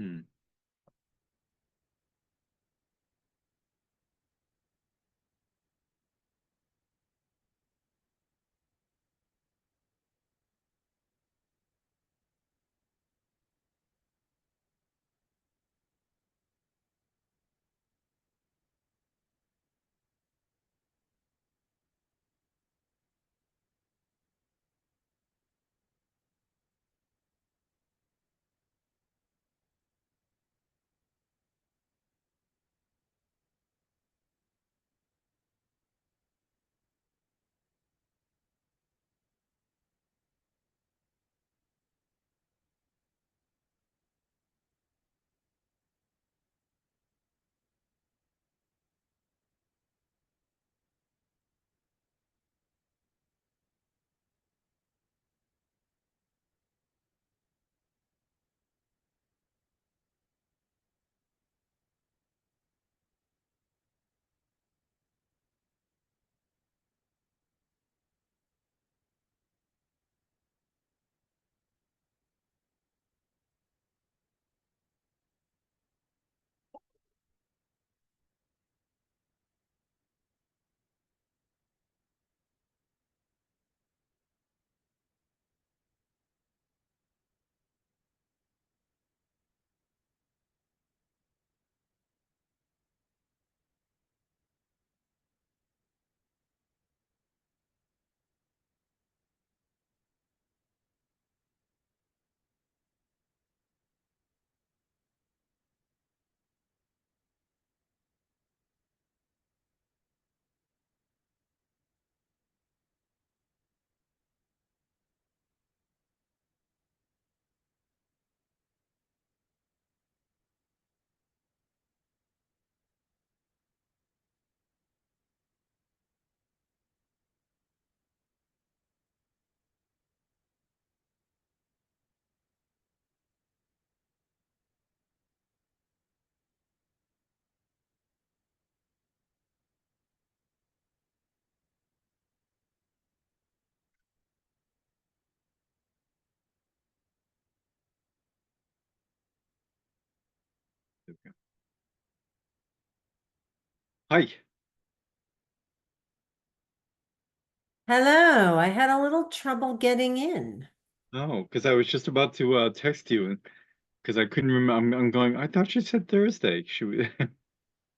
Hmm. Okay. Hi. Hello, I had a little trouble getting in. Oh, because I was just about to text you because I couldn't remember. I'm going. I thought she said Thursday. She was.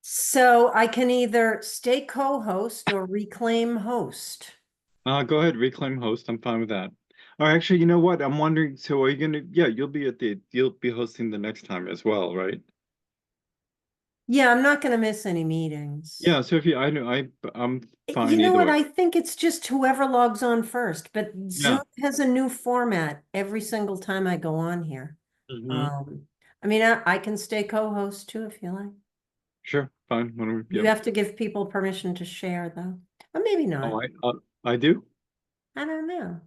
So I can either stay co-host or reclaim host. Go ahead, reclaim host. I'm fine with that. Or actually, you know what? I'm wondering. So are you gonna? Yeah, you'll be hosting the next time as well, right? Yeah, I'm not going to miss any meetings. Yeah. So if you, I know, I'm You fine know either what? way. I think it's just whoever logs on first, but Zoom Yeah. has a new format every single time I go on here. Hmm. Um, I can stay co-host too if you like. Sure. Fine. You Yep. have to give people permission to share though. Or maybe not. Oh, I do. I don't know.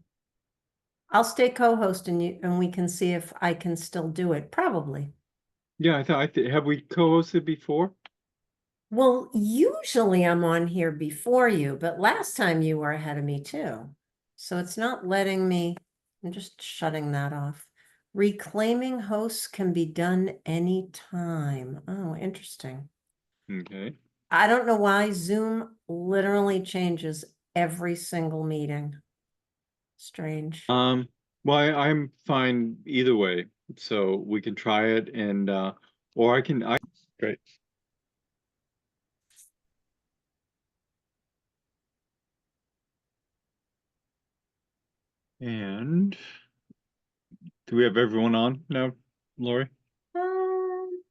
I'll stay co-host and we can see if I can still do it. Probably. Yeah. Have we co-hosted before? Well, usually I'm on here before you, but last time you were ahead of me too. So it's not letting me, I'm just shutting that off. Reclaiming hosts can be done anytime. Oh, interesting. Okay. I don't know why Zoom literally changes every single meeting. Strange. Um, well, I'm fine either way. So we can try it and or I great. And do we have everyone on now, Lori? Um,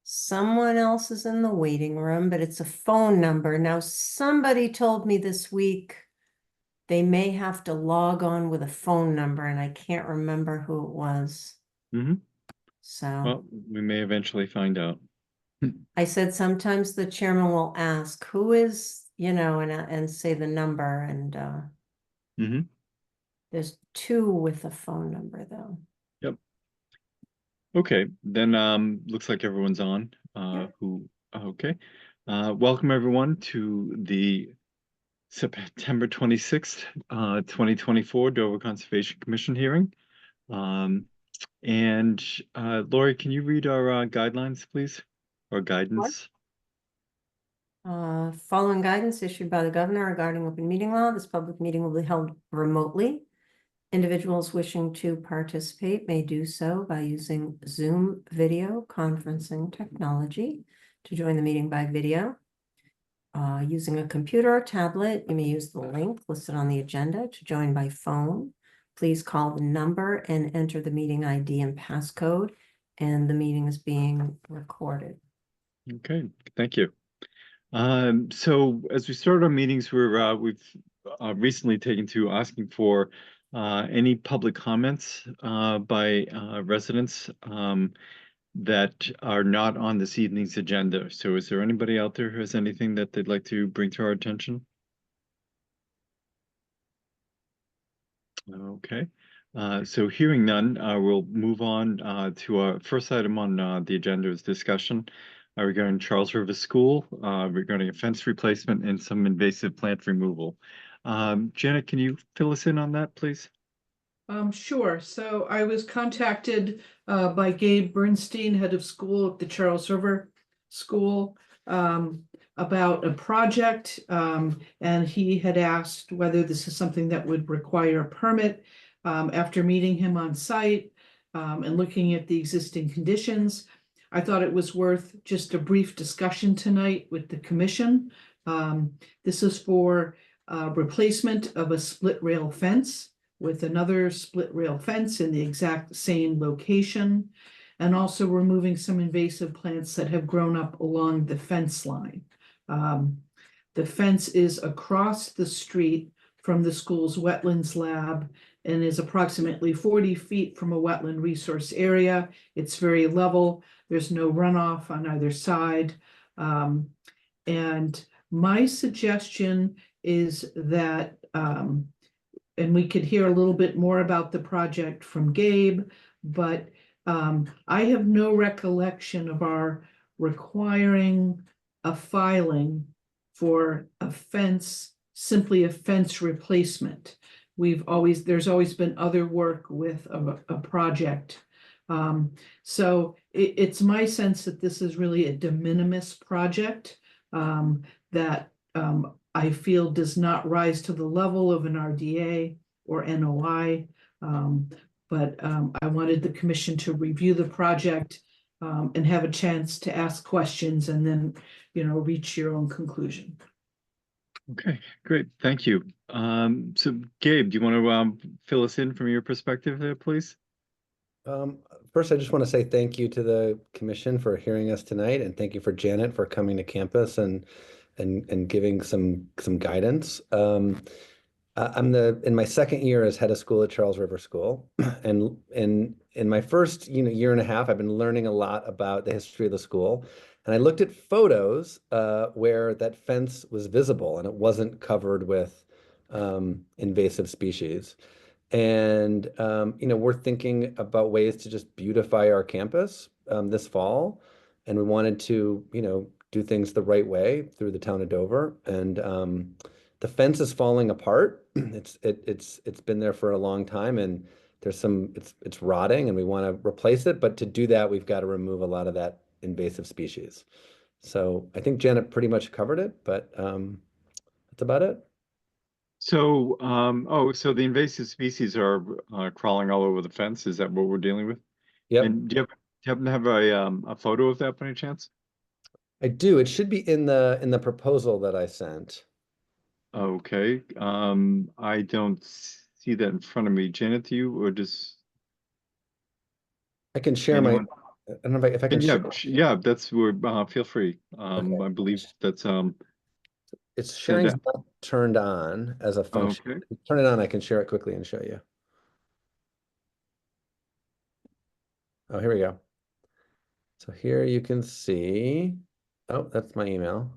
Someone else is in the waiting room, but it's a phone number. Now, somebody told me this week they may have to log on with a phone number, and I can't remember who it was. Hmm. So Well, we may eventually find out. I said sometimes the chairman will ask who is, and say the number, and Hmm. there's two with a phone number though. Yep. Okay. Then looks like everyone's on. Yep. Okay. Welcome everyone to the September 26th, 2024 Dover Conservation Commission hearing. Um, And Lori, can you read our guidelines, please? Or guidance? Following guidance issued by the governor regarding open meeting law, this public meeting will be held remotely. Individuals wishing to participate may do so by using Zoom video conferencing technology to join the meeting by video. Using a computer or tablet, you may use the link listed on the agenda to join by phone. Please call the number and enter the meeting ID and passcode, and the meeting is being recorded. Okay, thank you. So as we start our meetings, we've recently taken to asking for any public comments by residents that are not on this evening's agenda. So is there anybody out there who has anything that they'd like to bring to our attention? Okay, so hearing none, we'll move on to our first item on the agenda is discussion regarding Charles River School, regarding a fence replacement and some invasive plant removal. Janet, can you fill us in on that, please? Sure. So I was contacted by Gabe Bernstein, head of school at the Charles River School, about a project. And he had asked whether this is something that would require a permit. After meeting him on site and looking at the existing conditions, I thought it was worth just a brief discussion tonight with the commission. This is for replacement of a split rail fence with another split rail fence in the exact same location, and also removing some invasive plants that have grown up along the fence line. The fence is across the street from the school's wetlands lab and is approximately 40 feet from a wetland resource area. It's very level. There's no runoff on either side. And my suggestion is that, and we could hear a little bit more about the project from Gabe, but I have no recollection of our requiring a filing for a fence, simply a fence replacement. There's always been other work with a project. So it's my sense that this is really a de minimis project that I feel does not rise to the level of an RDA or NOI. But I wanted the commission to review the project and have a chance to ask questions and then, reach your own conclusion. Okay, great, thank you. So Gabe, do you want to fill us in from your perspective there, please? First, I just want to say thank you to the commission for hearing us tonight, and thank you for Janet for coming to campus and giving some guidance. I'm in my second year as head of school at Charles River School, and in my first year and a half, I've been learning a lot about the history of the school. And I looked at photos where that fence was visible and it wasn't covered with invasive species. And we're thinking about ways to just beautify our campus this fall, and we wanted to do things the right way through the town of Dover. And the fence is falling apart. It's been there for a long time, and it's rotting, and we want to replace it. But to do that, we've got to remove a lot of that invasive species. So I think Janet pretty much covered it, but that's about it. So, so the invasive species are crawling all over the fence. Is that what we're dealing with? Yep. And do you happen to have a photo of that by any chance? I do. It should be in the proposal that I sent. Okay. I don't see that in front of me. Janet, do you, or just I can share anyone? I don't know if I can share. Yeah, that's where, feel free. Okay. I believe that's, It's sharing's not turned on as a function. okay. Turn it on, I can share it quickly and show you. Oh, here we go. So here you can see, oh, that's my email.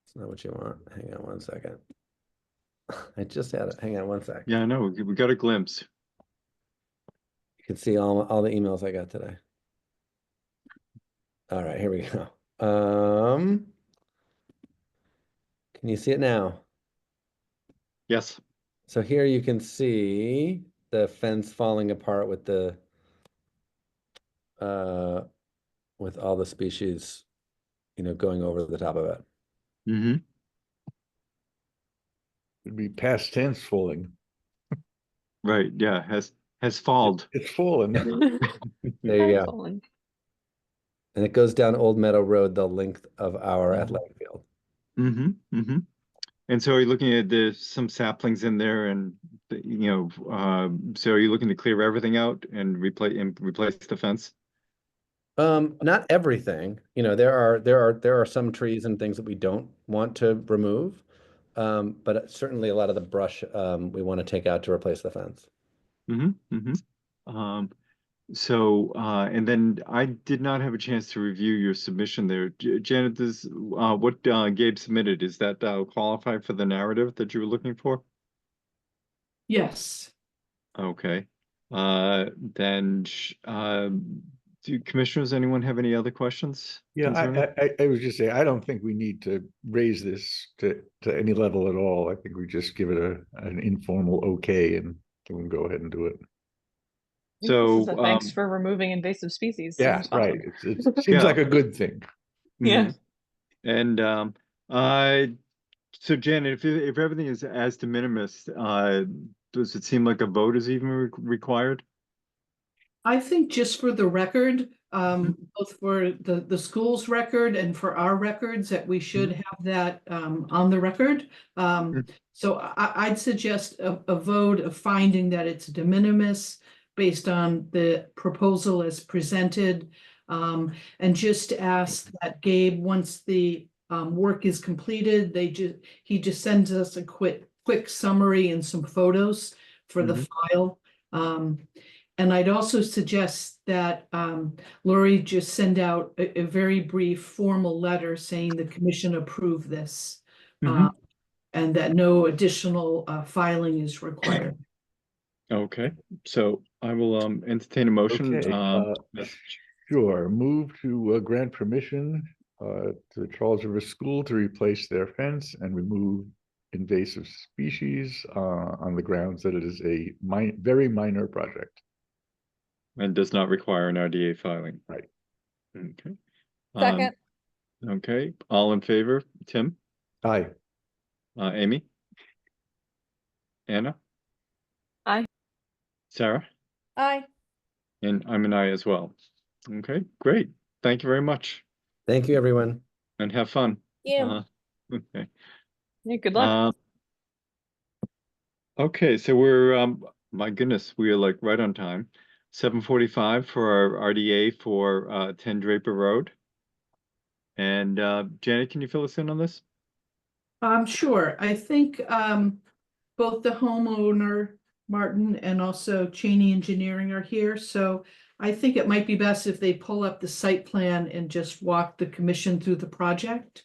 It's not what you want. Hang on one second. I just had it. Hang on one sec. Yeah, I know. We got a glimpse. You can see all the emails I got today. All right, here we go. Can you see it now? Yes. So here you can see the fence falling apart with the with all the species, going over the top of it. Mm-hmm. It'd be past tense falling. Right, yeah, has falled. It's fallen. There you go. Fallen. And it goes down Old Meadow Road, the length of our Mhm. athletic field. Mm-hmm, mm-hmm. And so are you looking at there's some saplings in there and, so are you looking to clear everything out and replace the fence? Not everything, there are some trees and things that we don't want to remove. But certainly a lot of the brush, we want to take out to replace the fence. Mm-hmm, mm-hmm. And then I did not have a chance to review your submission there. Janet, what Gabe submitted, is that qualify for the narrative that you were looking for? Yes. Okay. Then, do commissioners, anyone have any other questions? Yeah, concerning? I was just saying, I don't think we need to raise this to any level at all. I think we just give it an informal okay and we can go ahead and do it. So, This is a thanks for removing invasive species. Yeah, Seems right. awesome. It seems Yeah. like a good thing. Yeah. And so Janet, if everything is as de minimis, does it seem like a vote is even required? I think just for the record, both for the school's record and for our records, that we should have that on the record. So I'd suggest a vote of finding that it's de minimis based on the proposal as presented. And just ask that Gabe, once the work is completed, he just sends us a quick summary and some photos for the file. And I'd also suggest that Lori just send out a very brief formal letter saying the commission approved this. And that no additional filing is required. Okay, so I will entertain a motion. Okay, sure. Move to grant permission to the Charles River School to replace their fence and remove invasive species on the grounds that it is a very minor project. And does not require an RDA filing. Right. Okay. Second. Okay, all in favor? Tim? Aye. Amy? Anna? Aye. Sarah? Aye. And I'm an aye as well. Okay, great. Thank you very much Thank you, everyone. and have fun. Yeah. Okay. Yeah, good luck. Okay, so we're my goodness, we are like right on time. 7:45 for our RDA for 10 Draper Road. And Janet, can you fill us in on this? Sure. I think both the homeowner, Martin, and also Cheney Engineering are here. So I think it might be best if they pull up the site plan and just walk the commission through the project.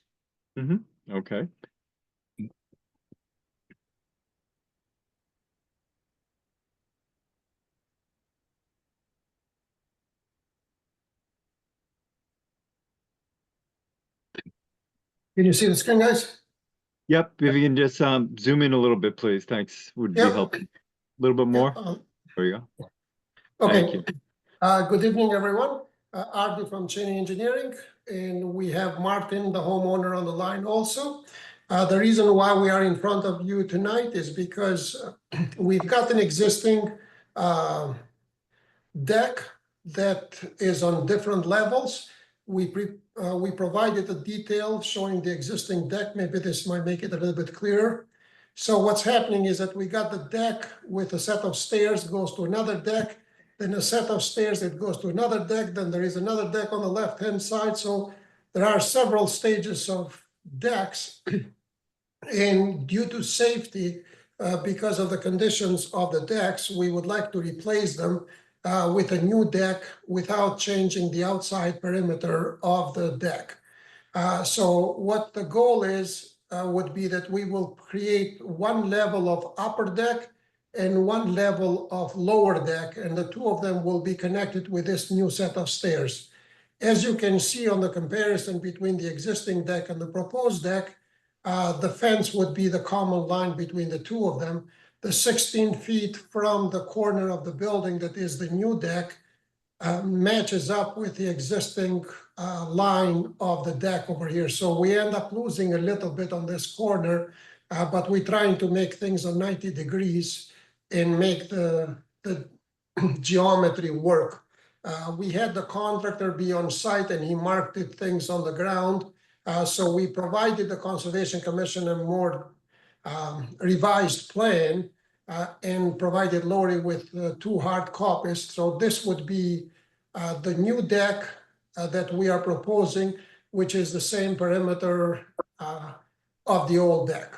Okay. Can you see the screen, guys? Yep, if you can just zoom in a little bit, please. Thanks. Would be Yep. helpful. A little bit more. There you go. Thank Okay. you. Good evening, everyone. Artie from Cheney Engineering, and we have Martin, the homeowner, on the line also. The reason why we are in front of you tonight is because we've got an existing deck that is on different levels. We provided a detail showing the existing deck. Maybe this might make it a little bit clearer. So what's happening is that we got the deck with a set of stairs goes to another deck, then a set of stairs that goes to another deck, then there is another deck on the left-hand side. So there are several stages of decks. And due to safety, because of the conditions of the decks, we would like to replace them with a new deck without changing the outside perimeter of the deck. So what the goal is would be that we will create one level of upper deck and one level of lower deck, and the two of them will be connected with this new set of stairs. As you can see on the comparison between the existing deck and the proposed deck, the fence would be the common line between the two of them. The 16 feet from the corner of the building that is the new deck matches up with the existing line of the deck over here. So we end up losing a little bit on this corner, but we're trying to make things on 90 degrees and make the geometry work. We had the contractor be on site and he marked it things on the ground. So we provided the Conservation Commission a more revised plan and provided Lori with 2 hard copies. So this would be the new deck that we are proposing, which is the same perimeter of the old deck.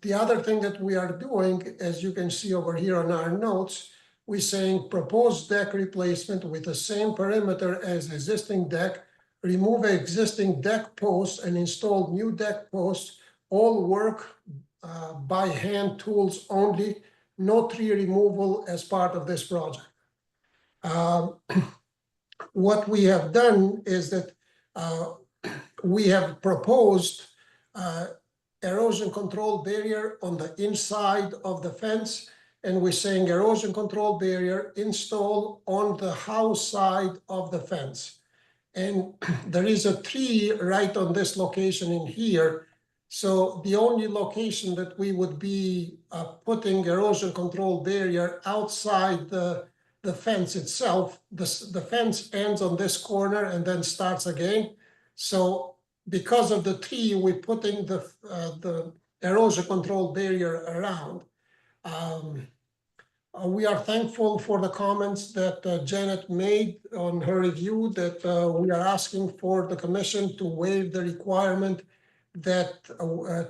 The other thing that we are doing, as you can see over here on our notes, we're saying proposed deck replacement with the same perimeter as existing deck, remove existing deck posts and install new deck posts, all work by hand tools only, no tree removal as part of this project. What we have done is that we have proposed erosion control barrier on the inside of the fence, and we're saying erosion control barrier install on the house side of the fence. And there is a tree right on this location in here. So the only location that we would be putting erosion control barrier outside the fence itself, the fence ends on this corner and then starts again. So because of the tree, we're putting the erosion control barrier around. We are thankful for the comments that Janet made on her review, that we are asking for the commission to waive the requirement that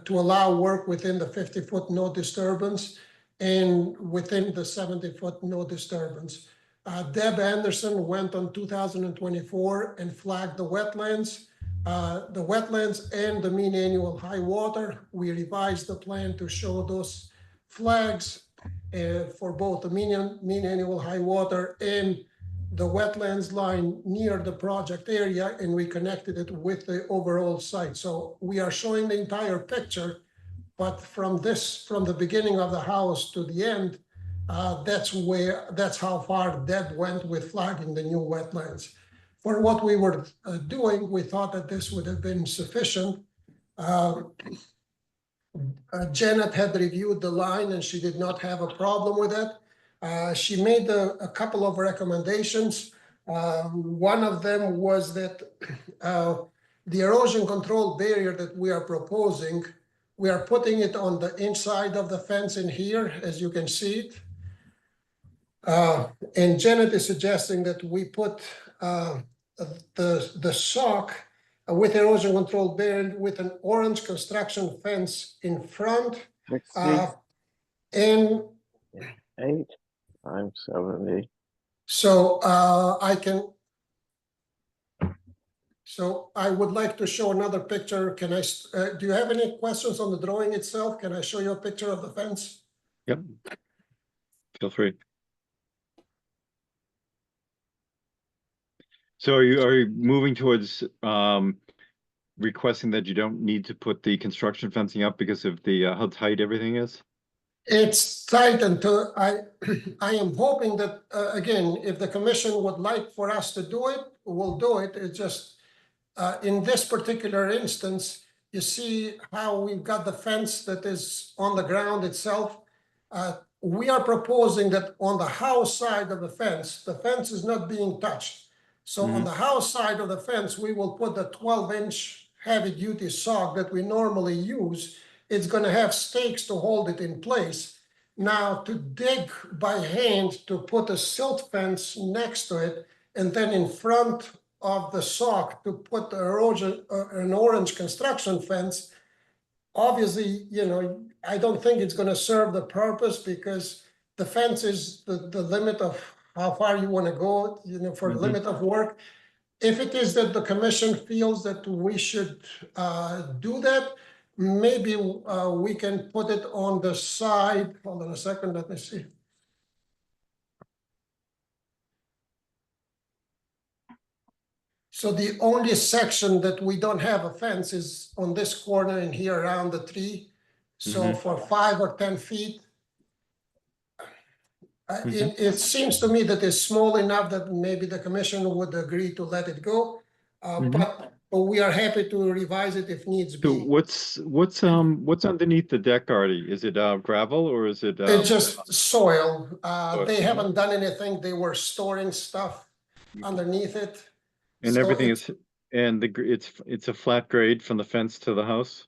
to allow work within the 50-foot no disturbance and within the 70-foot no disturbance. Deb Anderson went on 2024 and flagged the wetlands and the mean annual high water. We revised the plan to show those flags for both the mean annual high water and the wetlands line near the project area, and we connected it with the overall site. So we are showing the entire picture, but from the beginning of the house to the end, that's how far Deb went with flagging the new wetlands. For what we were doing, we thought that this would have been sufficient. Janet had reviewed the line and she did not have a problem with it. She made a couple of recommendations. One of them was that the erosion control barrier that we are proposing, we are putting it on the inside of the fence in here, as you can see it. And Janet is suggesting that we put the sock with erosion control barrier with an orange construction fence in front. And 8 times 70. so I would like to show another picture. Can I, do you have any questions on the drawing itself? Can I show you a picture of the fence? Yep. Feel free. So are you moving towards requesting that you don't need to put the construction fencing up because of the how tight everything is? It's tight until I am hoping that, again, if the commission would like for us to do it, we'll do it. It's just, in this particular instance, you see how we've got the fence that is on the ground itself. We are proposing that on the house side of the fence is not being touched. So on the house side of the fence, we will put the 12-inch heavy-duty sock that we normally use. It's going to have stakes to hold it in place. Now, to dig by hand to put a silt fence next to it, and then in front of the sock to put the an orange construction fence, obviously, you know, I don't think it's going to serve the purpose, because the fence is the limit of how far you want to go, you know, for the limit of work. If it is that the commission feels that we should do that, maybe we can put it on the side. Hold on a second, let me see. So the only section that we don't have a fence is on this corner in here around the tree. So for 5 or 10 feet, It seems to me that it's small enough that maybe the commission would agree to let it go. But we are happy to revise it if needs So be. what's underneath the deck, Artie? Is it gravel or is it? It's just soil. They Soil. haven't done anything. They were storing stuff underneath it. And So everything it's- is, and it's a flat grade from the fence to the house?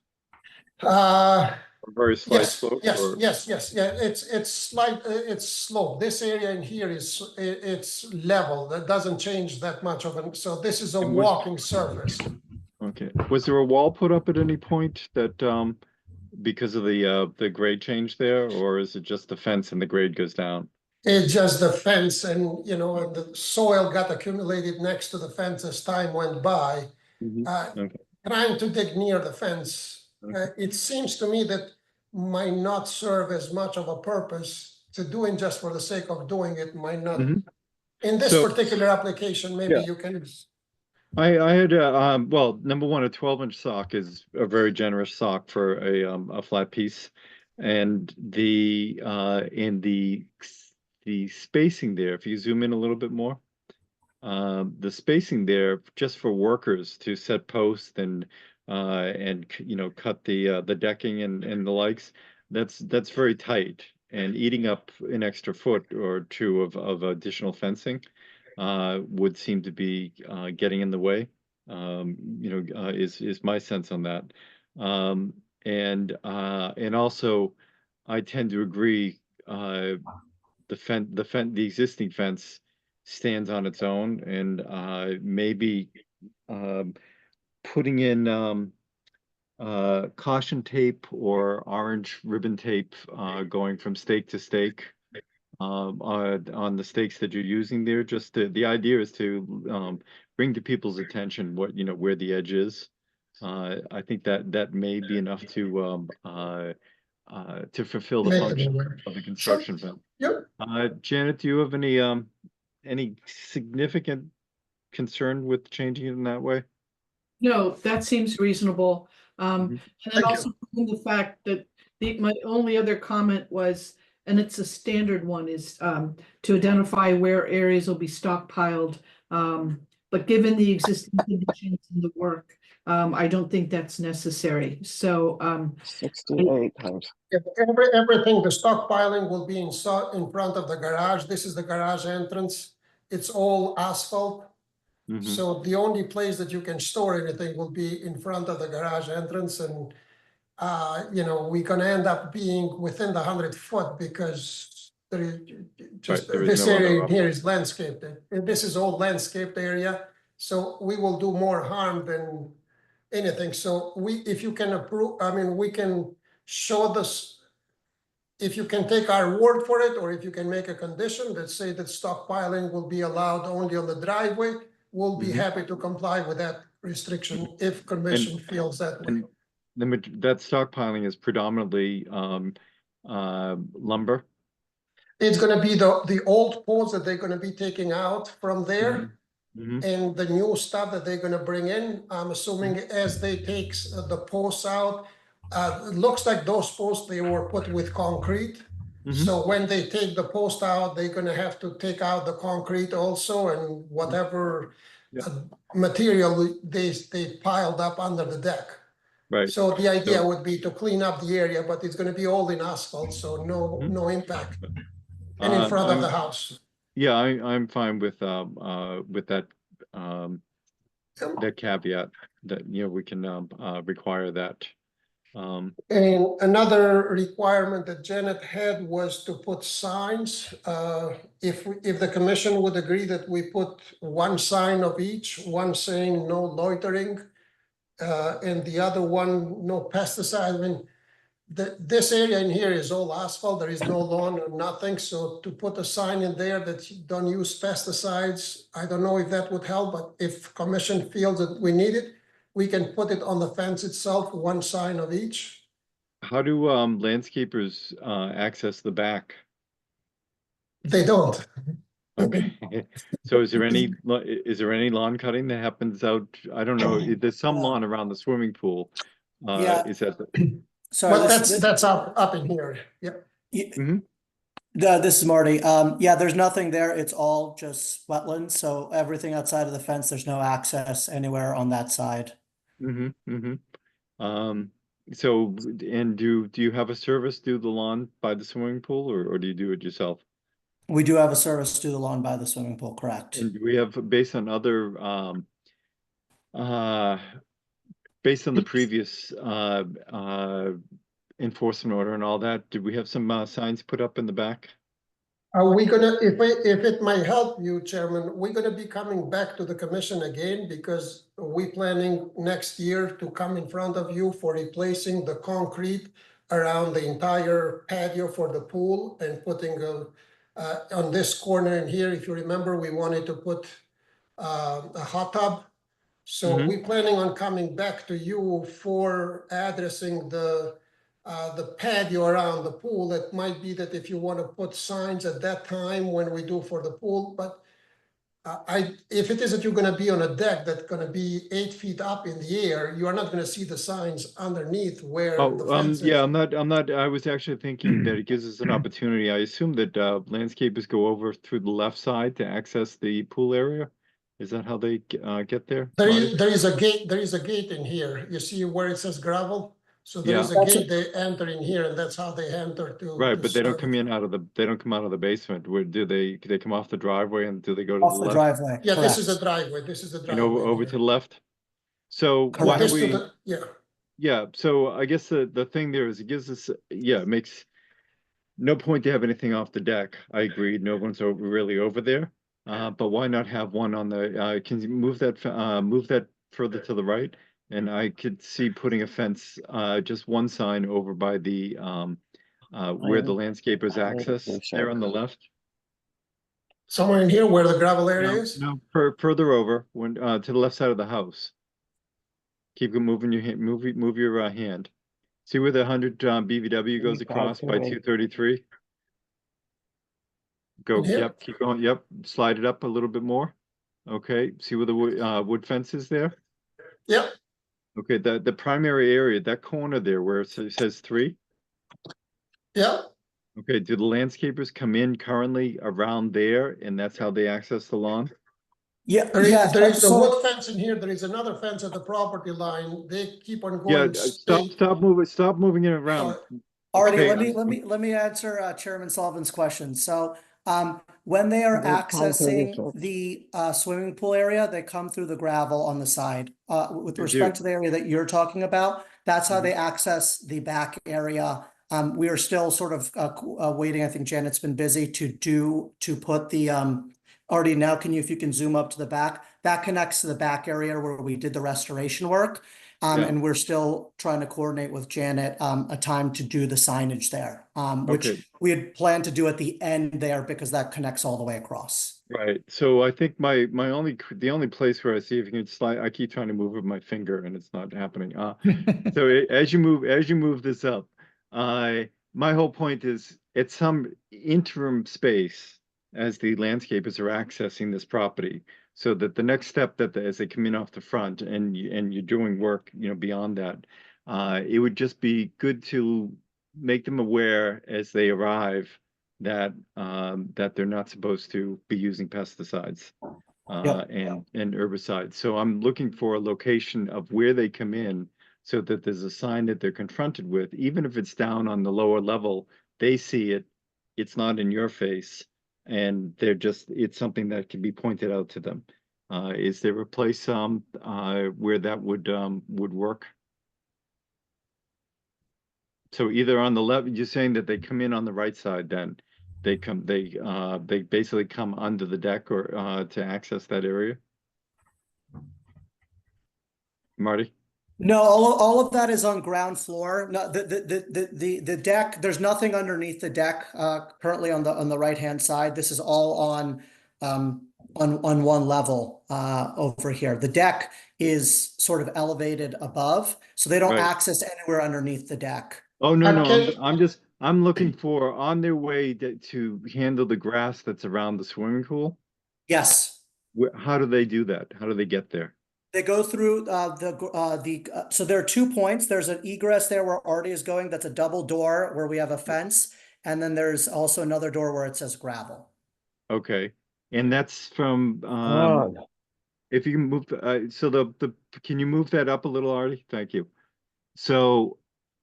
A very slight Yes, slope? yes, or- yes, yeah, it's slight, it's slow. This area in here it's level. That doesn't change that much of it. So this is a And was- walking surface. Okay, was there a wall put up at any point that, because of the grade change there, or is it just the fence and the grade goes down? It's just the fence and, you know, and the soil got accumulated next to the fence as time went by. Okay. Trying to dig near the fence, it seems to me that might not serve as much of a purpose to doing just for the sake of doing it might not. Mhm. In this So- particular application, maybe Yeah. you can, I had well, number one, a 12-inch sock is a very generous sock for a flat piece, and the spacing there. If you zoom in a little bit more, the spacing there just for workers to set posts and you know, cut the decking and the likes. That's very tight, and eating up an extra foot or two of additional fencing would seem to be getting in the way. You know, is my sense on that. And also, I tend to agree. The existing fence stands on its own, and maybe putting in caution tape or orange ribbon tape going from stake to stake on the stakes that you're using there. Just the idea is to bring to people's attention what, you know, where the edge is. I think that may be enough to fulfill the Make it function work. of the construction fence. yep. Janet, do you have any significant concern with changing it in that way? No, that seems reasonable. Mhm. And then Thank you. also the fact that my only other comment was, and it's a standard one, is to identify where areas will be stockpiled. But given the existing conditions in the work, I don't think that's necessary. So 68 times. Everything, the stockpiling will be in front of the garage. This is the garage entrance. It's all asphalt. Mhm. So the only place that you can store anything will be in front of the garage entrance, and you know, we're gonna end up being within the 100 foot because there is just there is this no other area in option. here is landscaped, and this is all landscaped area. So we will do more harm than anything. So if you can approve, I mean, we can show this. If you can take our word for it, or if you can make a condition that say that stockpiling will be allowed only on the driveway, we'll be Mhm. happy to comply with that restriction if commission feels that way. And that stockpiling is predominantly lumber. It's gonna be the old poles that they're gonna be taking out from there, Mhm. and the new stuff that they're gonna bring in. I'm assuming as they take the posts out, it looks like those posts, they were put with concrete. Mhm. So when they take the post out, they're gonna have to take out the concrete also, and whatever Yeah. material they piled up under the deck. Right. So the idea So- would be to clean up the area, but it's gonna be all in asphalt, so no impact. And in front of the house. Yeah, I'm fine with that that caveat that, you know, we can require that. And another requirement that Janet had was to put signs. If the commission would agree that we put one sign of each, one saying no loitering, and the other one, no pesticide. I mean, this area in here is all asphalt. There is no lawn or nothing. So to put a sign in there that you don't use pesticides, I don't know if that would help, but if commission feels that we need it, we can put it on the fence itself, one sign of each. How do landscapers access the back? They don't. Okay, so is there any lawn cutting that happens out? I don't know, there's some lawn around the swimming pool. Yeah. Is that, Sorry, But this- that's up in here. Yeah. y- Mhm. This is Marty. Yeah, there's nothing there. It's all just wetlands. So everything outside of the fence, there's no access anywhere on that side. Mm-hmm, so, and do you have a service do the lawn by the swimming pool, or do you do it yourself? We do have a service to the lawn by the swimming pool, correct? And we have, based on other, based on the previous, enforcement order and all that, did we have some, signs put up in the back? Are we gonna, if it might help you, Chairman, we're gonna be coming back to the commission again because we planning next year to come in front of you for replacing the concrete around the entire patio for the pool and putting on this corner in here, if you remember, we wanted to put a hot tub. So Mhm. we're planning on coming back to you for addressing the patio around the pool. It might be that if you want to put signs at that time when we do for the pool, but if it is that you're going to be on a deck that's going to be 8 feet up in the air, you are not going to see the signs underneath where the Oh, fence is. yeah, I'm not, I was actually thinking that it gives us an opportunity. I assume that, landscapers go over through the left side to access the pool area? Is that how they, get there? Marty? There is a gate in here. You see where it says gravel? So there is a Yeah. gate, they enter in here and that's how they enter to. Right, to but they don't start. come in out of they don't come out of the basement. Where do they come off the driveway and do they go to Off the the left? driveway. Yeah, this is the correct. driveway. This is the And driveway. over here. to the left? So And why don't this to we, the- Yeah. yeah, so I guess the thing there is it gives us, yeah, it makes no point to have anything off the deck. I agree, no one's really over there. But why not have one on the, can you move that further to the right? And I could see putting a fence, just one sign over by the, where the landscapers access there on the left. Somewhere in here where the gravel area No, is? no, further over, when, to the left side of the house. Keep moving your hand, move your, hand. See where the 100, BVW goes across by 233? Go, In here? yep, keep going, yep, slide it up a little bit more. Okay, see where the wood fence is there? Yep, Okay, the primary area, that corner there where it says 3? yep. Okay, do the landscapers come in currently around there and that's how they access the lawn? Yeah, There yeah. is a so- wood fence in here. There is another fence at the property line. They keep on Yeah, going stop straight. moving it around. Artie, Okay. let me answer Chairman Sullivan's question. So when they are About 5:36. accessing the swimming pool area, they come through the gravel on the side. With They respect do. to the area that you're talking about, that's how Mhm. they access the back area. We are still sort of waiting. I think Janet's been busy to put the Artie, now if you can zoom up to the back, that connects to the back area where we did the restoration work. Yeah. And we're still trying to coordinate with Janet, a time to do the signage there, which Okay. we had planned to do at the end there because that connects all the way across. Right, so I think the only place where I see if you can slide, I keep trying to move with my finger and it's not happening. So as you move this up, my whole point is it's some interim space as the landscapers are accessing this property. So that the next step as they come in off the front and you're doing work, beyond that, it would just be good to make them aware as they arrive that they're not supposed to be using pesticides and herbicides. So I'm looking for a location of where they come in so that there's a sign that they're confronted with, even if it's down on the lower level, they see it, it's not in your face, and it's something that can be pointed out to them. Is there a place where that would work? So either on the left, you're saying that they come in on the right side, then they basically come under the deck or to access that area? Marty? No, all of that is on ground floor. No, the deck, there's nothing underneath the deck currently on the right-hand side. This is all on one level over here. The deck is sort of elevated above, so they don't Right. access anywhere underneath the deck. Oh, no, Okay. I'm looking for on their way to handle the grass that's around the swimming pool. Yes. How do they do that? How do they get there? They go through so there are 2 points. There's an egress there where Artie is going. That's a double door where we have a fence. and then there's also another door where it says gravel. Okay, and that's from, Oh, if you can move, so can you move that up a little, Artie? Thank you. So,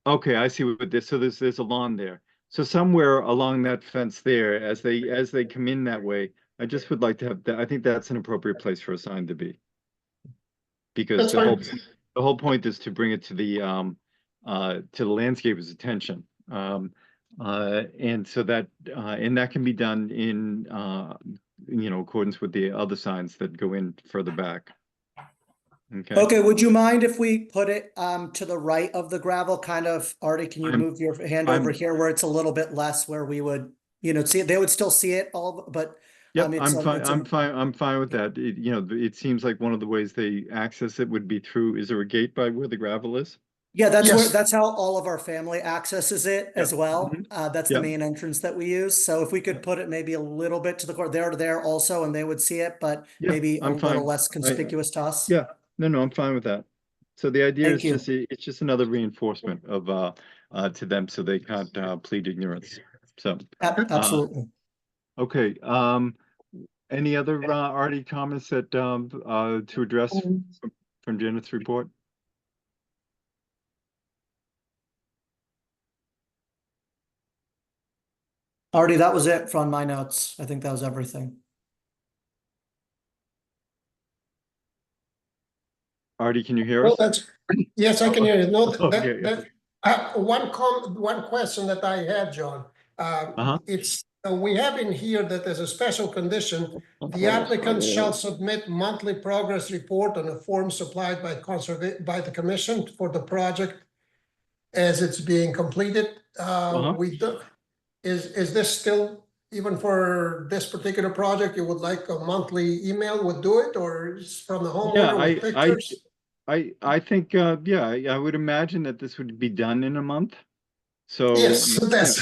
okay, I see what this, so there's a lawn there. So somewhere along that fence there, as they come in that way, I just would like to have, I think that's an appropriate place for a sign to be. Because That's fine. the whole point is to bring it to the landscaper's attention. And so that, and that can be done in, accordance with the other signs that go in further back. Okay. Okay, would you mind if we put it to the right of the gravel, kind of, Artie, can you I'm- move your hand over I'm- here where it's a little bit less, where we would, see it, they would still see it all, but Yep, it's I'm a- fine, it's a- I'm fine with that. It seems like one of the ways they access it would be through, is there a gate by where the gravel is? Yeah, Yes. that's how all of our family accesses it as well. Mhm. That's the Yep. main entrance that we use. So if we could put it maybe a little bit to the court, there also, and they would see it, but Yeah, maybe a I'm little fine. less conspicuous to us. Yeah, no, I'm fine with that. So the idea Thank is you. just, it's just another reinforcement of, to them, so they can't, plead ignorance. So, Absolutely. okay, any other, Artie comments that, to address from Janet's report? Artie, that was it from my notes. I think that was everything. Artie, can you hear Well, us? yes, I can hear you. No, Okay. one question that I had, John. Uh-huh. It's, we have in here that there's a special condition. The applicant shall submit monthly progress report on a form supplied by the commission for the project as it's being completed. Uh-huh. We do, is this still, even for this particular project, you would like a monthly email would do it, or is from the homeowner with pictures? I think, yeah, I would imagine that this would be done in a month. So, Yes, yeah, that's-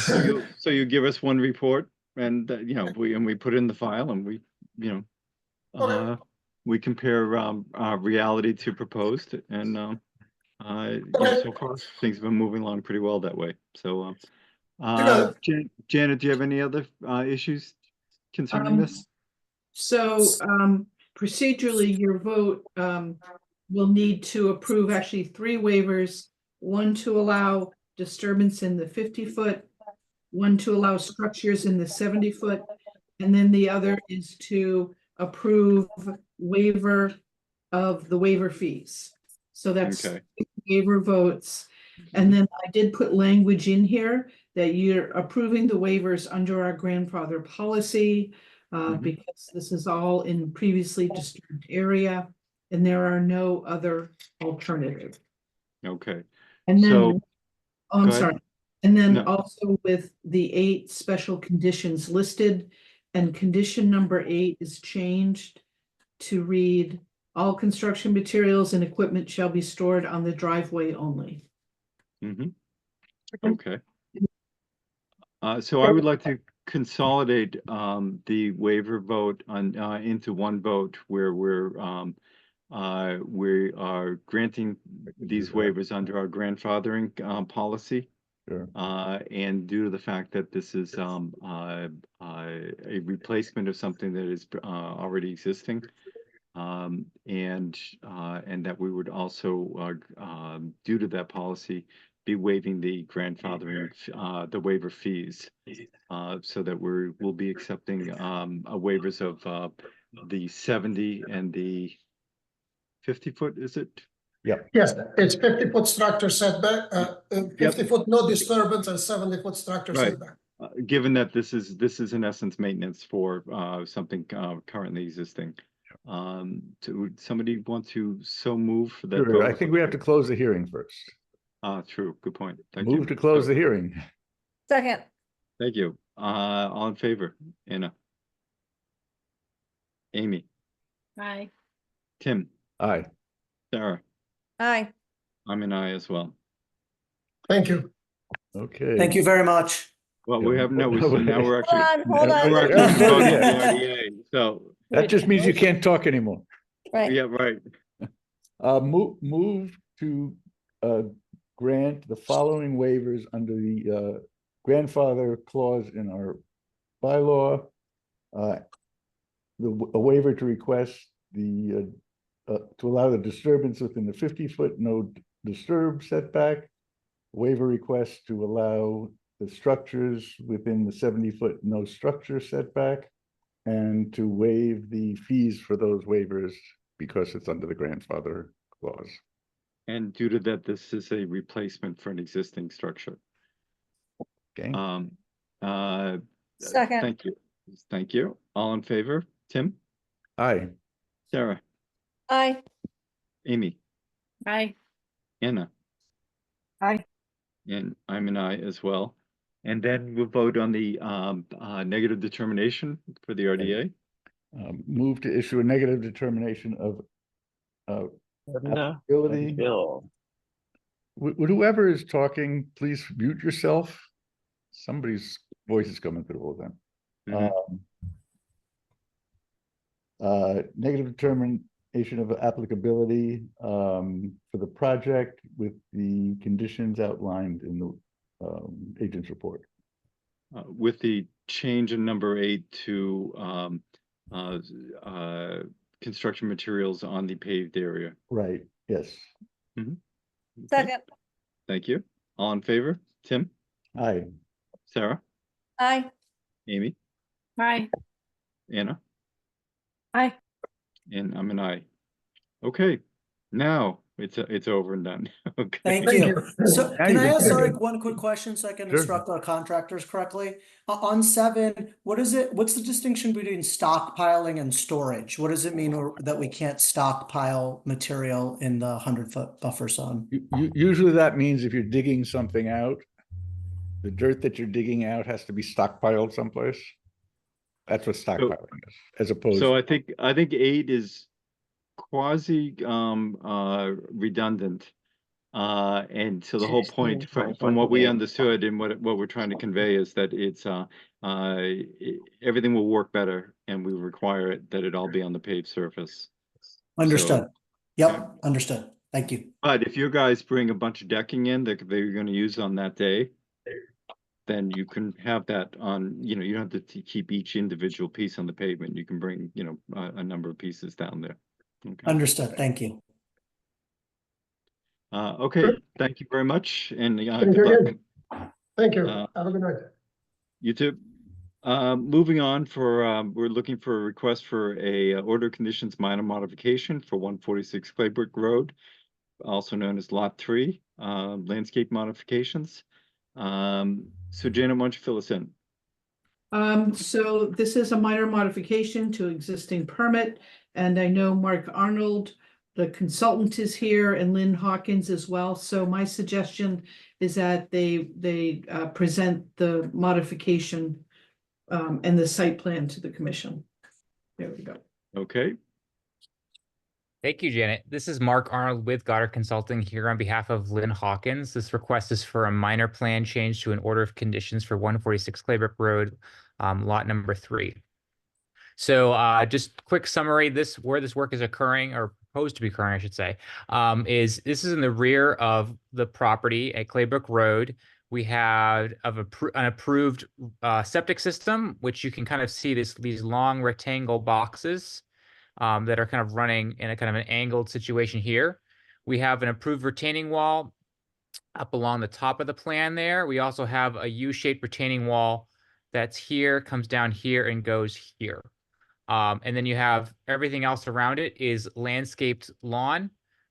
so you give us one report and, we put it in the file and we, Okay. we compare, reality to proposed and, Okay. so far things have been moving along pretty well that way. So, got Janet, do you have any other, issues concerning this? So procedurally, your vote will need to approve actually 3 waivers. One to allow disturbance in the 50-foot, one to allow structures in the 70-foot, and then the other is to approve waiver of the waiver fees. So that's Okay. waiver votes. And then I did put language in here that you're approving the waivers under our grandfather policy, Mhm. because this is all in previously disturbed area and there are no other alternatives. Okay. And then, So, I'm go ahead. sorry. And then No. also with the 8 special conditions listed, and condition number 8 is changed to read, all construction materials and equipment shall be stored on the driveway only. Mm-hmm. Okay. So I would like to consolidate the waiver vote on into one vote where we are granting these waivers under our grandfathering policy. Sure. And due to the fact that this is a replacement of something that is already existing. And that we would also, due to that policy, be waiving the grandfathering, the waiver fees. So that we'll be accepting waivers of the 70 and the 50-foot, is it? Yes, it's 50-foot structure setback, 50-foot no disturbance and 70-foot structure Right. setback. Given that this is in essence maintenance for something currently existing. Somebody want to so move for that Sure, vote? I think we have to close the hearing first. True, good point. Thank you. Move to close the hearing. Second. Thank you. All in favor? Anna? Amy? Aye. Tim? Aye. Sarah? Aye. I'm an aye as well. Thank you. Okay. Thank you very much. Well, we Yeah. have now we're actually. Hold now on. we're Yeah. actually voting Yeah. on the RDA, so, That just means you can't talk anymore. Right. yeah, right. Move to grant the following waivers under the grandfather clause in our bylaw. A waiver to request to allow the disturbance within the 50-foot no disturb setback. Waiver request to allow the structures within the 70-foot no structure setback, and to waive the fees for those waivers because it's under the grandfather clause. And due to that, this is a replacement for an existing structure. Okay. Second. Thank you. Thank you. All in favor? Tim? Aye. Sarah? Aye. Amy? Aye. Anna? Aye. And I'm an aye as well. And then we'll vote on the negative determination for the RDA. Move to issue a negative determination of applicability. Bill. Whoever is talking, please mute yourself. Somebody's voice is coming through all of them. Negative determination of applicability for the project with the conditions outlined in the agent's report. With the change in number 8 to construction materials on the paved area. Right, yes. Okay. Second. Thank you. All in favor? Tim? Aye. Sarah? Aye. Amy? Aye. Anna? Aye. And I'm an aye. Okay, now it's over and done. Okay. Thank you. So Now can you I can ask finish. Sarek one quick question so I can Sure. instruct our contractors correctly? On 7, what's the distinction between stockpiling and storage? What does it mean that we can't stockpile material in the 100-foot buffer zone? Usually that means if you're digging something out, the dirt that you're digging out has to be stockpiled someplace. That's what stockpiling is, as opposed. So I think 8 is quasi redundant. And so the whole point from what we understood and what we're trying to convey is that it's everything will work better, and we require it that it all be on the paved surface. Understood. So, Yep, understood. Thank you. but if you guys bring a bunch of decking in that they're going to use on that day, then you can have that on, you don't have to keep each individual piece on the pavement. You can bring, a number of pieces down there. Okay. Understood. Thank you. Okay, thank you very much, and Thank good you luck. again. Thank you. Uh, Have a good night. You too. Moving on we're looking for a request for a order of conditions minor modification for 146 Claybrook Road, also known as Lot 3, landscape modifications. So Janet, why don't you fill us in? So this is a minor modification to existing permit, and I know Mark Arnold, the consultant, is here, and Lynn Hawkins as well. So my suggestion is that they present the modification and the site plan to the commission. There we go. Okay, Thank you, Janet. This is Mark Arnold with Goddard Consulting here on behalf of Lynn Hawkins. This request is for a minor plan change to an order of conditions for 146 Claybrook Road, lot number 3. So just quick summary, where this work is occurring, or proposed to be occurring, I should say, is this is in the rear of the property at Claybrook Road. We have an approved septic system, which you can kind of see these long rectangle boxes that are kind of running in a kind of an angled situation here. We have an approved retaining wall up along the top of the plan there. We also have a U-shaped retaining wall that's here, comes down here, and goes here. And then you have everything else around it is landscaped lawn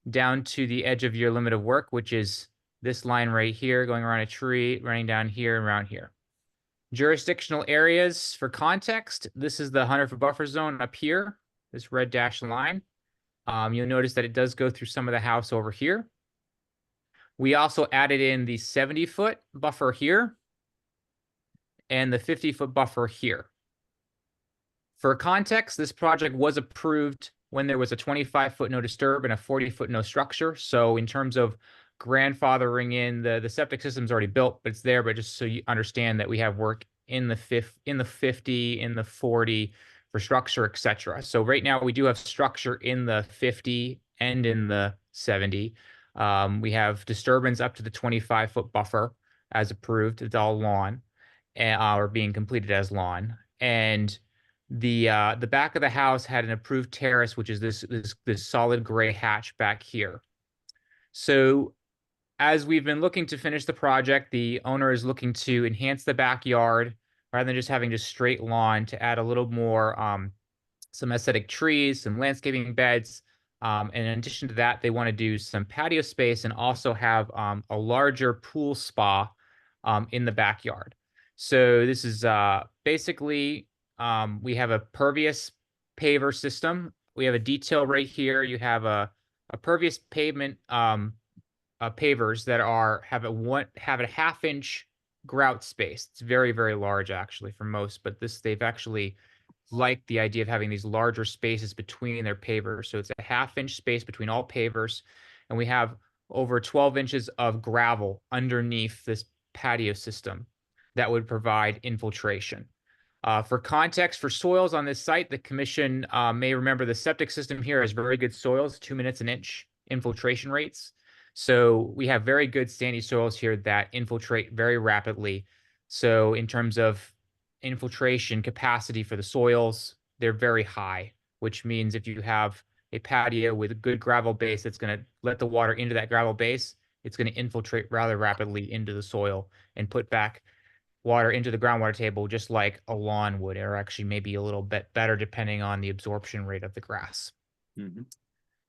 down to the edge of your limit of work, which is this line right here, going around a tree, running down here and around here. Jurisdictional areas for context, this is the 100-foot buffer zone up here, this red dashed line. You'll notice that it does go through some of the house over here. We also added in the 70-foot buffer here and the 50-foot buffer here. For context, this project was approved when there was a 25-foot no disturb and a 40-foot no structure. So in terms of grandfathering in, the septic system's already built, but it's there. But just so you understand that we have work in the 50, in the 40 for structure, etc. So right now we do have structure in the 50 and in the 70. We have disturbance up to the 25-foot buffer. as approved. It's all lawn, or being completed as lawn. And the back of the house had an approved terrace, which is this solid gray hatch back here. So as we've been looking to finish the project, the owner is looking to enhance the backyard rather than just having just straight lawn, to add a little more some aesthetic trees, some landscaping beds. And in addition to that, they want to do some patio space and also have a larger pool spa in the backyard. So this is basically, we have a pervious paver system. We have a detail right here. You have a pervious pavement pavers that have a half-inch grout space. It's very, very large actually for most, but they've actually liked the idea of having these larger spaces between their pavers. So it's a half-inch space between all pavers, and we have over 12 inches of gravel underneath this patio system that would provide infiltration. For context, for soils on this site, the commission may remember the septic system here has very good soils, 2 minutes an inch infiltration rates. So we have very good sandy soils here that infiltrate very rapidly. So in terms of infiltration capacity for the soils, they're very high, which means if you have a patio with a good gravel base that's going to let the water into that gravel base, it's going to infiltrate rather rapidly into the soil and put back water into the groundwater table, just like a lawn would, or actually maybe a little bit better depending on the absorption rate of the grass. Mhm.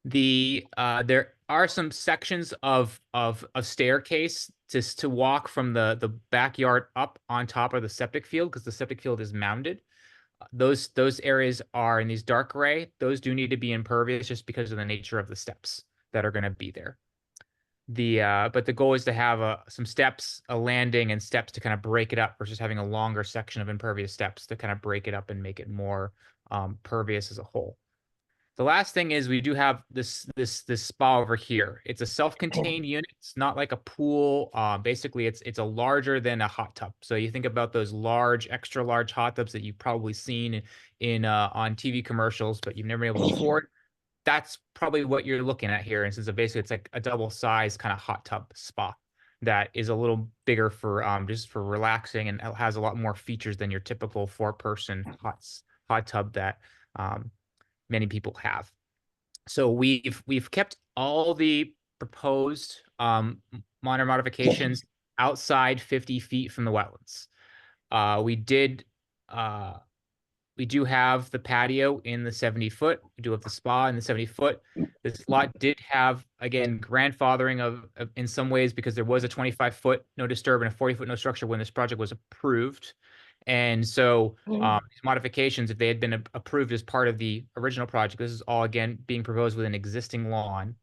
There are some sections of a staircase to walk from the backyard up on top of the septic field, because the septic field is mounded. Those areas are in these dark gray. Those do need to be impervious just because of the nature of the steps that are going to be there. But the goal is to have some steps, a landing, and steps to kind of break it up versus having a longer section of impervious steps to kind of break it up and make it more pervious as a whole. The last thing is we do have this spa over here. It's a self-contained unit. It's not like a pool. Basically, it's a larger than a hot tub. So you think about those large, extra large hot tubs that you've probably seen in on TV commercials, but you've never been able to afford. That's probably what you're looking at here. And since basically it's like a double size kind of hot tub spa that is a little bigger for just for relaxing, and has a lot more features than your typical 4-person hot tub that many people have. So we've kept all the proposed minor modifications outside 50 feet from the wetlands. We do have the patio in the 70-foot. We do have the spa in the 70-foot. This lot did have, again, grandfathering of in some ways, because there was a 25-foot no disturb and a 40-foot no structure when this project was approved. And so these modifications, if they had been approved as part of the original project, this is all, again, being proposed with an existing lawn,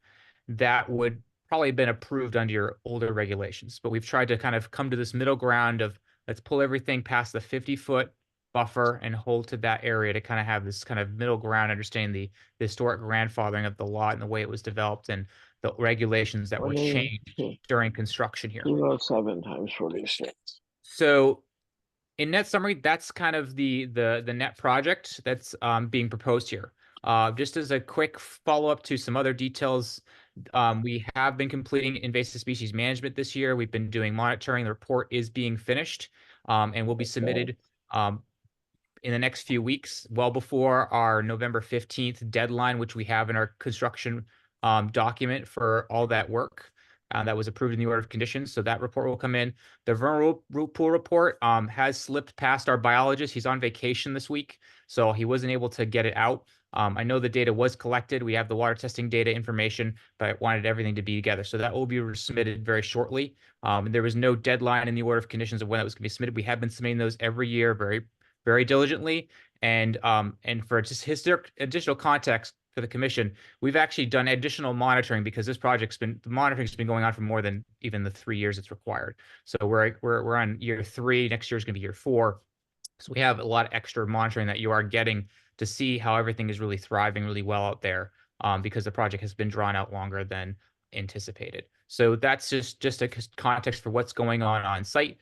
that would probably have been approved under your older regulations. But we've tried to kind of come to this middle ground of, let's pull everything past the 50-foot buffer and hold to that area to kind of have this kind of middle ground, understanding the historic grandfathering of the lot and the way it was developed and the regulations that were changed during construction here. 207 times 46. So in net summary, that's kind of the net project that's being proposed here. Just as a quick follow-up to some other details, we have been completing invasive species management this year. We've been doing monitoring. The report is being finished and will be submitted in the next few weeks, well before our November 15th deadline, which we have in our construction document for all that work that was approved in the order of conditions. So that report will come in. The vernal pool report has slipped past our biologist. He's on vacation this week, so he wasn't able to get it out. I know the data was collected. We have the water testing data information, but I wanted everything to be together. So that will be submitted very shortly. There was no deadline in the order of conditions of when that was going to be submitted. We have been submitting those every year very diligently. And for just additional context for the commission, we've actually done additional monitoring because this project's the monitoring's been going on for more than even the 3 years it's required. So we're on year 3. Next year is going to be year 4. So we have a lot of extra monitoring that you are getting to see how everything is really thriving really well out there, because the project has been drawn out longer than anticipated. So that's just a context for what's going on site.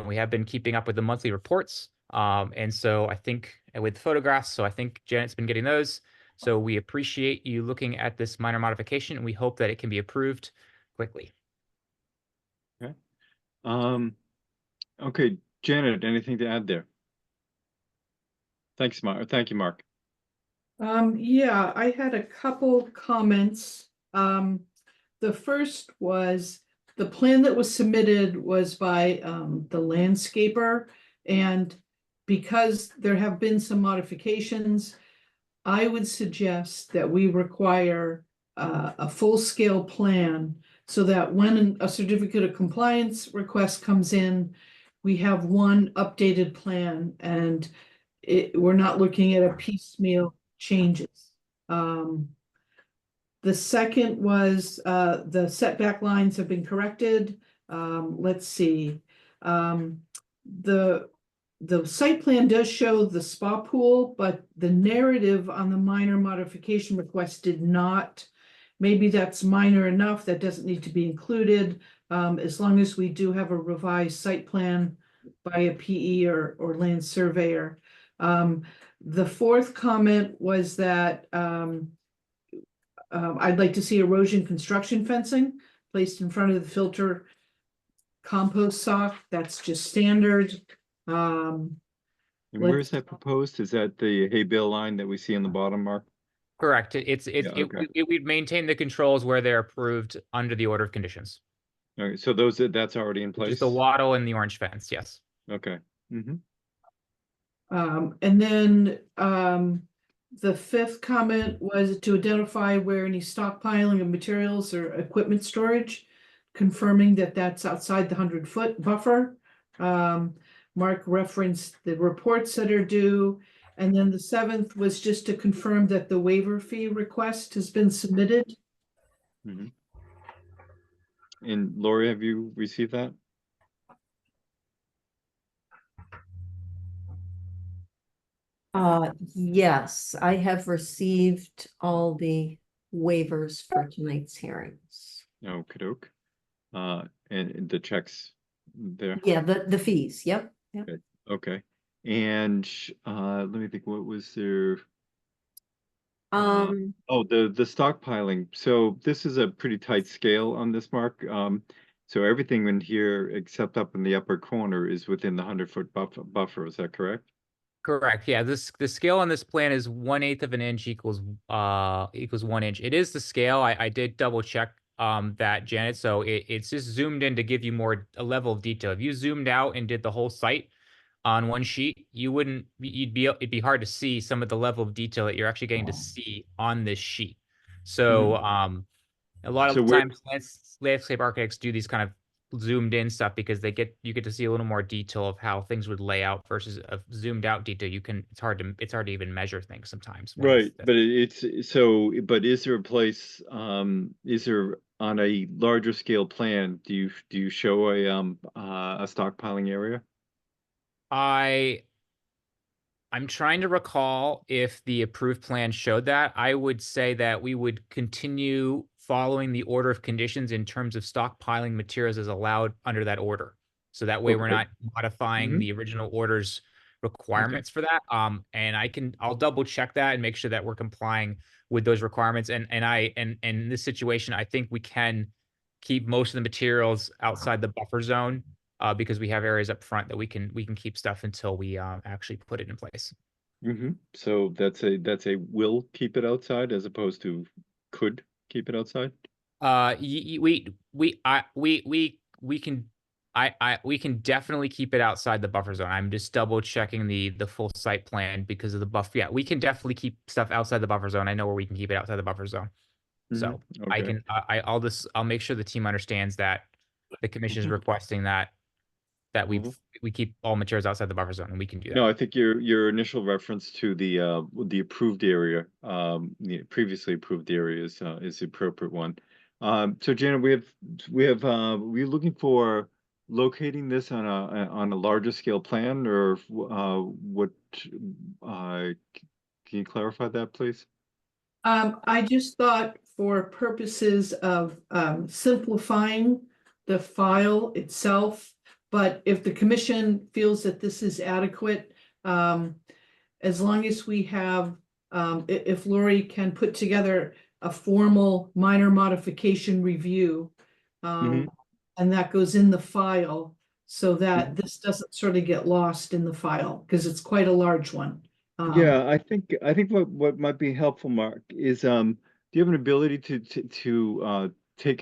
We have been keeping up with the monthly reports. And so I think with photographs, so I think Janet's been getting those. So we appreciate you looking at this minor modification, and we hope that it can be approved quickly. Okay. Okay, Janet, anything to add there? Thanks, Mark. Thank you, Mark. Yeah, I had a couple comments. The first was the plan that was submitted was by the landscaper, and because there have been some modifications, I would suggest that we require a full-scale plan so that when a certificate of compliance request comes in, we have one updated plan and we're not looking at a piecemeal changes. The second was the setback lines have been corrected. Let's see. The site plan does show the spa pool, but the narrative on the minor modification request did not. Maybe that's minor enough, that doesn't need to be included, as long as we do have a revised site plan by a PE or land surveyor. The fourth comment was that I'd like to see erosion construction fencing placed in front of the filter compost sock. That's just standard. And where is that proposed? Is that the hay bale line that we see on the bottom, Mark? Correct. Okay. We'd maintain the controls where they're approved under the order of conditions. All right, so that's already in place? Just the wattle and the orange fence, yes. Okay. Mm-hmm. And then the fifth comment was to identify where any stockpiling of materials or equipment storage, confirming that that's outside the 100-foot buffer. Mark referenced the reports that are due. And then the seventh was just to confirm that the waiver fee request has been submitted. Mm-hmm. And Lori, have you received that? Yes, I have received all the waivers for tonight's hearings. Okey-doke. And the checks there? Yeah, the fees, yep. Okay. And let me think, what was there? Oh, the stockpiling. So this is a pretty tight scale on this, Mark. So everything in here except up in the upper corner is within the 100-foot buffer. Is that correct? Correct. Yeah. The scale on this plan is 1/8 of an inch equals 1 inch. It is the scale. I did double check that, Janet. So it's just zoomed in to give you a level of detail. If you zoomed out and did the whole site on one sheet, it'd be hard to see some of the level of detail that you're actually getting to see on this sheet. So a lot of times landscape architects do these kind of zoomed in stuff because you get to see a little more detail of how things would lay out versus a zoomed out detail. It's hard to even measure things sometimes. Right, but but is there a place, is there on a larger scale plan, do you show a stockpiling area? I'm trying to recall if the approved plan showed that. I would say that we would continue following the order of conditions in terms of stockpiling materials as allowed under that order. So that way we're not modifying the original order's requirements for that. And I'll double check that and make sure that we're complying with those requirements. And in this situation, I think we can keep most of the materials outside the buffer zone because we have areas up front that we can keep stuff until we actually put it in place. So that's a will keep it outside as opposed to could keep it outside? We can definitely keep it outside the buffer zone. I'm just double checking the full site plan because of the buffer. Yeah, we can definitely keep stuff outside the buffer zone. I know where we can keep it outside the buffer zone. So I'll make sure the team understands that the commission is requesting that we keep all materials outside the buffer zone, and we can do that. No, I think your initial reference to the approved area, the previously approved area is the appropriate one. So Janet, we're looking for locating this on a larger scale plan, or what? Can you clarify that, please? I just thought for purposes of simplifying the file itself, but if the commission feels that this is adequate, as long as we have, if Lori can put together a formal minor modification review, and that goes in the file, so that this doesn't sort of get lost in the file, because it's quite a large one. Yeah, I think what might be helpful, Mark, is do you have an ability to take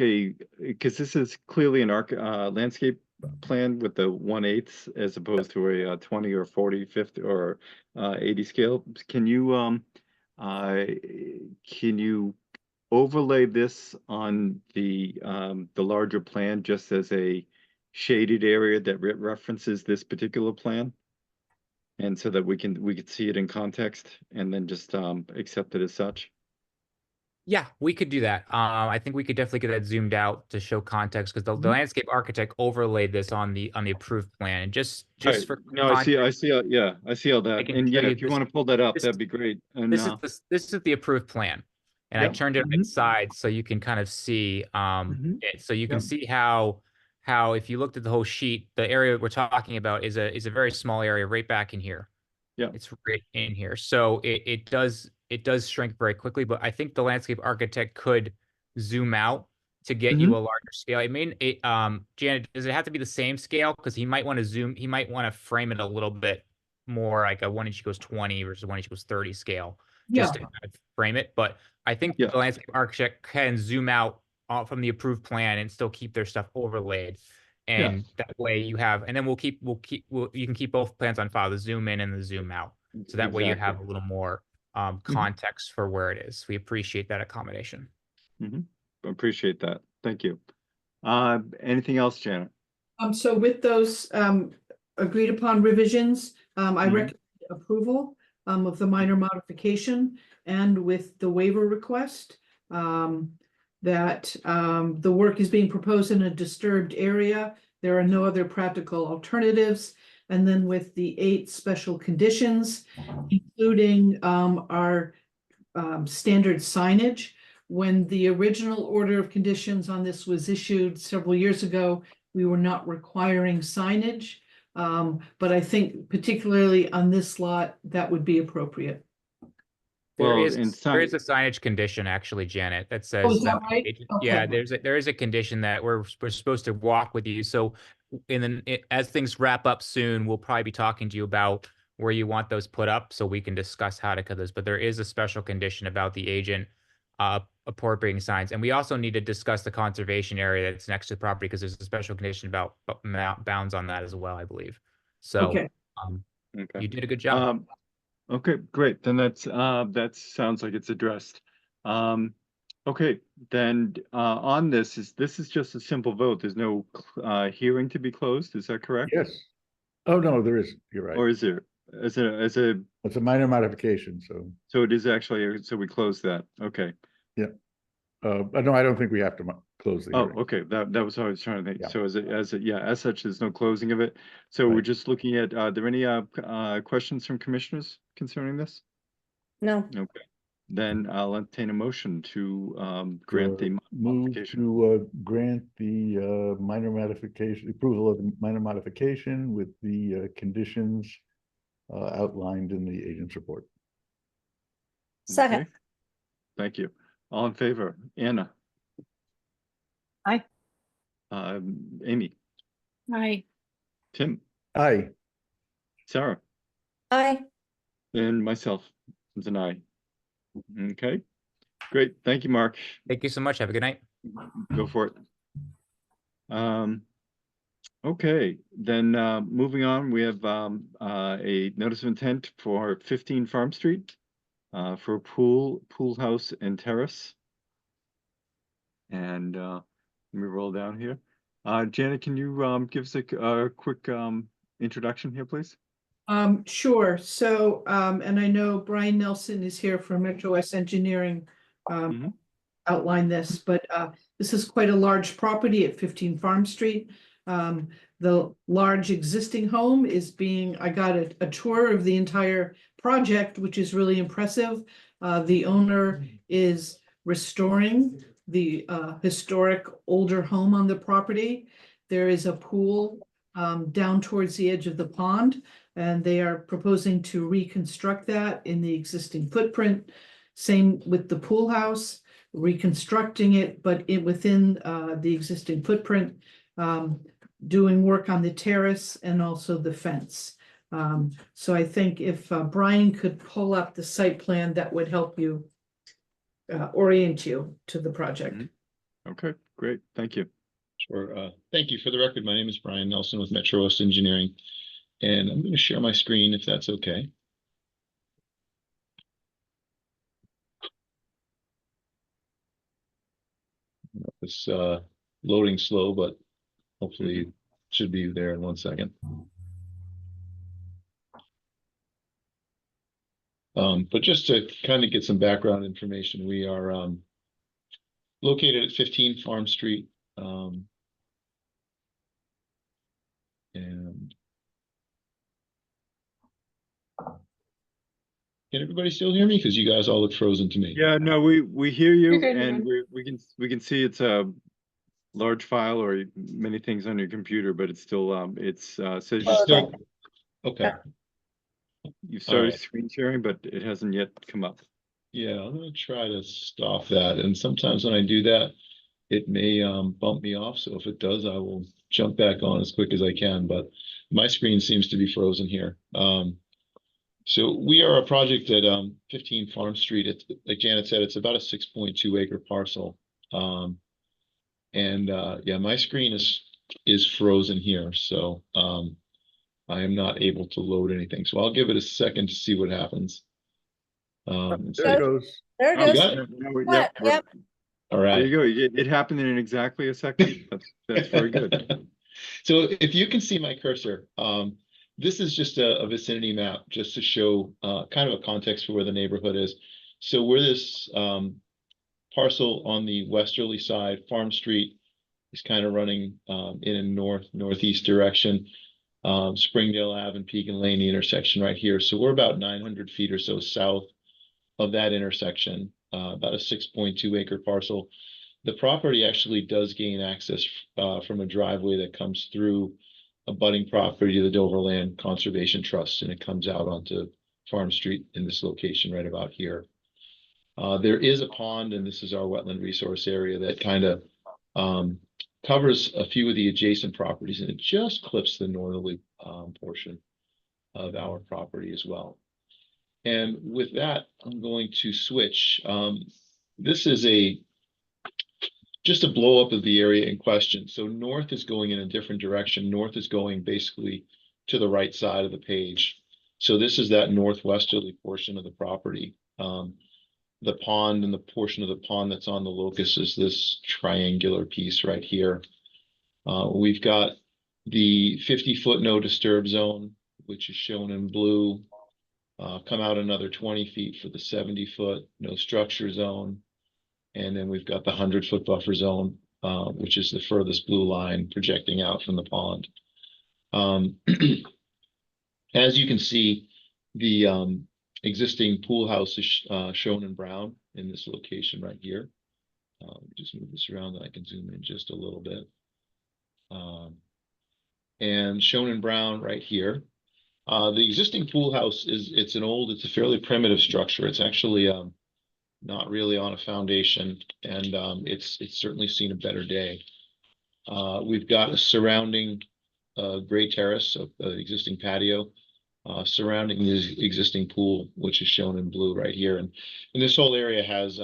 because this is clearly an landscape plan with the 1/8 as opposed to a 20 or 40, 50 or 80 scale. Can you overlay this on the larger plan just as a shaded area that references this particular plan? And so that we could see it in context and then just accept it as such. Yeah, we could do that. I think we could definitely get that zoomed out to show context because the landscape architect overlaid this on the approved plan. And just Right. for No, I see all that. can And tell yeah, you if you this- want to pull that up, this- that'd be great. And this is the approved plan. And I Yep. turned it Mhm. inside so you can kind of see it. So you can Yep. see how if you looked at the whole sheet, the area we're talking about is a very small area right back in here. Yeah. It's right in here. So it does shrink very quickly, but I think the landscape architect could zoom out to get you a larger scale. I mean, Janet, does it have to be the same scale? Because he might want to frame it a little bit more like a 1 inch equals 20 versus 1 inch equals 30 scale, just to kind of frame it. But I think Yeah. the landscape architect can zoom out from the approved plan and still keep their stuff overlaid. And that way you have, and then you can keep both plans on file, the zoom in and the zoom out. So that way you have a little more context for where it is. We appreciate that accommodation. Appreciate that. Thank you. Anything else, Janet? So with those agreed upon revisions, I Mhm. recommend approval of the minor modification and with the waiver request that the work is being proposed in a disturbed area. There are no other practical alternatives. And then with the 8 special conditions, including our standard signage. When the original order of conditions on this was issued several years ago, we were not requiring signage. But I think particularly on this lot, that would be appropriate. There Well, is and there is a signage condition actually, Janet, that says is that right? yeah, Okay. there is a condition that we're supposed to walk with you. So as things wrap up soon, we'll probably be talking to you about where you want those put up so we can discuss how to cut those. But there is a special condition about the agent appropriating signs. And we also need to discuss the conservation area that's next to the property because there's a special condition about bounds on that as well, I believe. So Okay. Okay. you did a good job. Okay, great. Then that sounds like it's addressed. Okay, then on this is just a simple vote. There's no hearing to be closed. Is that correct? Yes. Oh, no, there is. You're right. Or is there? As a It's a minor modification, so. it is actually, so we close that. Okay. No, I don't think we have to close the Oh, hearing. okay. That was what I was trying to think. Yeah. So as such, there's no closing of it. So we're Right. just looking at, are there any questions from commissioners concerning this? No. Okay. Then I'll entertain a motion to grant the Move modification. to grant the minor modification, approval of the minor modification with the conditions outlined in the agent's report. Second. Okay. Thank you. All in favor? Anna? Aye. Amy? Aye. Tim? Aye. Sarah? Aye. And myself is an aye. Okay, great. Thank you, Mark. Thank you so much. Have a good night. Go for it. Okay, then moving on, we have a notice of intent for 15 Farm Street for a pool house and terrace. And let me roll down here. Janet, can you give us a quick introduction here, please? Sure. So, and I know Brian Nelson is here from Metro West Engineering, outline this, but this is quite a large property at 15 Farm Street. The large existing home is I got a tour of the entire project, which is really impressive. The owner is restoring the historic older home on the property. There is a pool down towards the edge of the pond, and they are proposing to reconstruct that in the existing footprint. Same with the pool house, reconstructing it, but within the existing footprint. doing work on the terrace and also the fence. So I think if Brian could pull up the site plan, that would help you orient you to the project. Okay, great. Thank you. Sure. Thank you. For the record, my name is Brian Nelson with Metro West Engineering, and I'm going to share my screen if that's okay. It's loading slow, but hopefully it should be there in 1 second. But just to kind of get some background information, we are located at 15 Farm Street. And can everybody still hear me? Because you guys all look frozen to me. Yeah, no, we hear you, You're good, you're and good. we can see it's a large file or many things on your computer, but it's still says you still Okay. you started right. screen sharing, but it hasn't yet come up. Yeah, I'm gonna try to stop that. And sometimes when I do that, it may bump me off. So if it does, I will jump back on as quick as I can. But my screen seems to be frozen here. So we are a project at 15 Farm Street. It's like Janet said, it's about a 6.2 acre parcel. Yeah, my screen is frozen here. So I am not able to load anything. So I'll give it a second to see what happens. There it goes. There You it got is. it? Yep, Yep. All there right. you go. It happened in exactly a second. That's very good. So if you can see my cursor, this is just a vicinity map just to show kind of a context for where the neighborhood is. So we're this parcel on the westerly side. Farm Street is kind of running in a northeast direction. Springdale Ave and Pekin Lane, the intersection right here. So we're about 900 feet or so south of that intersection, about a 6.2 acre parcel. The property actually does gain access from a driveway that comes through a budding property to the Doverland Conservation Trust, and it comes out onto Farm Street in this location right about here. There is a pond, and this is our wetland resource area that kind of covers a few of the adjacent properties, and it just clips the northerly portion of our property as well. And with that, I'm going to switch. This is just a blow up of the area in question. So north is going in a different direction. North is going basically to the right side of the page. So this is that northwesterly portion of the property. The pond and the portion of the pond that's on the locus is this triangular piece right here. We've got the 50-foot no disturb zone, which is shown in blue. Come out another 20 feet for the 70-foot no structure zone. And then we've got the 100-foot buffer zone, which is the furthest blue line projecting out from the pond. As you can see, the existing pool house is shown in brown in this location right here. Just move this around and I can zoom in just a little bit. And shown in brown right here. The existing pool house it's a fairly primitive structure. It's actually not really on a foundation, and it's certainly seen a better day. We've got a surrounding gray terrace of the existing patio surrounding the existing pool, which is shown in blue right here. And this whole area has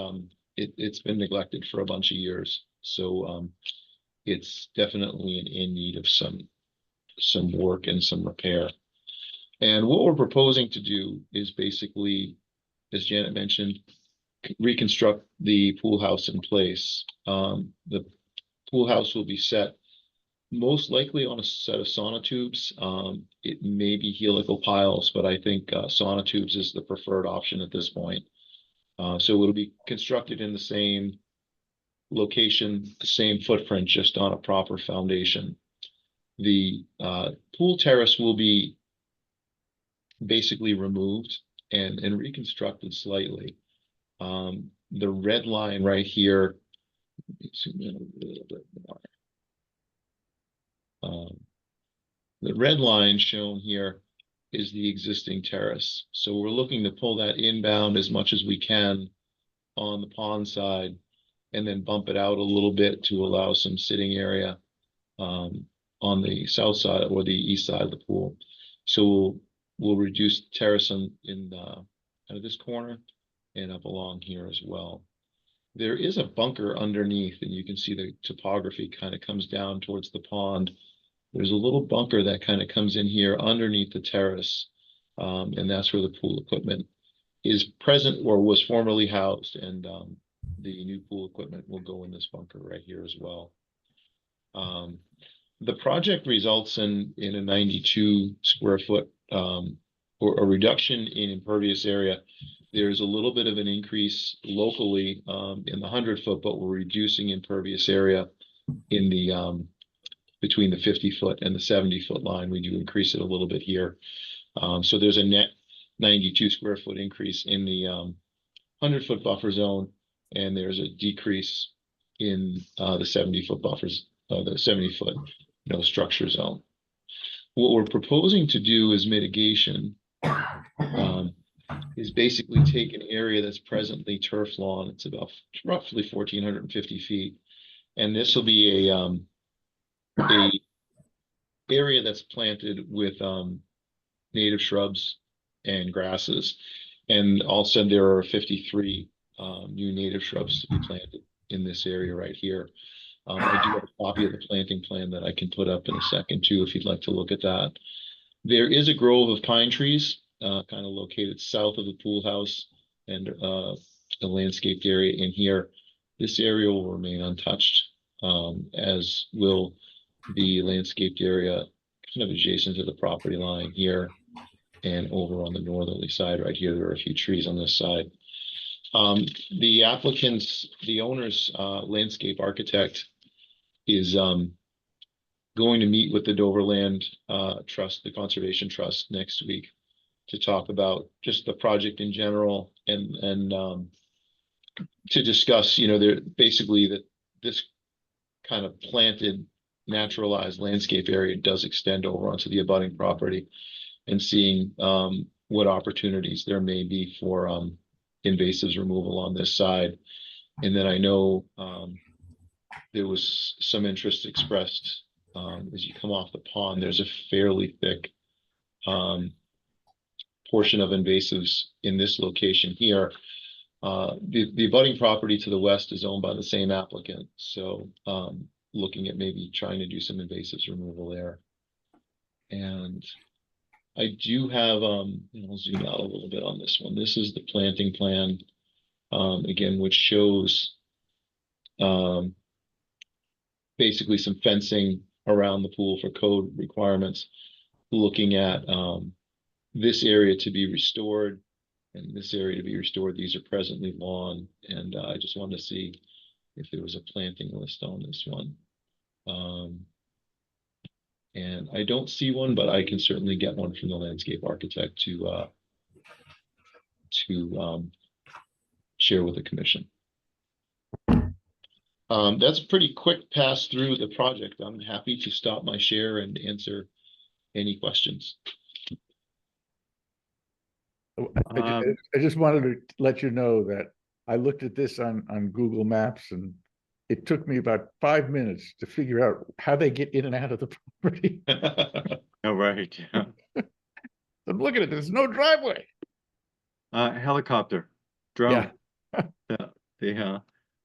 it's been neglected for a bunch of years, so it's definitely in need of some work and some repair. And what we're proposing to do is basically, as Janet mentioned, reconstruct the pool house in place. The pool house will be set most likely on a set of sonotubes. It may be helical piles, but I think sonotubes is the preferred option at this point. So it'll be constructed in the same location, the same footprint, just on a proper foundation. The pool terrace will be basically removed and reconstructed slightly. The red line right here, let me zoom in a little bit more. The red line shown here is the existing terrace. So we're looking to pull that inbound as much as we can on the pond side and then bump it out a little bit to allow some sitting area. on the south side or the east side of the pool. So we'll reduce terrace in kind of this corner and up along here as well. There is a bunker underneath, and you can see the topography kind of comes down towards the pond. There's a little bunker that kind of comes in here underneath the terrace, and that's where the pool equipment is present or was formerly housed, and the new pool equipment will go in this bunker right here as well. The project results in a 92 square foot or a reduction in impervious area. There's a little bit of an increase locally in the 100-foot, but we're reducing impervious area in the between the 50-foot and the 70-foot line. We do increase it a little bit here. So there's a net 92 square foot increase in the 100-foot buffer zone, and there's a decrease in the 70-foot buffers, the 70-foot structure zone. What we're proposing to do is mitigation. Is basically take an area that's presently turf lawn. It's about roughly 1,450 feet, and this will be a area that's planted with native shrubs and grasses, and also there are 53 new native shrubs to be planted in this area right here. I do have a copy of the planting plan that I can put up in a second too, if you'd like to look at that. There is a grove of pine trees kind of located south of the pool house and a landscaped area in here. This area will remain untouched, as will the landscaped area kind of adjacent to the property line here and over on the northerly side right here. There are a few trees on this side. The applicant's, the owner's landscape architect is going to meet with the Doverland Trust, the Conservation Trust, next week to talk about just the project in general and to discuss, basically that this kind of planted, naturalized landscape area does extend over onto the abutting property, and seeing what opportunities there may be for invasives removal on this side. And then I know there was some interest expressed as you come off the pond. There's a fairly thick portion of invasives in this location here. The abutting property to the west is owned by the same applicant, so looking at maybe trying to do some invasives removal there. And I do have, I'll zoom out a little bit on this one. This is the planting plan, again, which shows basically some fencing around the pool for code requirements, looking at this area to be restored and this area to be restored. These are presently lawn, and I just wanted to see if there was a planting list on this one. And I don't see one, but I can certainly get one from the landscape architect to share with the commission. That's a pretty quick pass through the project. I'm happy to stop my share and answer any questions. I just wanted to let you know that I looked at this on Google Maps, and it took me about 5 minutes to figure out how they get in and out of the property. Oh, right. Yeah. I'm looking at this, no driveway. Helicopter, drone. Yeah.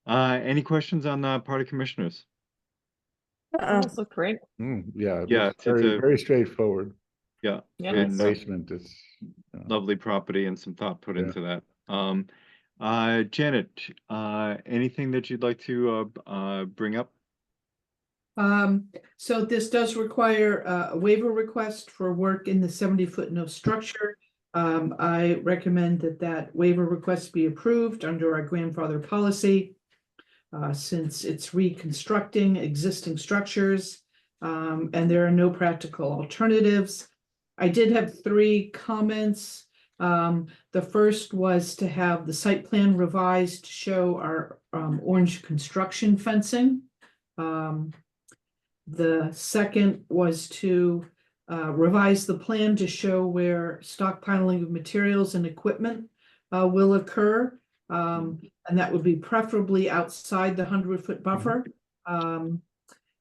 Any questions on the part of commissioners? Those look great. Yeah, Yeah, it's very straightforward. Yeah. Yeah. And Basement is lovely property and some thought put Yeah. into that. Janet, anything that you'd like to bring up? So this does require a waiver request for work in the 70-foot no structure. I recommend that waiver request be approved under our grandfather policy, since it's reconstructing existing structures, and there are no practical alternatives. I did have 3 comments. The first was to have the site plan revised to show our orange construction fencing. The second was to revise the plan to show where stockpiling of materials and equipment will occur. And that would be preferably outside the 100-foot buffer.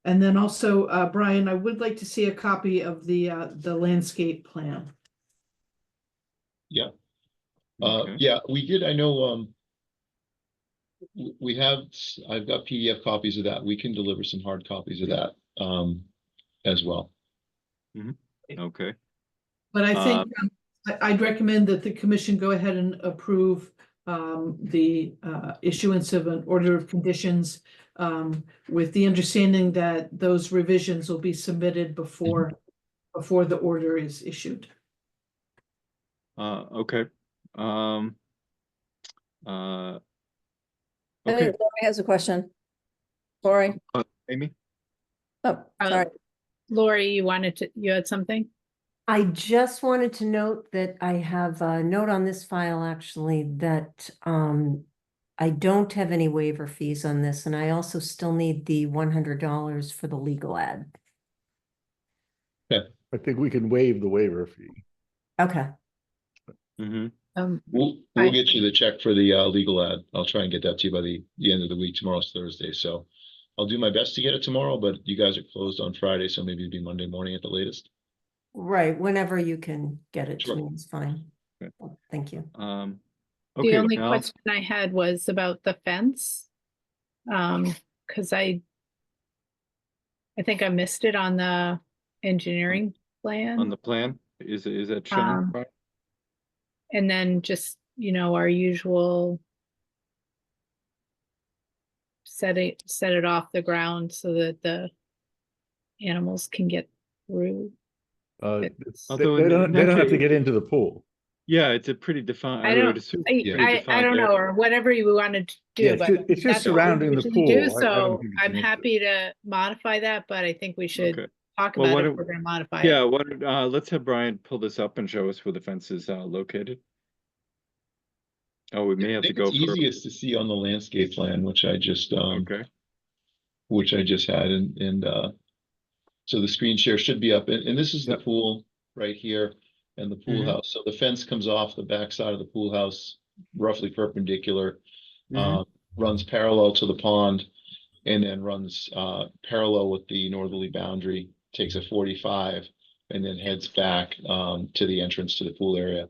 And then also, Brian, I would like to see a copy of the landscape plan. Yeah. Okay. Yeah, we did, I know, we have, I've got PDF copies of that. We can deliver some hard copies of that, as well. Okay. But I think I'd recommend that the commission go ahead and approve the issuance of an order of conditions with the understanding that those revisions will be submitted before the order is issued. Okay. I Okay, think Lori has a question. Lori? Amy? Oh, sorry. Lori, you had something? I just wanted to note that I have a note on this file actually that I don't have any waiver fees on this, and I also still need the $100 for the legal ad. I think we can waive the waiver fee. Okay. We'll get you the check for the legal ad. I'll try and get that to you by the end of the week. Tomorrow's Thursday, so I'll do my best to get it tomorrow, but you guys are closed on Friday, so maybe it'll be Monday morning at the latest. Right, whenever you can get it to Sure. me, it's fine. Okay. Thank you. The Okay, only now, question I had was about the fence. Cause I think I missed it on the engineering plan. on the plan, is that shown? Um, And then just, our usual set it off the ground so that the animals can get through. They Although they in don't that have to case- get into the pool. Yeah, it's a pretty defined, I I would don't, assume. I pretty defined don't know, area. or whatever you wanted to do, Yeah, but it's just that's what we surrounding the usually do, pool. I don't so think it's I'm an issue. happy to modify that, but I think we should Okay. talk Well, about why if don't- we're gonna modify Yeah, it. let's have Brian pull this up and show us where the fence is located. Oh, we may I have to think go it's for, easiest to see on the landscape plan, which I just okay, had, and so the screen share should be up, and this is the Yep. pool right here and the pool Mhm. house. So the fence comes off the backside of the pool house, roughly perpendicular, Mhm. runs parallel to the pond, and then runs parallel with the northerly boundary, takes a 45, and then heads back to the entrance to the pool area.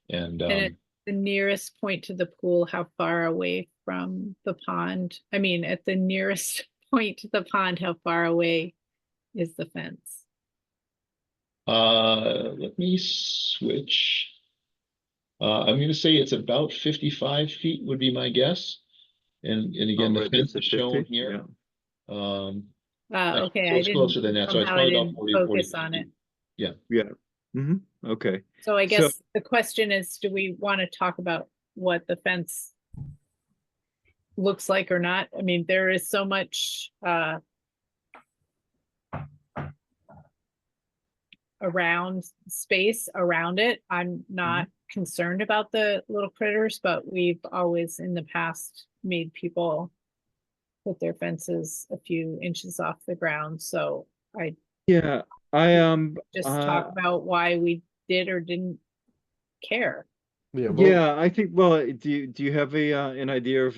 And And the nearest point to the pool, how far away from the pond? I mean, at the nearest point to the pond, how far away is the fence? let me switch. I'm gonna say it's about 55 feet would be my guess. And again, the right, fence that's is a shown 50, here. yeah. Actually, Okay, so I it's closer didn't, than that, so it's somehow I probably about didn't 40, focus 45 on it. feet. Yeah. Yeah. Okay, So I So- guess the question is, do we want to talk about what the fence looks like or not? I mean, there is so much around space around it. I'm not concerned about the little critters, but we've always in the past made people put their fences a few inches off the ground. So I yeah, I, just talk about why we did or didn't care. Yeah, well, yeah, I think, well, do you have an idea of,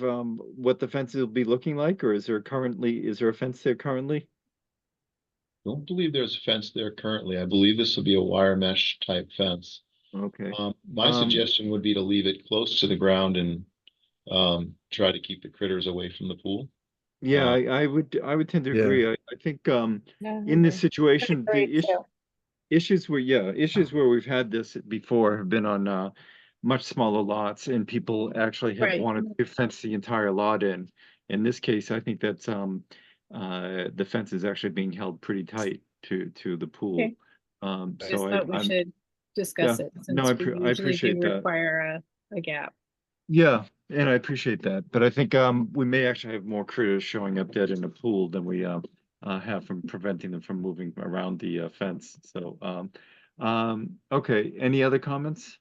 what the fence will be looking like, or is there a fence there currently? Don't believe there's a fence there currently. I believe this will be a wire mesh type fence. Okay, My suggestion would be to leave it close to the ground and try to keep the critters away from the pool. yeah, I would tend to Yeah. agree. I think, in this situation, issues where we've had this before have been on much smaller lots, and people actually have Right. wanted to fence the entire lot in. In this case, I think that's the fence is actually being held pretty tight to the pool. Okay. Just So thought we I'm should discuss yeah, it no, since we I usually appreciate do that. require a gap. Yeah, and I appreciate that, but I think we may actually have more critters showing up dead in the pool than we have from preventing them from moving around the fence. So okay, any other comments?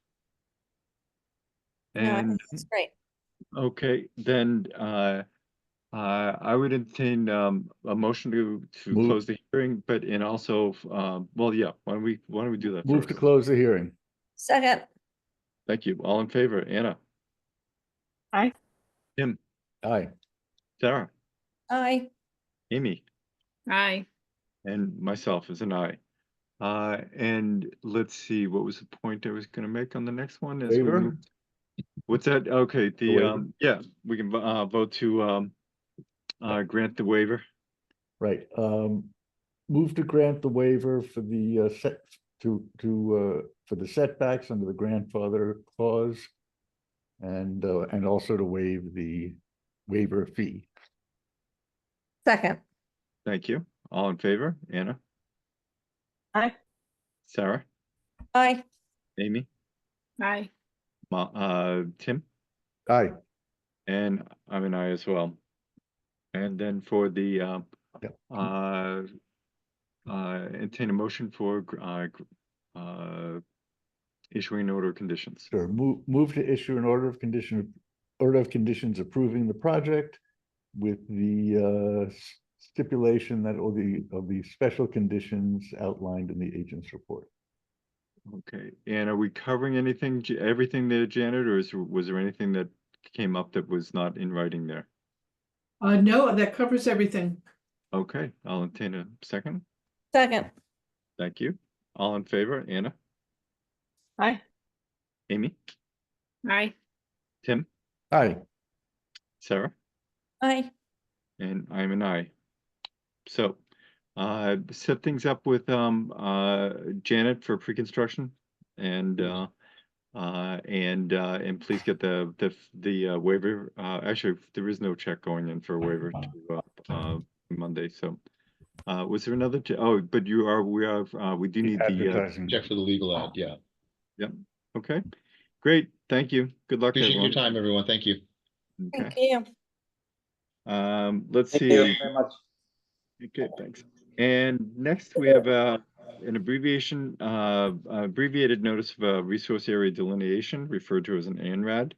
No, I And think that's great. okay, then I would entertain a motion to Move. close the hearing, but and also well, yeah, why don't we do that move to first? close the hearing. Second, Thank you. All in favor? Anna, Aye. Tim, Aye. Sarah, aye. Amy. Aye. And myself is an aye. And let's see, what was the point I was gonna make on the next one? As we Waiver? move- What's that? Okay, waiver. yeah, we can vote to grant the waiver. Right, move to grant the waiver for the for the setbacks under the grandfather clause. And also to waive the waiver fee. Second. Thank you. All in favor? Anna? Aye. Sarah? Aye. Amy? Aye. Tim? Aye. And I'm an aye as well. And then for the entertain a motion for issuing order of conditions. Sure, move to issue an order of conditions approving the project with the stipulation that all the special conditions outlined in the agent's report. Okay, and are we covering everything there, Janet, or was there anything that came up that was not in writing there? No, that covers everything. Okay, I'll entertain a second. Second. Thank you. All in favor? Anna? Aye. Amy? Aye. Tim? Aye. Sarah? Aye. And I'm an aye. So, set things up with Janet for pre-construction, and please get the waiver. Actually, there is no check going in for a waiver to Monday. So, was there another? But we do need the Advertising. Check for the legal ad, yeah. Yep. Okay. Great. Thank you. Good luck, Appreciate everyone. your time, everyone. Thank you. Okay. Thank you. Let's Thank see. you very much. Okay, thanks. And next we have an abbreviated notice of resource area delineation, referred to as an ANRAD,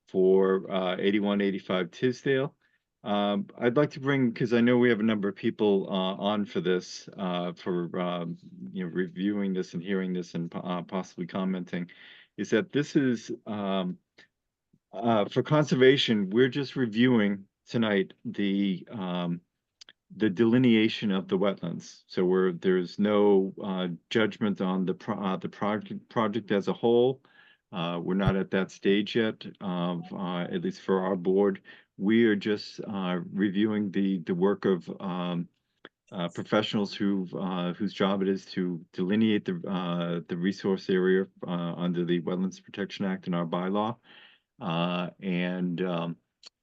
for 8185 Tisdale. I'd like to bring, because I know we have a number of people on for this, for reviewing this and hearing this and possibly commenting, is that this is for conservation. We're just reviewing tonight the delineation of the wetlands. So there's no judgment on the project as a whole. We're not at that stage yet, at least for our board. We are just reviewing the work of professionals whose job it is to delineate the resource area under the Wetlands Protection Act in our bylaw, and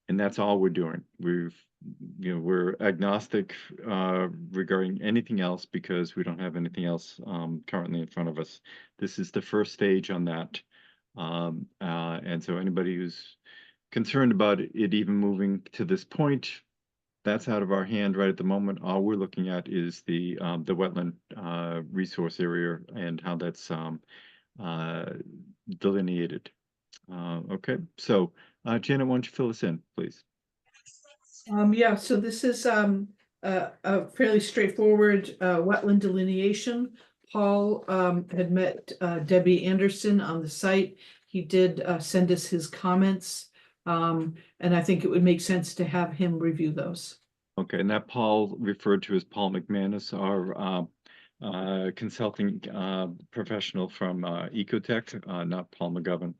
that's all we're doing. We're agnostic regarding anything else because we don't have anything else currently in front of us. This is the first stage on that, and so anybody who's concerned about it even moving to this point, that's out of our hand right at the moment. All we're looking at is the wetland resource area and how that's delineated. Okay, so Janet, why don't you fill us in, please? Yeah, so this is a fairly straightforward wetland delineation. Paul had met Debbie Anderson on the site. He did send us his comments, and I think it would make sense to have him review those. Okay, and that Paul referred to as Paul McManus, our consulting professional from Ecotech, not Paul McGovern.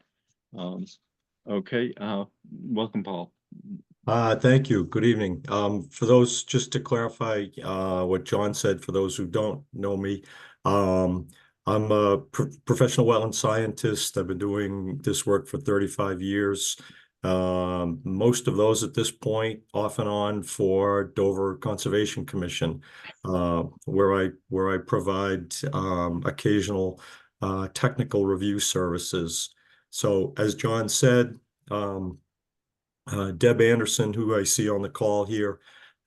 Okay, welcome, Paul. Thank you. Good evening. For those, just to clarify what John said, for those who don't know me, I'm a professional wetland scientist. I've been doing this work for 35 years. Most of those at this point off and on for Dover Conservation Commission, where I provide occasional technical review services. So as John said, Deb Anderson, who I see on the call here,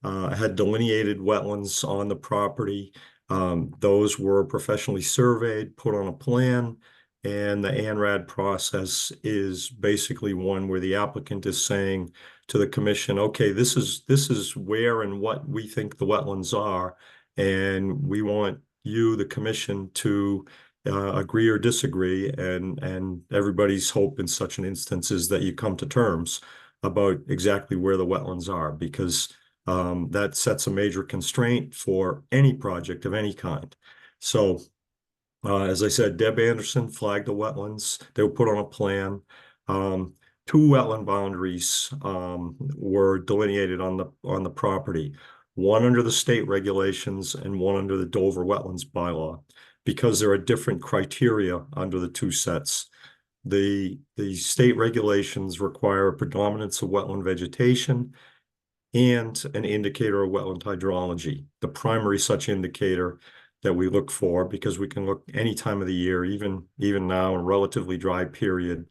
had delineated wetlands on the property. Those were professionally surveyed, put on a plan, and the ANRAD process is basically one where the applicant is saying to the commission, okay, this is where and what we think the wetlands are, and we want you, the commission, to agree or disagree, and everybody's hope in such an instance is that you come to terms about exactly where the wetlands are, because that sets a major constraint for any project of any kind. So, as I said, Deb Anderson flagged the wetlands. They were put on a plan. Two wetland boundaries were delineated on the property, one under the state regulations and one under the Dover Wetlands bylaw, because there are different criteria under the two sets. The state regulations require a predominance of wetland vegetation and an indicator of wetland hydrology. The primary such indicator that we look for, because we can look any time of the year, even now, a relatively dry period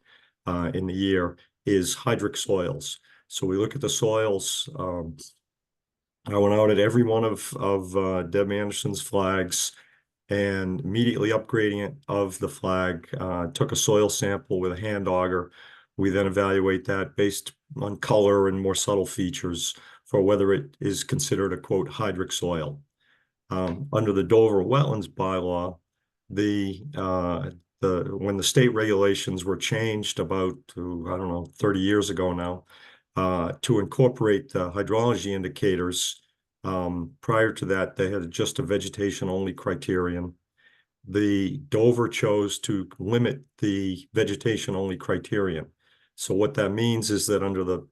in the year, is hydric soils. So we look at the soils. I went out at every one of Deb Anderson's flags and immediately upgrading it of the flag, took a soil sample with a hand auger. We then evaluate that based on color and more subtle features for whether it is considered a, quote, hydric soil. Under the Dover Wetlands bylaw, when the state regulations were changed about, I don't know, 30 years ago now, to incorporate the hydrology indicators. Prior to that, they had just a vegetation-only criterion. The Dover chose to limit the vegetation-only criterion. So what that means is that under the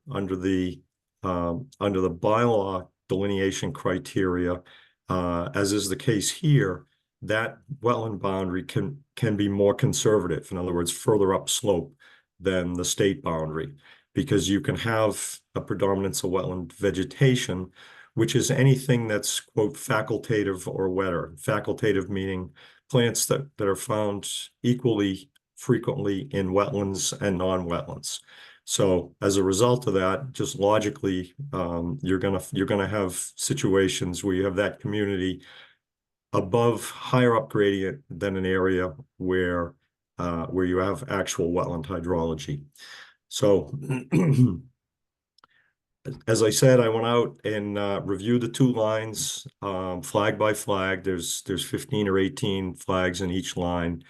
bylaw delineation criteria, as is the case here, that wetland boundary can be more conservative. In other words, further upslope than the state boundary, because you can have a predominance of wetland vegetation, which is anything that's, quote, facultative or wetter. Facultative meaning plants that are found equally frequently in wetlands and non-wetlands. So as a result of that, just logically, you're gonna have situations where you have that community above, higher up gradient than an area where you have actual wetland hydrology. So as I said, I went out and reviewed the two lines, flag by flag. There's 15 or 18 flags in each line.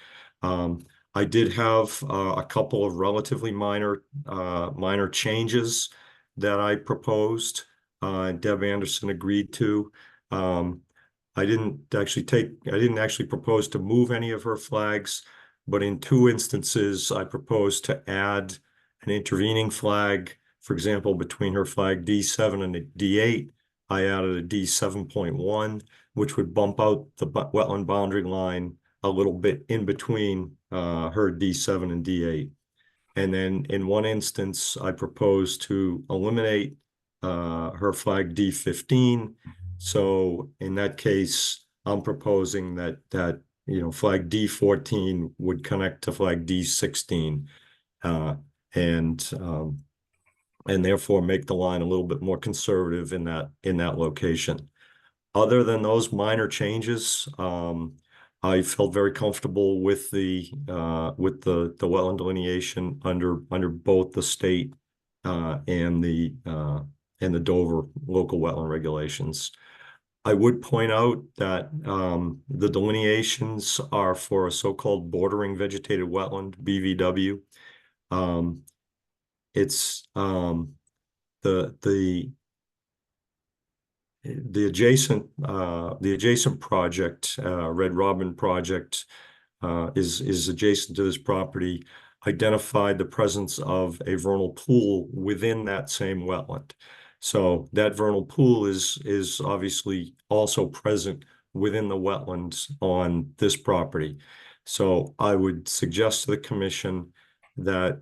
I did have a couple of relatively minor changes that I proposed. Deb Anderson agreed to. I didn't actually propose to move any of her flags, but in two instances, I proposed to add an intervening flag. For example, between her flag D7 and a D8, I added a D7.1, which would bump out the wetland boundary line a little bit in between her D7 and D8. And then in one instance, I proposed to eliminate her flag D15. So in that case, I'm proposing that flag D14 would connect to flag D16 and therefore make the line a little bit more conservative in that location. Other than those minor changes, I felt very comfortable with the wetland delineation under both the state and the Dover local wetland regulations. I would point out that the delineations are for a so-called bordering vegetated wetland, BVW. It's the adjacent project, Red Robin project, is adjacent to this property, identified the presence of a vernal pool within that same wetland. So that vernal pool is obviously also present within the wetlands on this property. So I would suggest to the commission that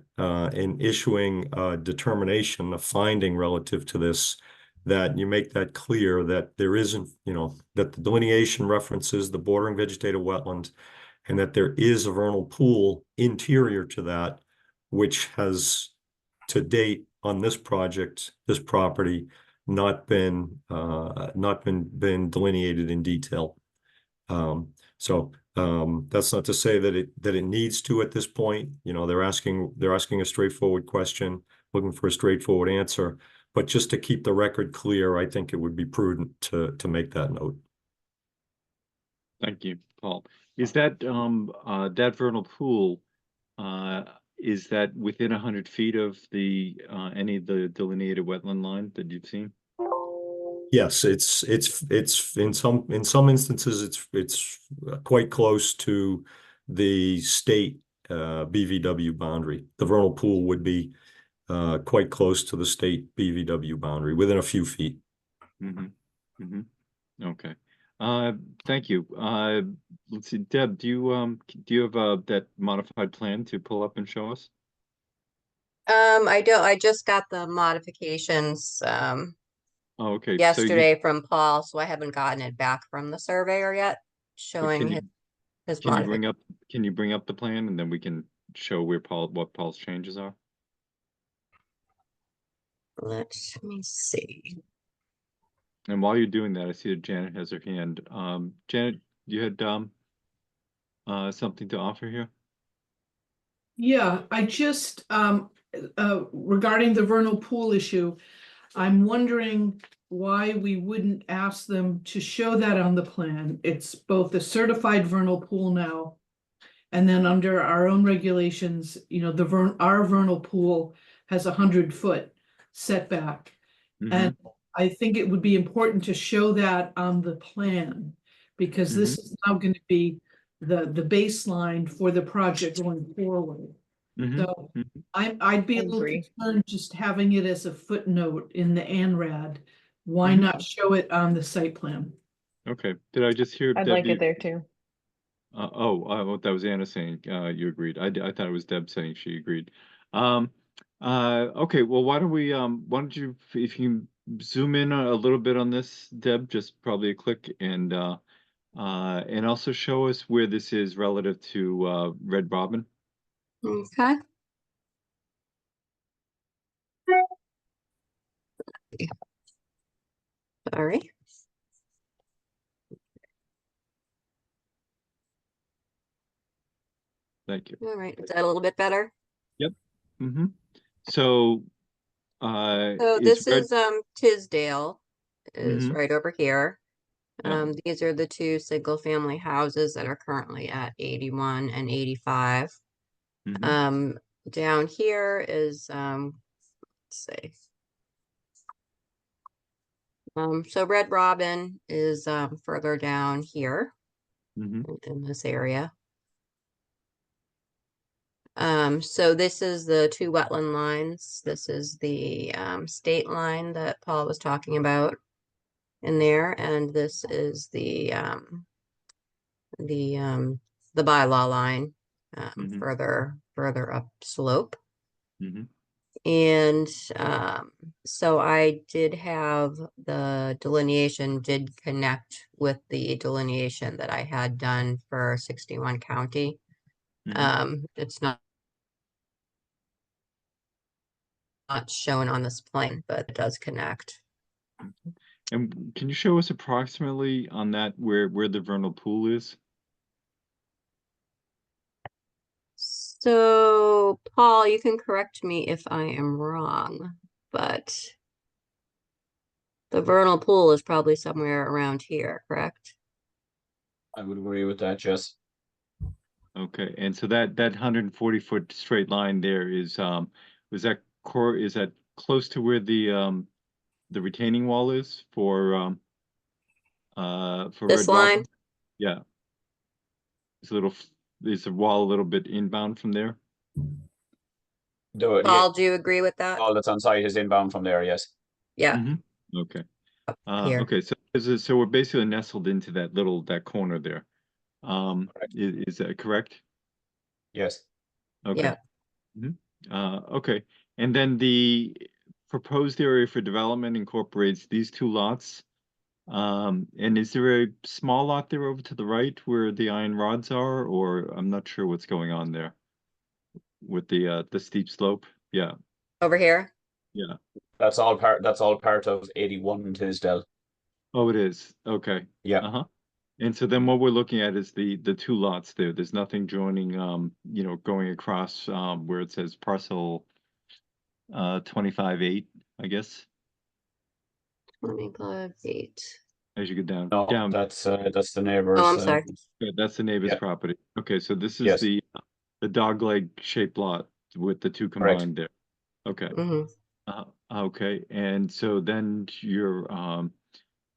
in issuing a determination, a finding relative to this, that you make that clear that there isn't, that the delineation references the bordering vegetated wetland, and that there is a vernal pool interior to that, which has to date on this project, this property, not been delineated in detail. That's not to say that it needs to at this point. They're asking a straightforward question, looking for a straightforward answer. But just to keep the record clear, I think it would be prudent to make that note. Thank you, Paul. Is that that vernal pool, is that within 100 feet of any of the delineated wetland line that you've seen? Yes, it's in some instances it's quite close to the state BVW boundary. The vernal pool would be quite close to the state BVW boundary, within a few feet. Okay. Thank you. Let's see, Deb, do you have that modified plan to pull up and show us? I don't, I just got the modifications, Oh, okay. So yesterday from Paul, so I haven't gotten it back from the surveyor yet, showing his can you modification. bring up the plan and then we can show what Paul's changes are? Let me see. And while you're doing that, I see that Janet has her hand. Janet, you had something to offer here? Yeah, I just, regarding the vernal pool issue, I'm wondering why we wouldn't ask them to show that on the plan. It's both a certified vernal pool now, and then under our own regulations, you know, our vernal pool has 100-foot setback. And I think it would be important to show that on the plan, because this is now going to be the baseline for the project going forward. So I'd be a little concerned just having it as a footnote in the ANRAD. Why not show it on the site plan? Okay. Did I just hear? I'd Deb, like it there too. That was Anna saying you agreed. I thought it was Deb saying she agreed. Okay. Well, why don't you, if you zoom in a little bit on this, Deb, just probably a click, and also show us where this is relative to Red Robin. Okay. Sorry. Thank you. All right, is that a little bit better? Yep. So So this is Tisdale is right over here. These are the two single family houses that are currently at 81 and 85. Down here is let's see. So Red Robin is further down here in this area. So this is the two wetland lines. This is the state line that Paul was talking about in there, and this is the bylaw line further up slope. And so I did have the delineation did connect with the delineation that I had done for 61 County. It's not shown on this plan, but it does connect. And can you show us approximately on that where the vernal pool is? So, Paul, you can correct me if I am wrong, but the vernal pool is probably somewhere around here, correct? I would agree with that, Jess. Okay, and so that 140-foot straight line there is is that close to where the retaining wall is for this Red line? Robin? Yeah. Is the wall a little bit inbound from there? Paul, do you agree with that? All that's on site is inbound from there, yes. Yeah. Okay. Here. Okay, so we're basically nestled into that corner there. Is that correct? Yes. Okay. Okay, and then the proposed area for development incorporates these two lots. And is there a small lot there over to the right where the iron rods are, or I'm not sure what's going on there with the steep slope? Yeah. Over here? Yeah. That's all part of 81 Tisdale. Oh, it is. Okay. Yeah. And so then what we're looking at is the two lots there. There's nothing joining, going across where it says parcel 25-8, I guess. 25-8. As you go down. No, that's the neighbor's. Oh, I'm sorry. That's the neighbor's Yeah. property. Okay, so this is Yes. the dogleg shaped lot with the two combined there. Okay. Okay, and so then you're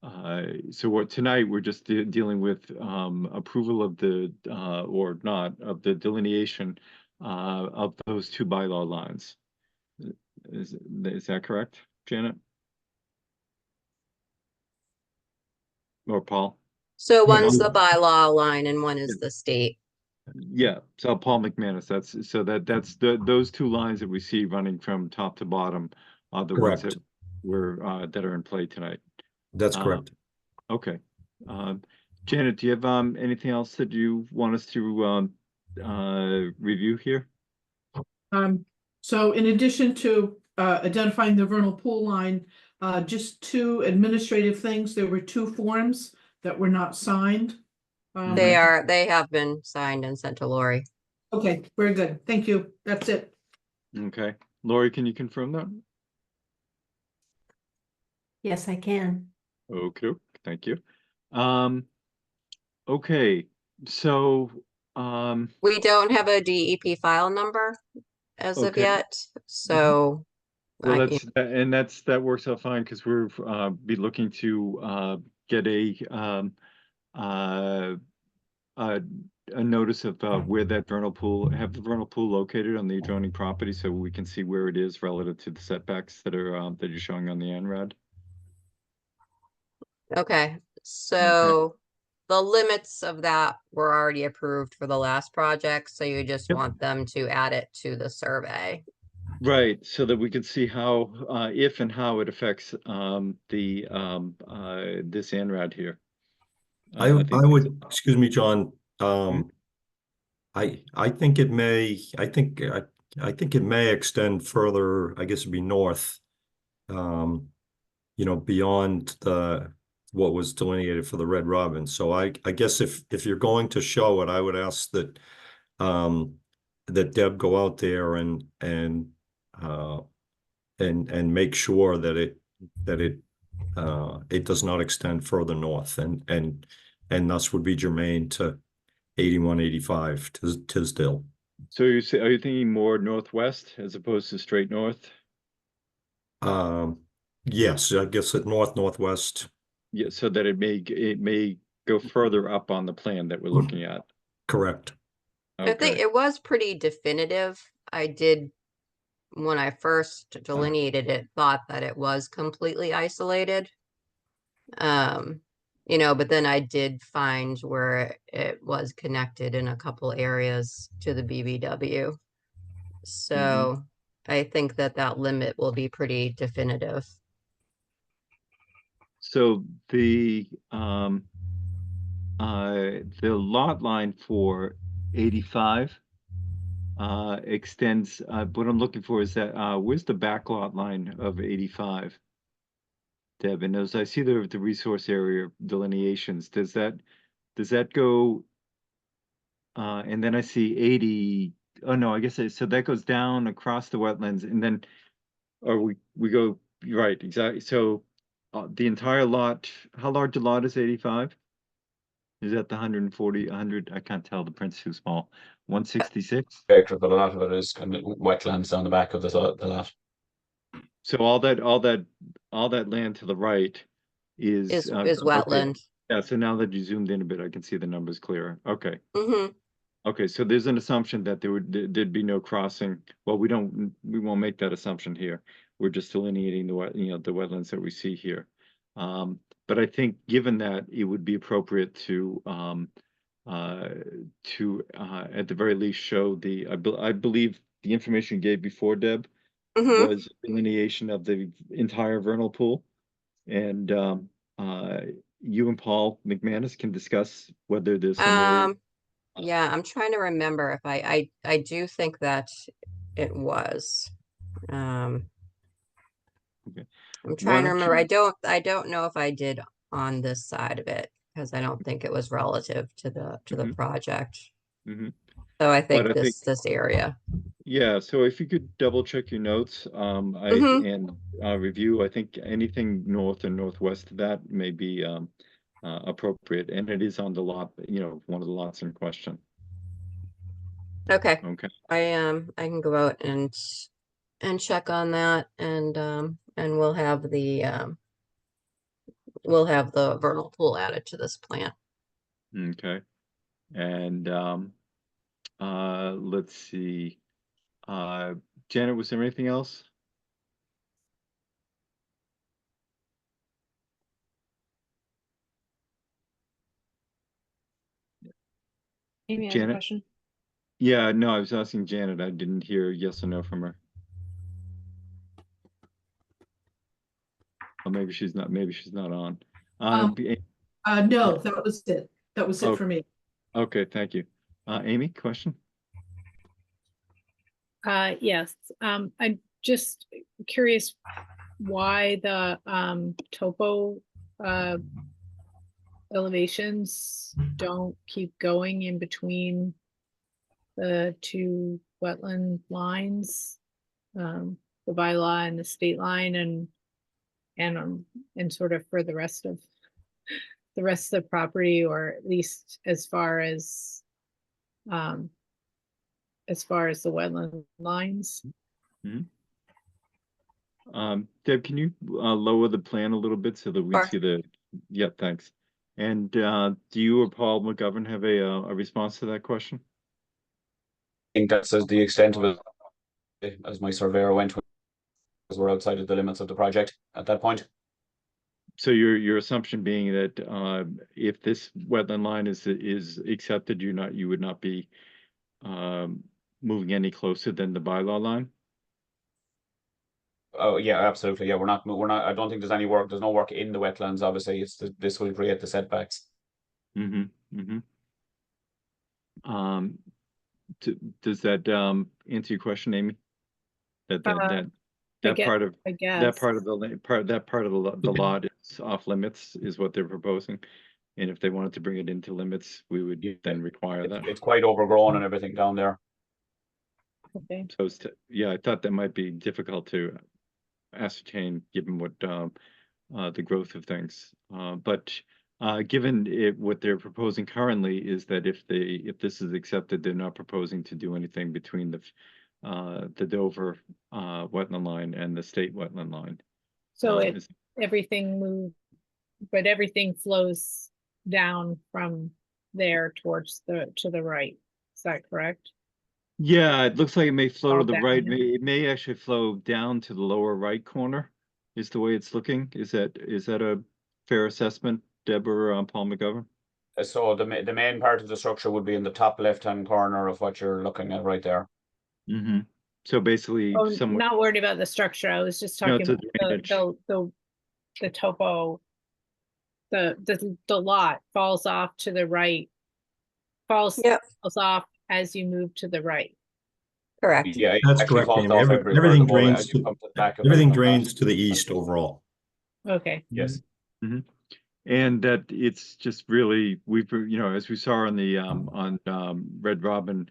So what tonight, we're just dealing with approval of the or not of the delineation of those two bylaw lines. Is that correct, Janet? Or Paul? So one's the bylaw line and one is the state. Yeah, so Paul McManus, that's those two lines that we see running from top to bottom are the ones that Correct. that are in play tonight. That's correct. Okay. Janet, do you have anything else that you want us to review here? So in addition to identifying the vernal pool line, just two administrative things. There were two forms that were not signed. They have been signed and sent to Lori. Okay, very good. Thank you. That's it. Okay. Lori, can you confirm that? Yes, I can. Okay, thank you. Okay, so We don't have a DEP file number as of Okay. yet, so. well, I- that works out fine because we're be looking to get a notice of where that vernal pool, have the vernal pool located on the adjoining property so we can see where it is relative to the setbacks that are that you're showing on the ANRAD. Okay, so the limits of that were already approved for the last project, so you just Yep. want them to add it to the survey. Right, so that we can see how, if and how it affects this ANRAD here. I think would, excuse me, John, Mhm. I think it may, I think it may extend further, I guess it'd be north. You know, beyond what was delineated for the Red Robin. So I guess if you're going to show it, I would ask that that Deb go out there and make sure that it does not extend further north and thus would be germane to 8185 Tisdale. So are you thinking more northwest as opposed to straight north? Yes, I guess at northwest. Yeah, so that it may go further up on the plan that we're looking at. Correct. I think Okay. it was pretty definitive. I did, when I first delineated it, thought that it was completely isolated. You know, but then I did find where it was connected in a couple areas to the BBW. So I think that limit will be pretty definitive. So the lot line for 85 extends, what I'm looking for is that where's the back lot line of 85? Deb, and as I see the resource area delineations, does that go and then I see 80, oh no, I guess so that goes down across the wetlands and then or we go right, exactly. So the entire lot, how large a lot is 85? Is that the 140, 100? I can't tell, the print's too small. 166? But a lot of it is kind of wetlands down the back of the lot. So all that land to the right is okay. Wetland. Yeah, so now that you zoomed in a bit, I can see the numbers clearer. Okay. Mm-hmm. Okay, so there's an assumption that there'd be no crossing. Well, we won't make that assumption here. We're just delineating the wetlands that we see here. But I think given that, it would be appropriate to at the very least show I believe the information you gave before, Deb, Mm-hmm. was delineation of the entire vernal pool. And you and Paul McManus can discuss whether there's some area. Yeah, I'm trying to remember if I do think that it was. Okay. I'm trying to remember. I don't know if I did on this side of it because I don't think it was relative to the project. Mm-hmm. So I think But I this area. Yeah, so if you could double check your notes, and review, I think anything north and northwest of that may be appropriate, and it is on the lot, one of the lots in question. Okay. Okay. I can go out and check on that and we'll have the we'll have the vernal pool added to this plan. Okay. And let's see. Janet, was there anything else? Amy has a Janet? question. Yeah, no, I was asking Janet. I didn't hear yes or no from her. Or maybe she's not on. No, that was it. That was it for me. Okay, thank you. Amy, question? Yes, I'm just curious why the topo elevations don't keep going in between the two wetland lines, the bylaw and the state line, and sort of for the rest of the property, or at least as far as the wetland lines. Deb, can you lower the plan a little bit so that we Sure. see the, yeah, thanks. And do you or Paul McGovern have a response to that question? I think that's the extent of it, as my surveyor went, because we're outside of the limits of the project at that point. So your assumption being that if this wetland line is accepted, you would not be moving any closer than the bylaw line? Oh, yeah, absolutely. Yeah, we're not, I don't think there's any work, there's no work in the wetlands, obviously. This will create the setbacks. Does that answer your question, Amy? That part of I guess. that part of the lot is off limits is what they're proposing. And if they wanted to bring it into limits, we would then require that. It's quite overgrown and everything down there. Okay. So yeah, I thought that might be difficult to ascertain given what the growth of things. But given what they're proposing currently is that if this is accepted, they're not proposing to do anything between the Dover wetland line and the state wetland line. So everything moved, but everything flows down from there towards to the right. Is that correct? Yeah, it looks like it may flow to the down. right. It may actually flow down to the lower right corner, is the way it's looking. Is that a fair assessment, Deb or Paul McGovern? So the main part of the structure would be in the top left-hand corner of what you're looking at right there. So basically, I'm not worried about the structure. I was just talking about the topo. The lot falls off to the right. Falls off as you move to the right. Correct. Yeah, That's correct, Amy. Everything drains to the east overall. Okay. Yes. And that it's just really, as we saw on the Red Robin,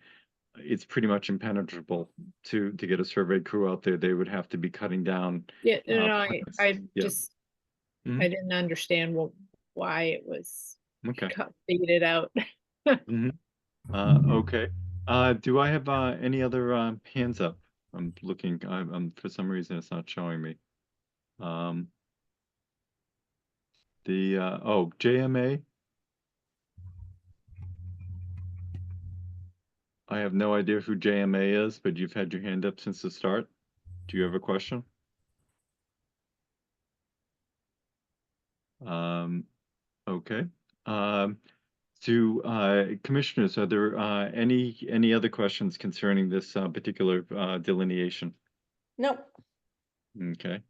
it's pretty much impenetrable to get a survey crew out there. They would have to be cutting down. Yeah, I Mm-hmm. I didn't understand why it was Okay. faded out. Okay. Do I have any other hands up? I'm looking. I'm for some reason it's not showing me. JMA. I have no idea who JMA is, but you've had your hand up since the start. Do you have a question? Okay. Commissioners, are there any other questions concerning this particular delineation? Nope. Okay.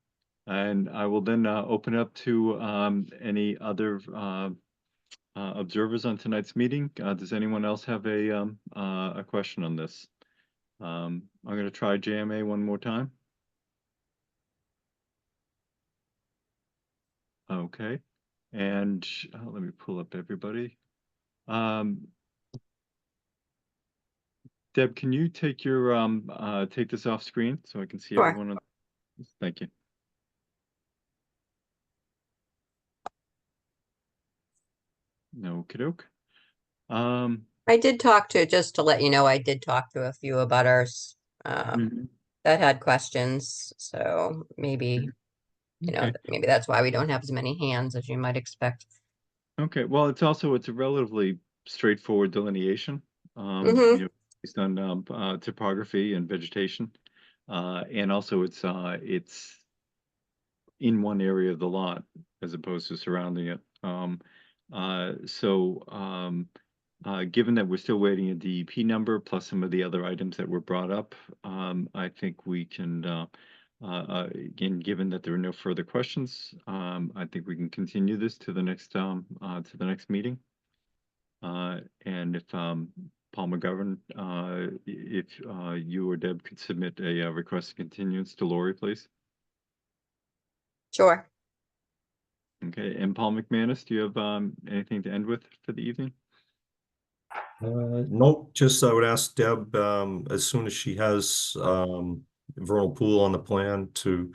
And I will then open up to any other observers on tonight's meeting. Does anyone else have a question on this? I'm going to try JMA one more time. Okay. And let me pull up everybody. Deb, can you take your take this off screen so I can see Sure. everyone? Thank you. Okie doke. I did talk to, just to let you know, I did talk to a few abutters that had questions, so maybe You know, Okay. maybe that's why we don't have as many hands as you might expect. Okay, well, it's a relatively straightforward delineation. Mhm. You know, based on topography and vegetation. And also it's in one area of the lot as opposed to surrounding it. Given that we're still waiting a DEP number plus some of the other items that were brought up, I think we can again, given that there are no further questions, I think we can continue this to the next meeting. And if Paul McGovern, if you or Deb could submit a request of continuance to Lori, please. Sure. Okay, and Paul McManus, do you have anything to end with for the evening? Nope, just I would ask Deb, as soon as she has vernal pool on the plan to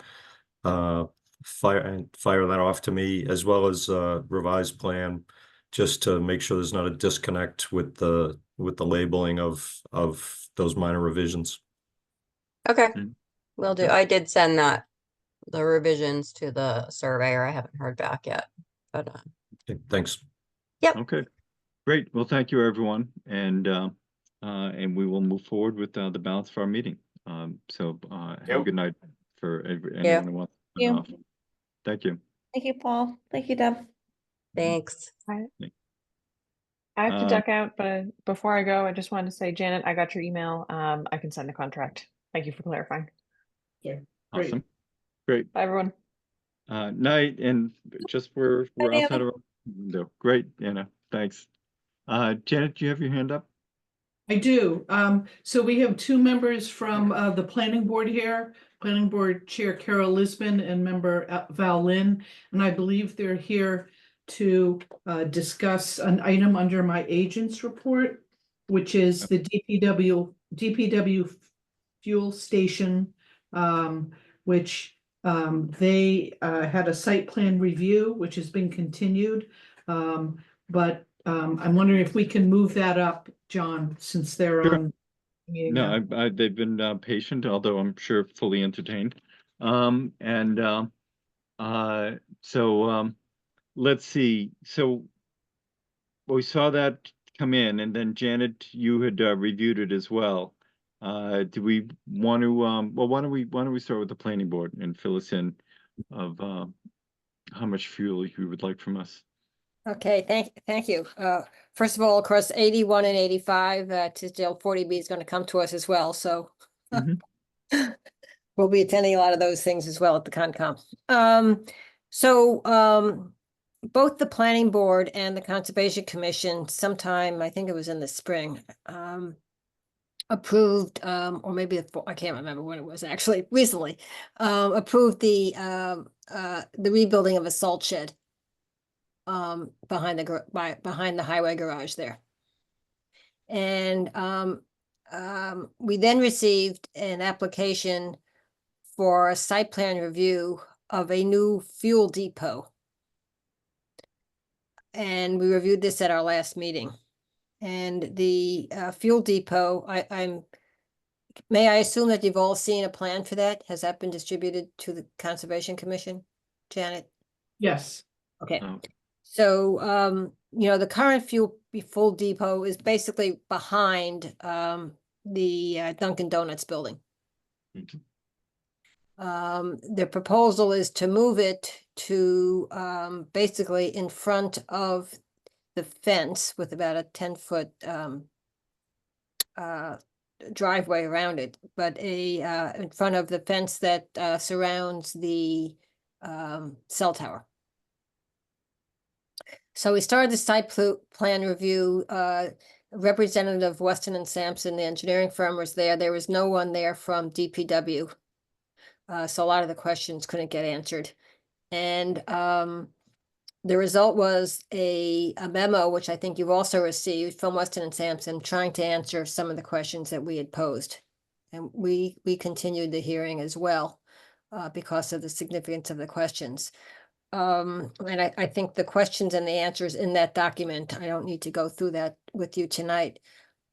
fire that off to me, as well as revised plan, just to make sure there's not a disconnect with the labeling of those minor revisions. Okay. Mm. Will do. Okay. I did send the revisions to the surveyor. I haven't heard back yet, but Okay, thanks. Yep. Okay, great. Well, thank you, everyone, and we will move forward with the balance of our meeting. Have a good night for anyone who wants to sign off. Thank you. Thank you, Paul. Thank you, Deb. Thanks. I have to Um, duck out, but before I go, I just wanted to say, Janet, I got your email. I can send the contract. Thank you for clarifying. Yeah, great. Awesome. Great. Bye, everyone. Night, and just we're Bye, outside Danny. of our window. Great, Anna. Thanks. Janet, do you have your hand up? I do. So we have two members from the planning board here, planning board chair Carol Lisbon and member Val Lynn. And I believe they're here to discuss an item under my agent's report, which is the DPW fuel station, which they had a site plan review, which has been continued. But I'm wondering if we can move that up, John, since they're Sure. on. meeting now. No, they've been patient, although I'm sure fully entertained. Let's see. So we saw that come in, and then Janet, you had reviewed it as well. Do we want to? Well, why don't we start with the planning board and fill us in of how much fuel you would like from us? Okay, thank you. First of all, of course, 81 and 85, Tisdale 40B is going to come to us as well, so we'll be attending a lot of those things as well at the Concom. Both the Planning Board and the Conservation Commission sometime, I think it was in the spring, approved, or maybe I can't remember when it was actually, recently, approved the rebuilding of a salt shed behind the highway garage there. And we then received an application for a site plan review of a new fuel depot. And we reviewed this at our last meeting. And the fuel depot, may I assume that you've all seen a plan for that? Has that been distributed to the Conservation Commission, Janet? Yes. Okay. So, the current fuel depot is basically behind the Dunkin' Donuts building. The proposal is to move it to basically in front of the fence with about a 10-foot driveway around it, but in front of the fence that surrounds the cell tower. So we started the site plan review. Representative of Weston and Sampson, the engineering firm, was there. There was no one there from DPW. So a lot of the questions couldn't get answered. And the result was a memo, which I think you've also received from Weston and Sampson, trying to answer some of the questions that we had posed. And we continued the hearing as well because of the significance of the questions. And I think the questions and the answers in that document, I don't need to go through that with you tonight.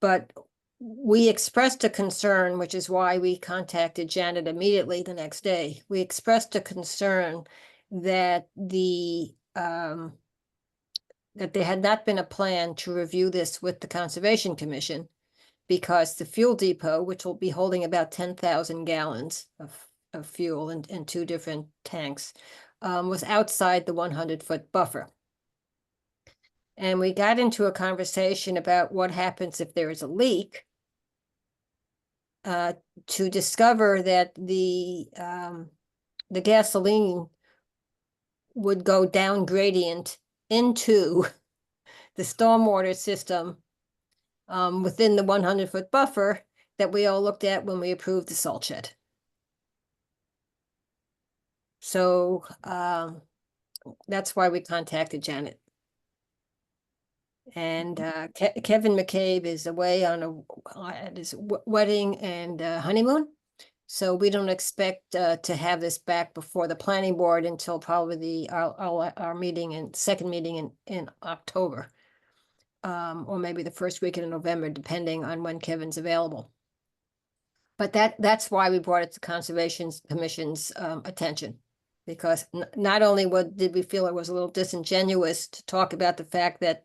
But we expressed a concern, which is why we contacted Janet immediately the next day. We expressed a concern that that there had not been a plan to review this with the Conservation Commission, because the fuel depot, which will be holding about 10,000 gallons of fuel in two different tanks, was outside the 100-foot buffer. And we got into a conversation about what happens if there is a leak, to discover that the gasoline would go down gradient into the stormwater system within the 100-foot buffer that we all looked at when we approved the salt shed. So that's why we contacted Janet. And Kevin McCabe is away on at his wedding and honeymoon. So we don't expect to have this back before the planning board until probably our meeting and second meeting in October. Or maybe the first weekend in November, depending on when Kevin's available. But that's why we brought it to Conservation Commission's attention. Because not only did we feel it was a little disingenuous to talk about the fact that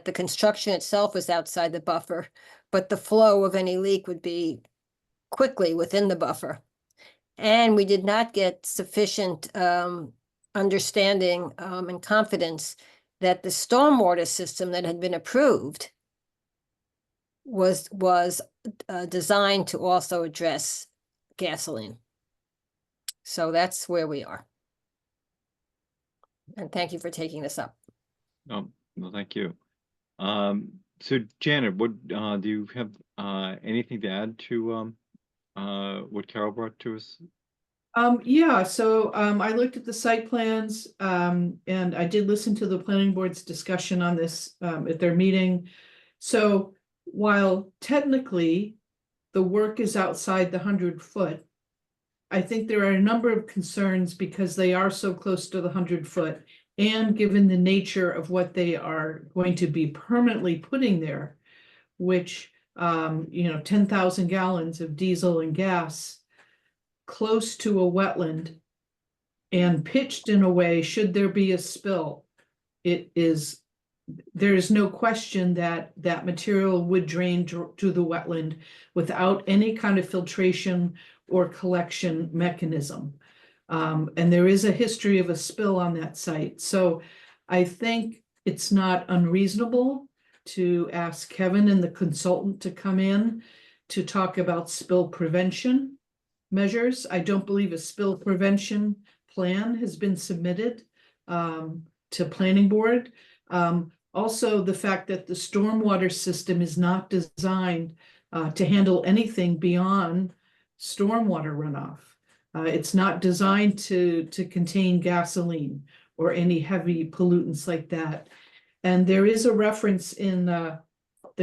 the construction itself was outside the buffer, but the flow of any leak would be quickly within the buffer. And we did not get sufficient understanding and confidence that the stormwater system that had been approved was designed to also address gasoline. So that's where we are. And thank you for taking this up. Oh, well, thank you. So Janet, what do you have anything to add to what Carol brought to us? Yeah, so I looked at the site plans and I did listen to the planning board's discussion on this at their meeting. So while technically the work is outside the 100-foot, I think there are a number of concerns because they are so close to the 100-foot, and given the nature of what they are going to be permanently putting there, which 10,000 gallons of diesel and gas close to a wetland and pitched in a way, should there be a spill, there is no question that that material would drain to the wetland without any kind of filtration or collection mechanism. And there is a history of a spill on that site. So I think it's not unreasonable to ask Kevin and the consultant to come in to talk about spill prevention measures. I don't believe a spill prevention plan has been submitted to planning board. Also, the fact that the stormwater system is not designed to handle anything beyond stormwater runoff. It's not designed to contain gasoline or any heavy pollutants like that. And there is a reference in the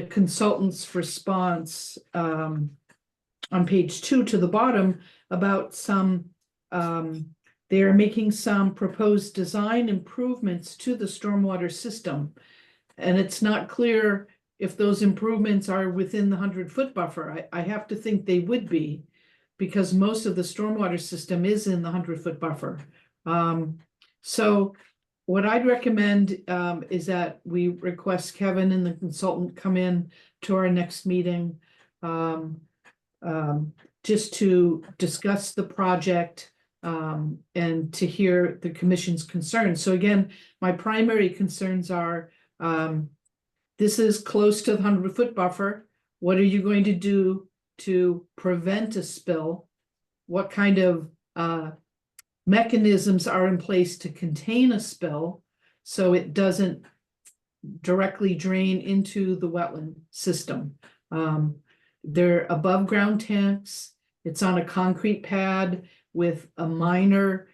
consultant's response on page 2 to the bottom about some, they're making some proposed design improvements to the stormwater system. And it's not clear if those improvements are within the 100-foot buffer. I have to think they would be, because most of the stormwater system is in the 100-foot buffer. So what I'd recommend is that we request Kevin and the consultant come in to our next meeting just to discuss the project and to hear the commission's concerns. So again, my primary concerns are this is close to the 100-foot buffer. What are you going to do to prevent a spill? What kind of mechanisms are in place to contain a spill so it doesn't directly drain into the wetland system? They're above ground tanks. It's on a concrete pad with a minor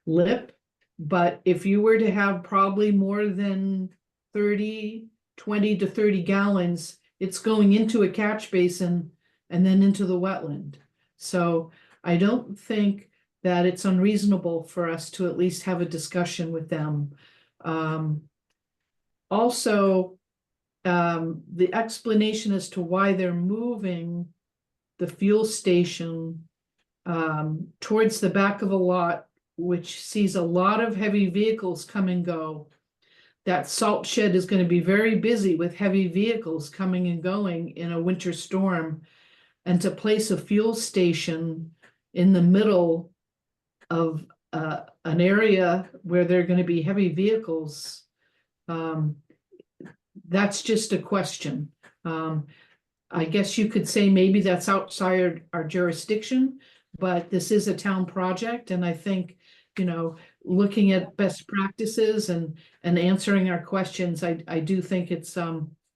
lip. But if you were to have probably more than 20 to 30 gallons, it's going into a catch basin and then into the wetland. So I don't think that it's unreasonable for us to at least have a discussion with them. Also, the explanation as to why they're moving the fuel station towards the back of a lot, which sees a lot of heavy vehicles come and go. That salt shed is going to be very busy with heavy vehicles coming and going in a winter storm. And to place a fuel station in the middle of an area where there are going to be heavy vehicles, that's just a question. I guess you could say maybe that's outside our jurisdiction, but this is a town project, and I think, you know, looking at best practices and answering our questions, I do think it's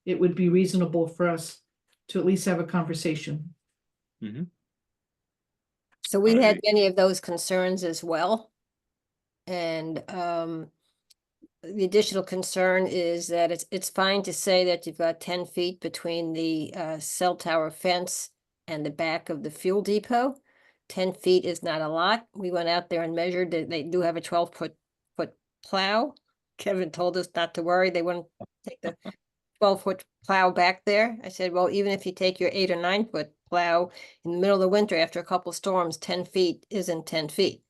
it would be reasonable for us to at least have a conversation. Mm-hmm. So we had Alright. many of those concerns as well. And the additional concern is that it's fine to say that you've got 10 feet between the cell tower fence and the back of the fuel depot. 10 feet is not a lot. We went out there and measured that they do have a 12-foot plow. Kevin told us not to worry. They wouldn't take the 12-foot plow back there. I said, well, even if you take your 8 or 9-foot plow in the middle of the winter after a couple storms, 10 feet isn't 10 feet.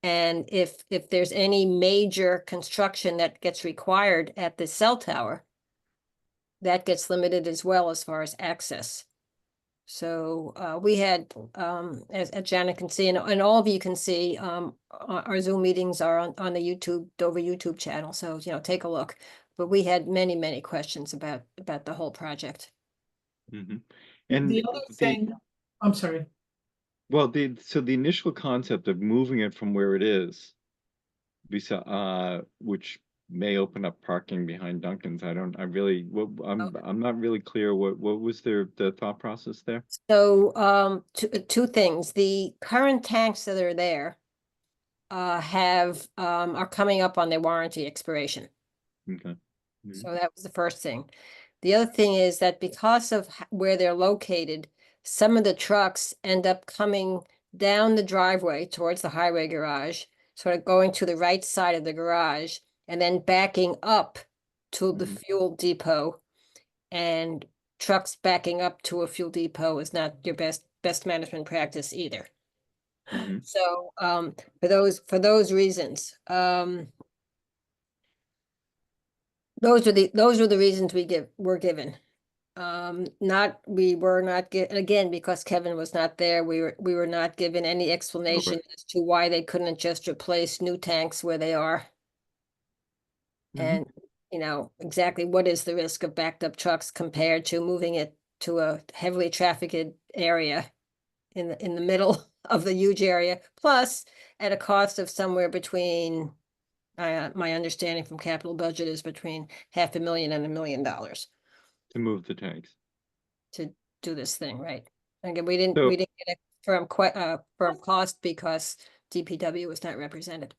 And if there's any major construction that gets required at the cell tower, that gets limited as well as far as access. So we had, as Janet can see, and all of you can see, our Zoom meetings are on the Dover YouTube channel. So, you know, take a look. But we had many questions about the whole project. Mm-hmm. And The other thing, I'm sorry. well, so the initial concept of moving it from where it is, which may open up parking behind Dunkin's. I'm not really clear what was the thought process there? So two things. The current tanks that are there are coming up on their warranty expiration. Okay. So that was the first thing. The other thing is that because of where they're located, some of the trucks end up coming down the driveway towards the highway garage, sort of going to the right side of the garage, and then backing up to the fuel depot. And trucks backing up to a fuel depot is not your best management practice either. Mm-hmm. So for those reasons, those are the reasons were given. We were not again, because Kevin was not there, we were not given any explanation as to why they couldn't just replace new tanks where they are. Mm-hmm. And you know, exactly what is the risk of backed up trucks compared to moving it to a heavily trafficked area in the middle of the huge area, plus at a cost of somewhere between, my understanding from capital budget is between $500,000 and $1 million To move the tanks. to do this thing, right? Again, we didn't get a firm cost because DPW was not represented.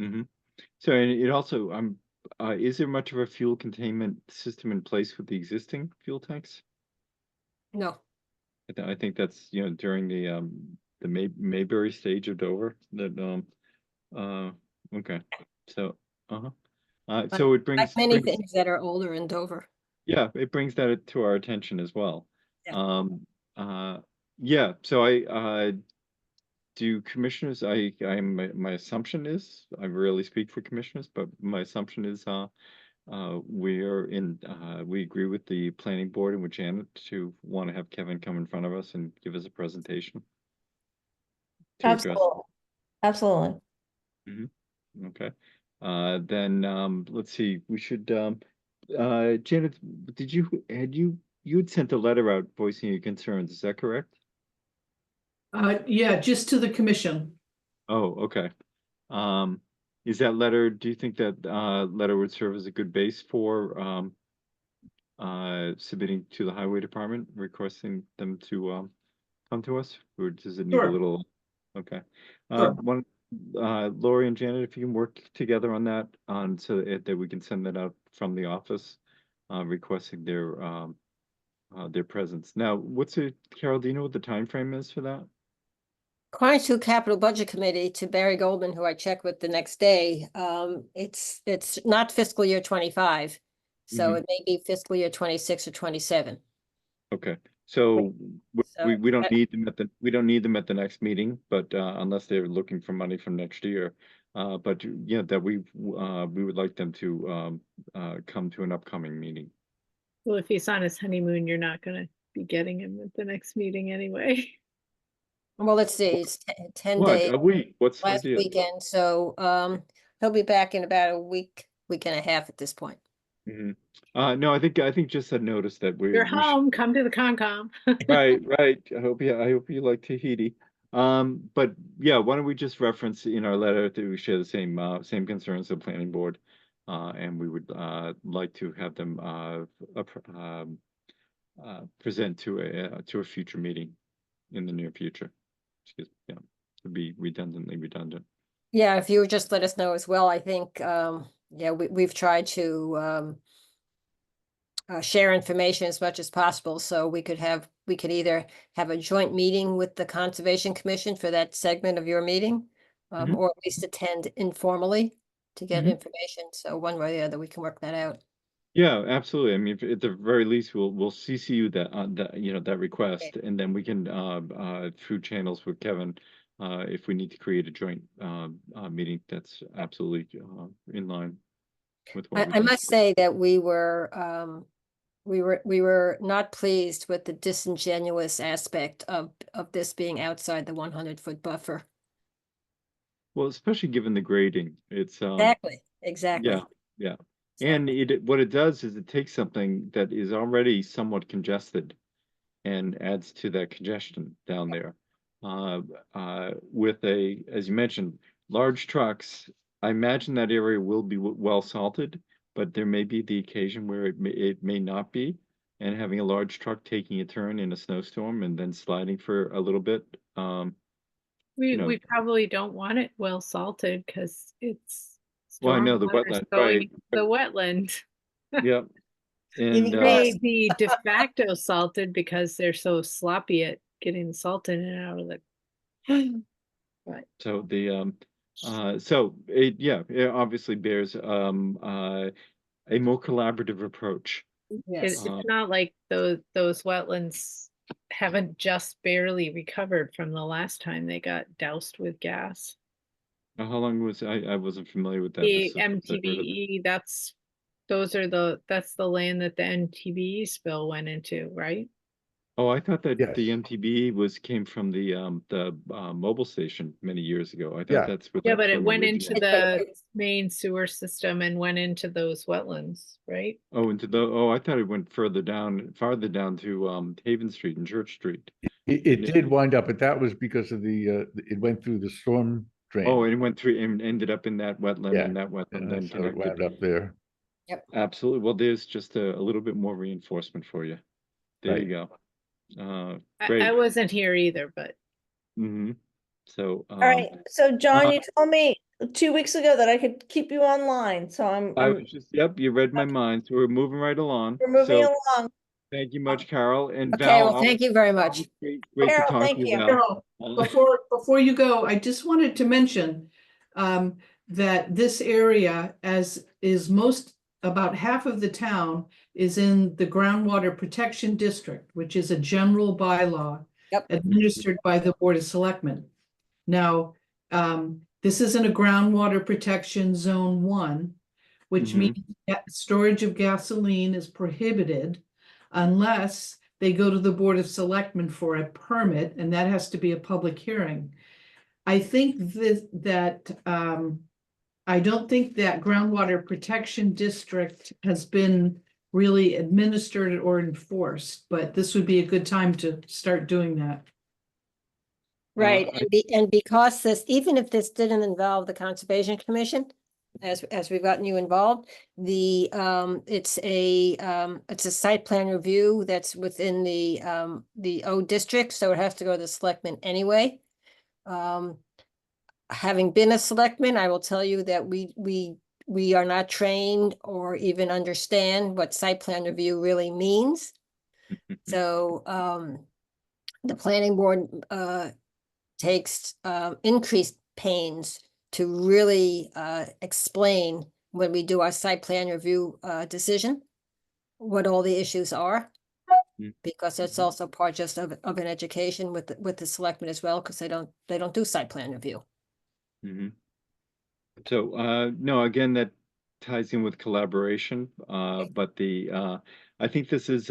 Mm-hmm. So and it also is there much of a fuel containment system in place with the existing fuel tanks? No. I think that's, you know, during the Mayberry stage of Dover that okay. So so it brings like many things that are older in Dover. Yeah, it brings that to our attention as well. Yeah. Yeah, so do commissioners, my assumption is, I rarely speak for commissioners, but my assumption is we agree with the planning board and with Janet to want to have Kevin come in front of us and give us a presentation. Absolutely. Absolutely. Mm-hmm. Okay. Then let's see, we should Janet, you had sent a letter out voicing your concerns, is that correct? Yeah, just to the commission. Oh, okay. Is that letter, do you think that letter would serve as a good base for submitting to the highway department, requesting them to come to us, or does it need a Sure. little? Okay. Sure. Lori and Janet, if you can work together on that, so that we can send that out from the office, requesting their presence. Now, Carol, do you know what the time frame is for that? According to Capital Budget Committee, to Barry Goldman, who I checked with the next day, it's not fiscal year 25. So Mhm. it may be fiscal year 26 or 27. Okay, so So we don't I- need them we don't need them at the next meeting, but unless they're looking for money from next year. But yeah, that we would like them to come to an upcoming meeting. Well, if he's on his honeymoon, you're not gonna be getting him at the next meeting anyway. Well, let's see, it's 10 What, days a week? What's the last idea? weekend, so he'll be back in about a week and a half at this point. Mhm. No, I think just a notice that You're we should. home, come to the Concom. Right, right. I hope you like Tahiti. But yeah, why don't we just reference in our letter that we share the same concerns of the planning board, and we would like to have them present to a future meeting in the near future. Excuse me, yeah, to be redundant. Yeah, if you would just let us know as well, I think, yeah, we've tried to share information as much as possible, so we could either have a joint meeting with the Conservation Commission for that segment of your meeting, Mhm. or at least attend informally to get Mhm. information, so one way or the other, we can work that out. Yeah, absolutely. I mean, at the very least, we'll CC you that request, and then we can through channels with Kevin, if we need to create a joint meeting, that's absolutely in line with what we I do. must say that we were not pleased with the disingenuous aspect of this being outside the 100-foot buffer. Well, especially given the grading, it's Exactly. yeah. And what it does is it takes something that is already somewhat congested and adds to that congestion down there. With as you mentioned, large trucks, I imagine that area will be well salted, but there may be the occasion where it may not be. And having a large truck taking a turn in a snowstorm and then sliding for a little bit, We probably don't want it well salted because it's well, I know the stormwater is wetland, going right? into the wetland. Yeah. It And may be de facto salted because they're so sloppy at getting the salt in and out of the. But so it obviously bears a more collaborative approach. it's not like those wetlands haven't just barely recovered from the last time they got doused with gas. How long was I wasn't familiar with that. The This is the first I've heard of it. MTBE, that's the land that the MTBE spill went into, right? Oh, I thought that Yes. the MTBE came from the mobile station many years ago. I thought Yeah. that's where Yeah, that but it from went into originated. the main sewer system and went into those wetlands, right? I thought it went farther down to Haven Street and Church Street. It did wind up, but that was because of it went through the storm drain. Oh, and it went through and ended up in that wetland, Yeah. and that wetland And then so it wound connected. up there. Yep. Absolutely. Well, there's just a little bit more reinforcement for you. There you go. Great. I wasn't here either, but Mm-hmm. So, All right, so John, you uh, told me 2 weeks ago that I could keep you online, so I was just, yep, you read my mind, so we're moving right along. we're moving So, along. thank you much, Carol, and Okay, Val. well, thank you very much. Great to Carol, talk thank to you, you. Val. Carol, before you go, I just wanted to mention that this area, as is about half of the town, is in the groundwater protection district, which is a general bylaw administered by the Board of Selectmen. Now, this isn't a groundwater protection zone 1, which means that storage of gasoline is prohibited unless they go to the Board of Selectmen for a permit, and that has to be a public hearing. I think that I don't think that groundwater protection district has been really administered or enforced, but this would be a good time to start doing that. Right, and because even if this didn't involve the Conservation Commission, as we've gotten you involved, it's a site plan review that's within the O district, so it has to go to the selectmen anyway. Having been a selectman, I will tell you that we are not trained or even understand what site plan review really means. So the planning board takes increased pains to really explain when we do our site plan review decision. what all the issues are. Mm. Because it's also part just of an education with the selectmen as well, because they don't do site plan review. Mhm. So, no, again, that ties in with collaboration, but I think this is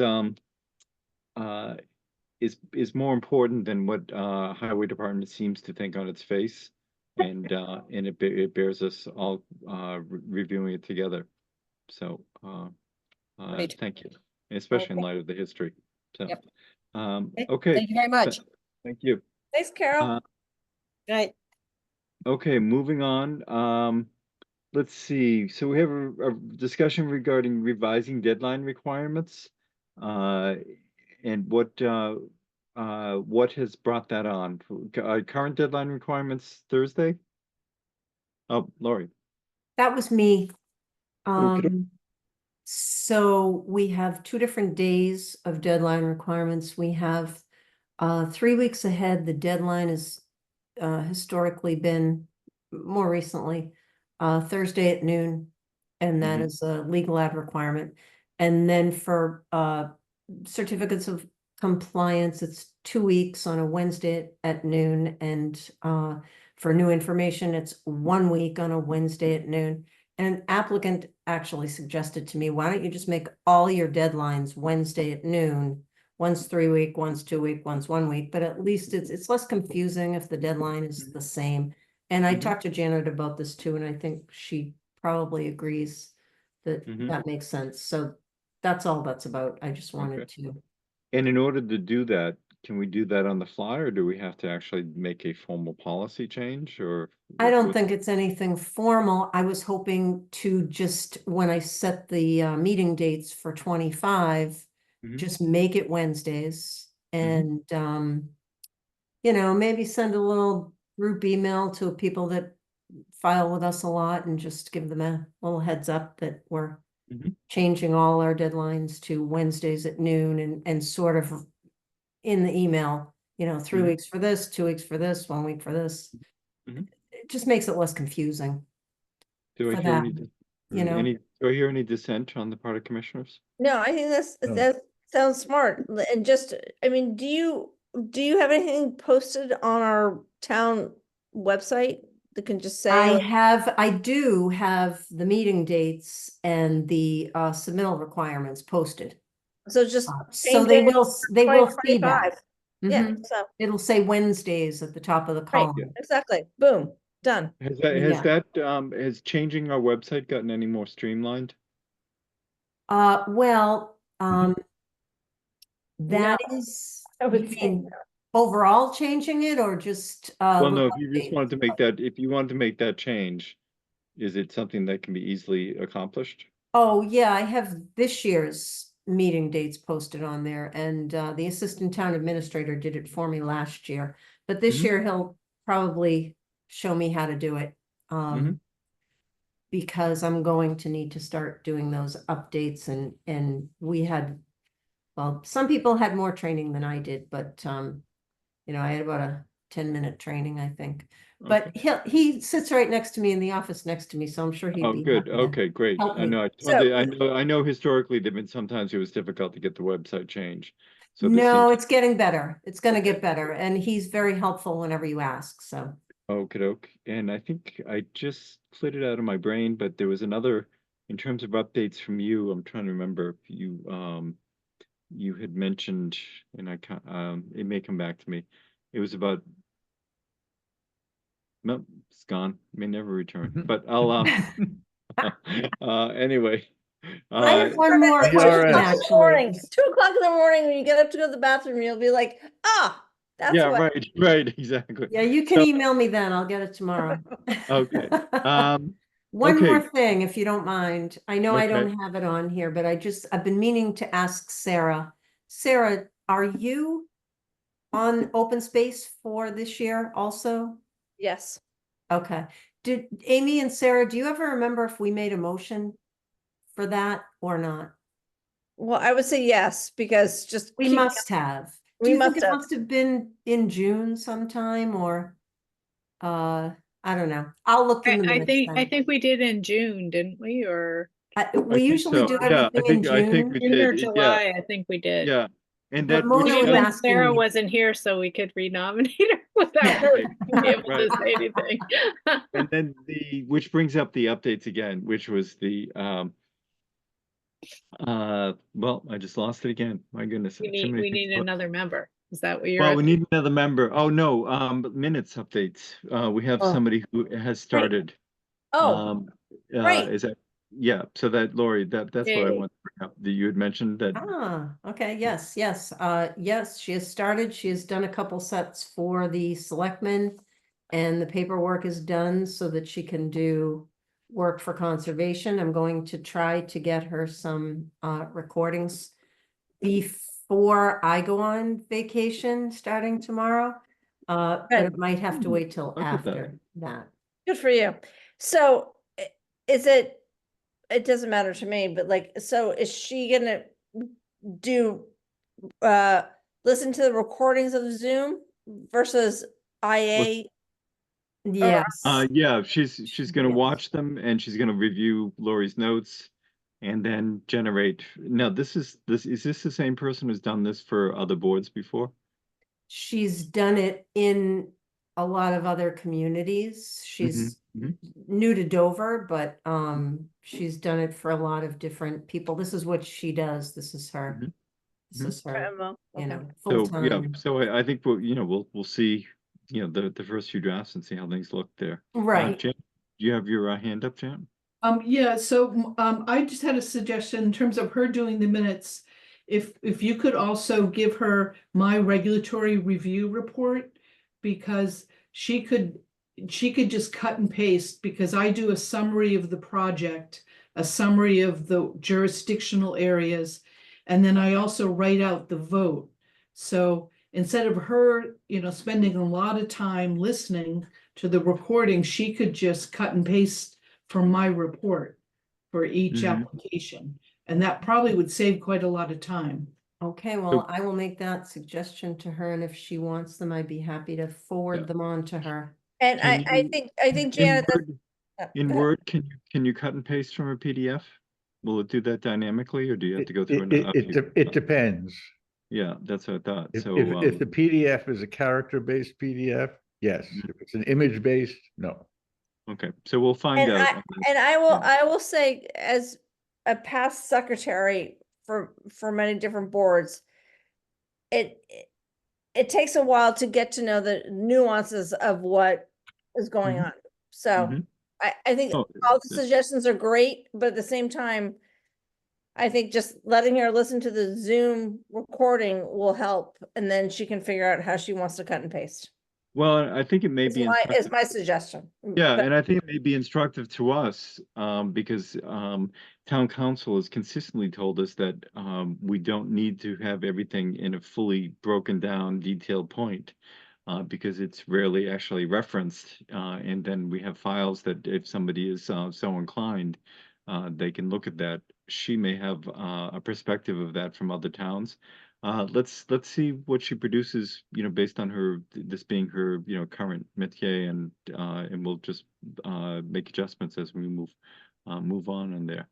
more important than what Highway Department seems to think on its face, and it bears us all reviewing it together. So, Great. thank you, especially in Okay. light of the history. So, Yep. okay, Thank you very much. thank you. Thanks, Carol. Right. Okay, moving on. Let's see. So we have a discussion regarding revising deadline requirements. And what has brought that on? Current deadline requirements Thursday? Oh, Lori. That was me. Okey-doke. So we have 2 different days of deadline requirements. We have 3 weeks ahead. The deadline is historically been more recently Thursday at noon, and that Mhm. is a legal ad requirement. And then for certificates of compliance, it's 2 weeks on a Wednesday at noon, and for new information, it's 1 week on a Wednesday at noon. And an applicant actually suggested to me, why don't you just make all your deadlines Wednesday at noon? One's 3 week, one's 2 week, one's 1 week, but at least it's less confusing if the deadline is the same. And I Mhm. talked to Janet about this too, and I think she probably agrees that Mhm. that makes sense. So that's all that's about. I just wanted Okay. to. And in order to do that, can we do that on the fly, or do we have to actually make a formal policy change, or? I don't what's- think it's anything formal. I was hoping to just, when I set the meeting dates for 25, Mhm. just make it Wednesdays and, maybe send a little group email to people that file with us a lot and just give them a little heads up that we're Mhm. changing all our deadlines to Wednesdays at noon and sort of in the email, 3 Mhm. weeks for this, 2 weeks for this, 1 week for this. Mhm. It just makes it less confusing Do I for hear that, any, do I hear any dissent on the part of commissioners? No, I think No. that sounds smart. And just, I mean, do you have anything posted on our town website that can just say, I do have the meeting dates and the submittal requirements posted. so just So change they it will see 2025. that. Yeah, Mhm. so, It'll say Wednesdays at the top of the right, column. exactly. Boom, done. Has changing our website gotten any more streamlined? Well, No. that is, I you would say mean overall changing it or just? Well, no, little if you just updates? wanted to make that, if you wanted to make that change, is it something that can be easily accomplished? Oh, yeah, I have this year's meeting dates posted on there, and the assistant town administrator did it for me last year. But this Mhm. year he'll probably show me how to do it. Mhm. Because I'm going to need to start doing those updates and we had, well, some people had more training than I did, but I had about a 10-minute training, I think. But he sits right next to me in the office next to me, so I'm sure he'd Oh, be good. happy to Okay, great. help I me. know, I know historically there've been sometimes it was difficult to get the website changed. So this No, seems, it's getting better. It's gonna get better, and he's very helpful whenever you ask, so. okey-doke. And I think I just cleared it out of my brain, but there was another, in terms of updates from you, I'm trying to remember if you had mentioned, and I can't, it may come back to me. It was about, no, it's gone, may never return, but I'll, anyway. I have one more DRS. question, Morning, actually. 2 o'clock in the morning, when you get up to go to the bathroom, you'll be like, that's Yeah, what. right, exactly. Yeah, you can email me then. I'll get it tomorrow. Okay. One Okay. more thing, if you don't mind. I know I Okay. don't have it on here, but I've been meaning to ask Sarah. Sarah, are you on open space for this year also? Yes. Okay. Did Amy and Sarah, do you ever remember if we made a motion for that or not? Well, I would say yes, because just We keep- must have. Do We you think must it have. must have been in June sometime or I don't know. I'll look in the I minutes think then. we did in June, didn't we? Or We think usually so. do Yeah, everything in I think June. we June or did. Yeah, July, I think we did. yeah. And But that, Mona which was Even when does, asking Sarah me. wasn't here, so we could renominate her without her being able Right. to say anything. and then which brings up the updates again, which was well, I just lost it again. My goodness. We too many we things need to- another member. Is that what you're Well, we asking? need another member. Oh, no, minutes updates. We have Oh. somebody who has started. Oh, Um, great. is that, yeah, so that, Lori, that's what I Yay. want to bring up. That you had mentioned that. Okay, yes, yes, yes, she has started. She has done a couple sets for the selectmen. And the paperwork is done so that she can do work for conservation. I'm going to try to get her some recordings before I go on vacation starting tomorrow. But Good. it might have to wait till Look at that. after that. Good for you. So is it doesn't matter to me, but like, so is she gonna do, listen to the recordings of Zoom versus IA? Yes. Yeah, she's gonna Yes. watch them and she's gonna review Lori's notes and then generate. Now, is this the same person who's done this for other boards before? She's done it in a lot of other communities. She's Mhm. new to Dover, but she's done it for a lot of different people. This is what she does. This is her. Mhm. This Mhm. is her, you Okay. know, So, full yeah, time. so I think we'll see, the first few drafts and see how things look there. Right. Jan, do you have your hand up, Jan? Yeah, so I just had a suggestion in terms of her doing the minutes. If you could also give her my regulatory review report, because she could just cut and paste, because I do a summary of the project, a summary of the jurisdictional areas, and then I also write out the vote. So instead of her, spending a lot of time listening to the recording, she could just cut and paste from my report for each Mhm. application. And that probably would save quite a lot of time. Okay, well, I will make that suggestion to her, and if she wants them, I'd be happy to forward them on to her. And Can I you- think Janet, In go ahead. Word, can you cut and paste from a PDF? Will it do that dynamically, or do you have to go through It depends. Yeah, that's what I thought. If, So, if the PDF is a character-based PDF, yes. Mhm. If it's an image-based, no. okay, so we'll find And out. I, on that. and I will say, as a past secretary for many different boards, it takes a while to get to know the nuances of what is going Mhm. on. So Mhm. I think Oh, all the suggestions are great, but at the same time, I think just letting her listen to the Zoom recording will help, and then she can figure out how she wants to cut and paste. Well, I think it may Is be my, instructive. is my suggestion. Yeah, But- and I think it may be instructive to us, because town council has consistently told us that we don't need to have everything in a fully broken down, detailed point, because it's rarely actually referenced. And then we have files that if somebody is so inclined, they can look at that. She may have a perspective of that from other towns. Let's see what she produces, based on this being her, current métier, and we'll just make adjustments as we move on in there.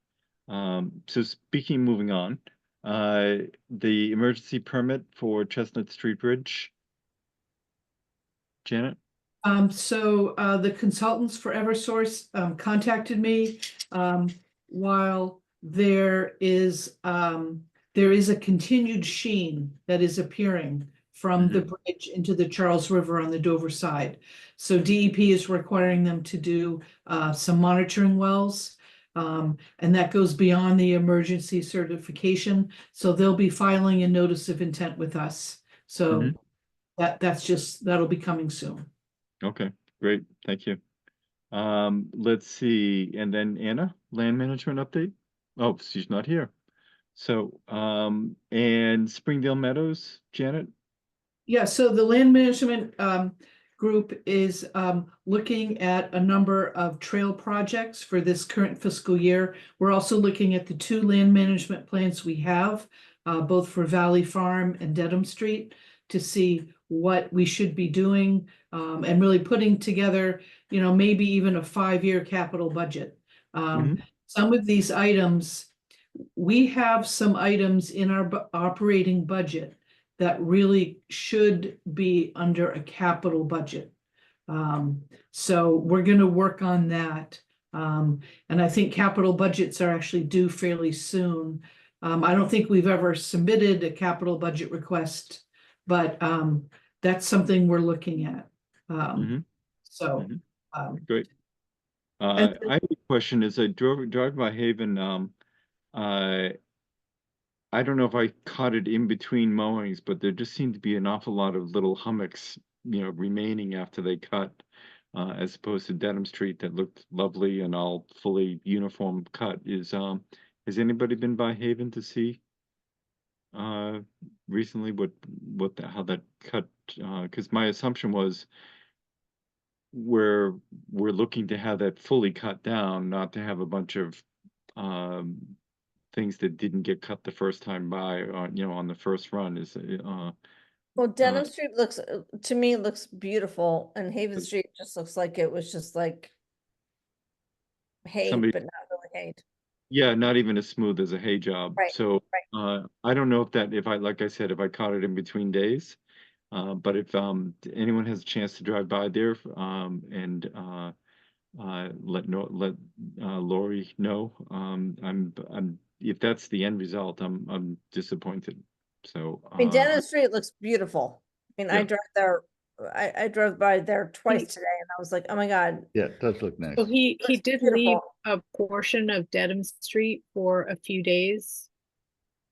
So moving on, the emergency permit for Chestnut Street Bridge. Janet? So the consultants for Eversource contacted me while there is a continued sheen that is appearing from the bridge into the Charles River on the Dover side. So DEP is requiring them to do some monitoring wells. And that goes beyond the emergency certification. So they'll be filing a notice of intent with us. So that'll be coming soon. Okay, great, thank you. Let's see, and then Anna, land management update? Oh, she's not here. So, and Springdale Meadows, Janet? Yeah, so the land management group is looking at a number of trail projects for this current fiscal year. We're also looking at the 2 land management plans we have, both for Valley Farm and Dedham Street, to see what we should be doing, and really putting together, maybe even a 5-year capital budget. some of these items, we have some items in our operating budget that really should be under a capital budget. So we're gonna work on that. And I think capital budgets are actually due fairly soon. I don't think we've ever submitted a capital budget request, but that's something we're looking at. So. Great. And- I have a question. As I drive by Haven, I don't know if I caught it in between mowings, but there just seemed to be an awful lot of little hummocks, remaining after they cut, as opposed to Dedham Street that looked lovely and all fully uniform cut. Has anybody been by Haven to see recently how that cut? Because my assumption was we're looking to have that fully cut down, not to have a bunch of things that didn't get cut the first time by, on the first run. Well, Denham Street looks, to me, looks beautiful, and Haven Street just looks like it was just like hay, Somebody- but not really hay. Yeah, not even as smooth as a hay job. Right, So I don't know if like I said, if I caught it in between days. But if anyone has a chance to drive by there, and let Lori know, if that's the end result, I'm disappointed. So I mean, Denham Street looks beautiful. I mean, I Yeah. drive there, I drove by there twice today, and I was like, oh my God. Yeah, it does look nice. So he Looks did leave beautiful. a portion of Dedham Street for a few days.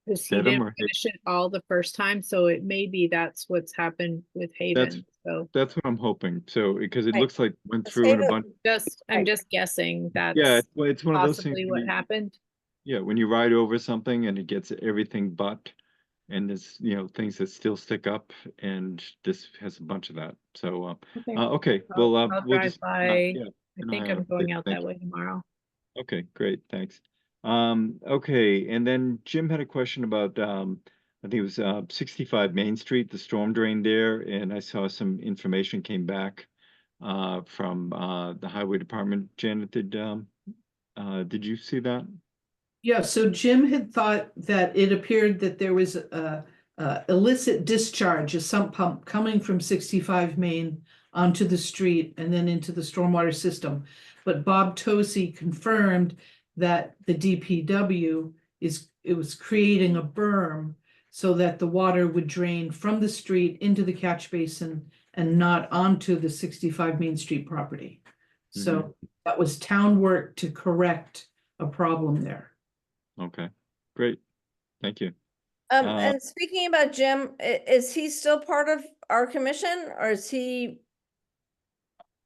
Because he Dedham didn't or Haven? finish it all the first time, so it may be that's what's happened with Haven, so. That's what I'm hoping. So, because it Right. looks like it went It's through in a Haven- bunch. I'm just guessing that's Yeah, it's one of those things. possibly when what you- happened. Yeah, when you ride over something and it gets everything but, and there's, things that still stick up, and this has a bunch of that. So, okay, well, I'll we'll drive just. by. Yeah, I and think I, I'm going out thank that you. way tomorrow. Okay, great, thanks. Okay, and then Jim had a question about, I think it was 65 Main Street, the storm drain there, and I saw some information came back from the Highway Department. Janet, did you see that? Yeah, so Jim had thought that it appeared that there was a illicit discharge, a sump pump coming from 65 Main onto the street and then into the stormwater system. But Bob Tosi confirmed that the DPW was creating a berm so that the water would drain from the street into the catch basin and not onto the 65 Main Street property. So that was town work to correct a problem there. Okay, great, thank you. And speaking about Jim, is he still part of our commission, or is he?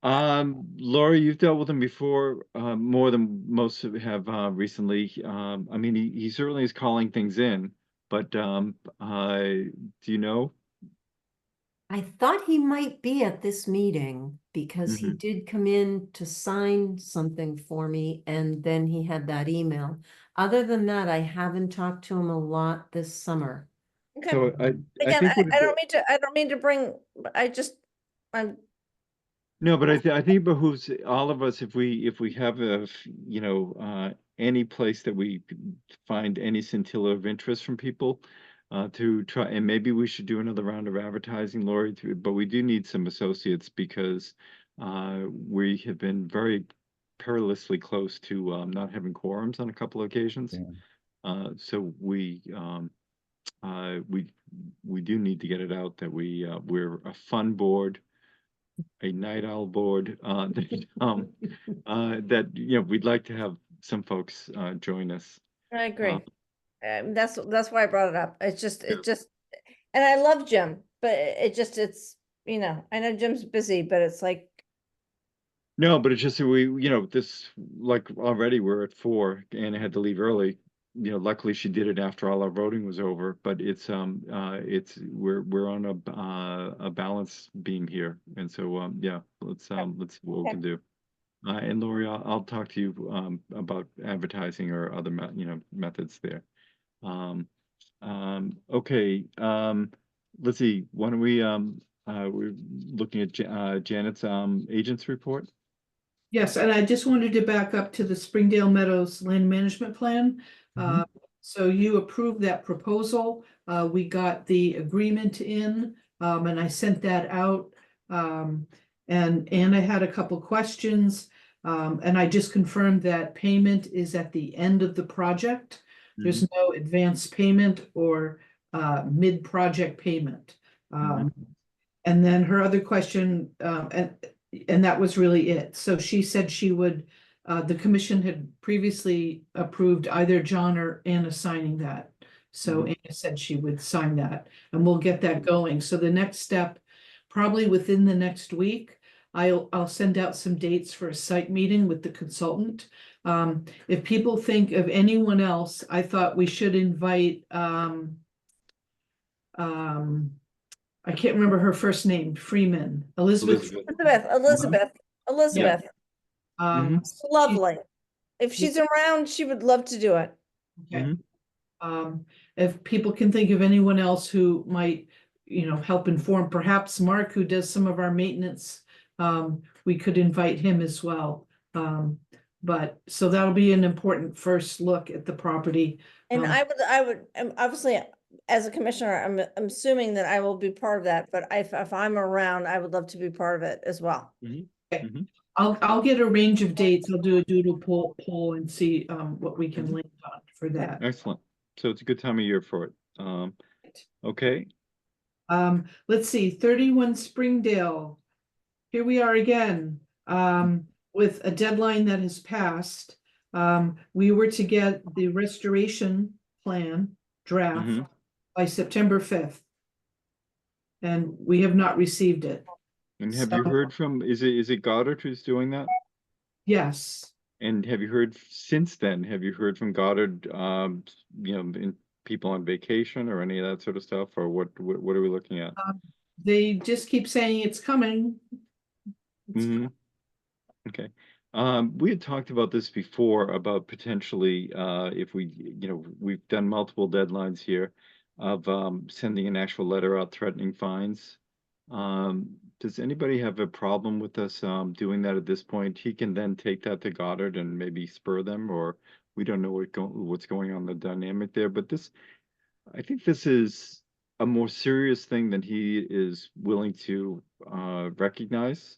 Laurie, you've dealt with him before, more than most have recently. I mean, he certainly is calling things in, but do you know? I thought he might be at this meeting because he Mhm. did come in to sign something for me, and then he had that email. Other than that, I haven't talked to him a lot this summer. Okay. So I Again, think what I don't mean to bring, I'm. No, but I think it behooves all of us, if we have any place that we find any scintilla of interest from people, to try, and maybe we should do another round of advertising, Lori, but we do need some associates because we have been very perilously close to not having quorums on a couple of occasions. So we do need to get it out that we're a fun board, a night owl board, that we'd like to have some folks join us. I agree. That's why I brought it up. It's just, and I love Jim, but it's, I know Jim's busy, but it's like, No, but it's just that this, like, already we're at 4 and I had to leave early. Luckily she did it after all our voting was over, but we're on a balance beam here. And so, yeah, let's see what we can do. And Lori, I'll talk to you about advertising or other methods there. Okay, let's see, why don't we're looking at Janet's agents report. Yes, and I just wanted to back up to the Springdale Meadows Land Management Plan. So you approved that proposal. We got the agreement in, and I sent that out. And Anna had a couple questions, and I just confirmed that payment is at the end of the project. There's no advance payment or mid-project payment. And then her other question, and that was really it. So she said she would, the commission had previously approved either John or Anna signing that. So Anna said she would sign that, and we'll get that going. So the next step, probably within the next week, I'll send out some dates for a site meeting with the consultant. If people think of anyone else, I thought we should invite, I can't remember her first name, Freeman, Elizabeth. Elizabeth. It's lovely. If she's around, she would love to do it. Okay. If people can think of anyone else who might, help inform, perhaps Mark, who does some of our maintenance, we could invite him as well. But so that'll be an important first look at the property. And I would obviously, as a commissioner, I'm assuming that I will be part of that, but if I'm around, I would love to be part of it as well. I'll get a range of dates. I'll do a doodle poll and see what we can link on for that. Excellent. So it's a good time of year for it. Okay. Let's see, 31 Springdale. Here we are again, with a deadline that has passed. We were to get the restoration plan draft by September 5th. And we have not received it. And have you heard from, is it Goddard who's doing that? Yes. And have you heard since then, have you heard from Goddard, people on vacation or any of that sort of stuff, or what are we looking at? They just keep saying it's coming. Okay. We had talked about this before about potentially, if we, we've done multiple deadlines here of sending an actual letter out threatening fines. Does anybody have a problem with us doing that at this point? He can then take that to Goddard and maybe spur them, or we don't know what's going on, the dynamic there. But I think this is a more serious thing than he is willing to recognize.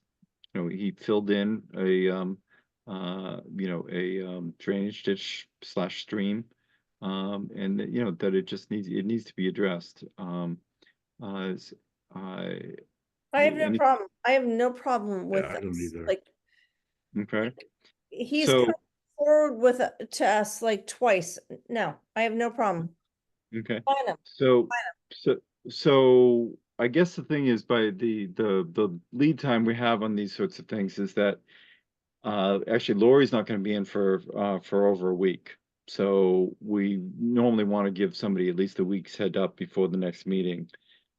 He filled in a drainage ditch / stream, and that it needs to be addressed. I have no problem. I have no problem with I don't this. either. Like, okay. he's So- come forward to us like twice. No, I have no problem. Okay. Fine him. So I guess the thing is, by the lead time we have on these sorts of things is that actually Lori's not going to be in for over a week. So we normally want to give somebody at least a week's head up before the next meeting.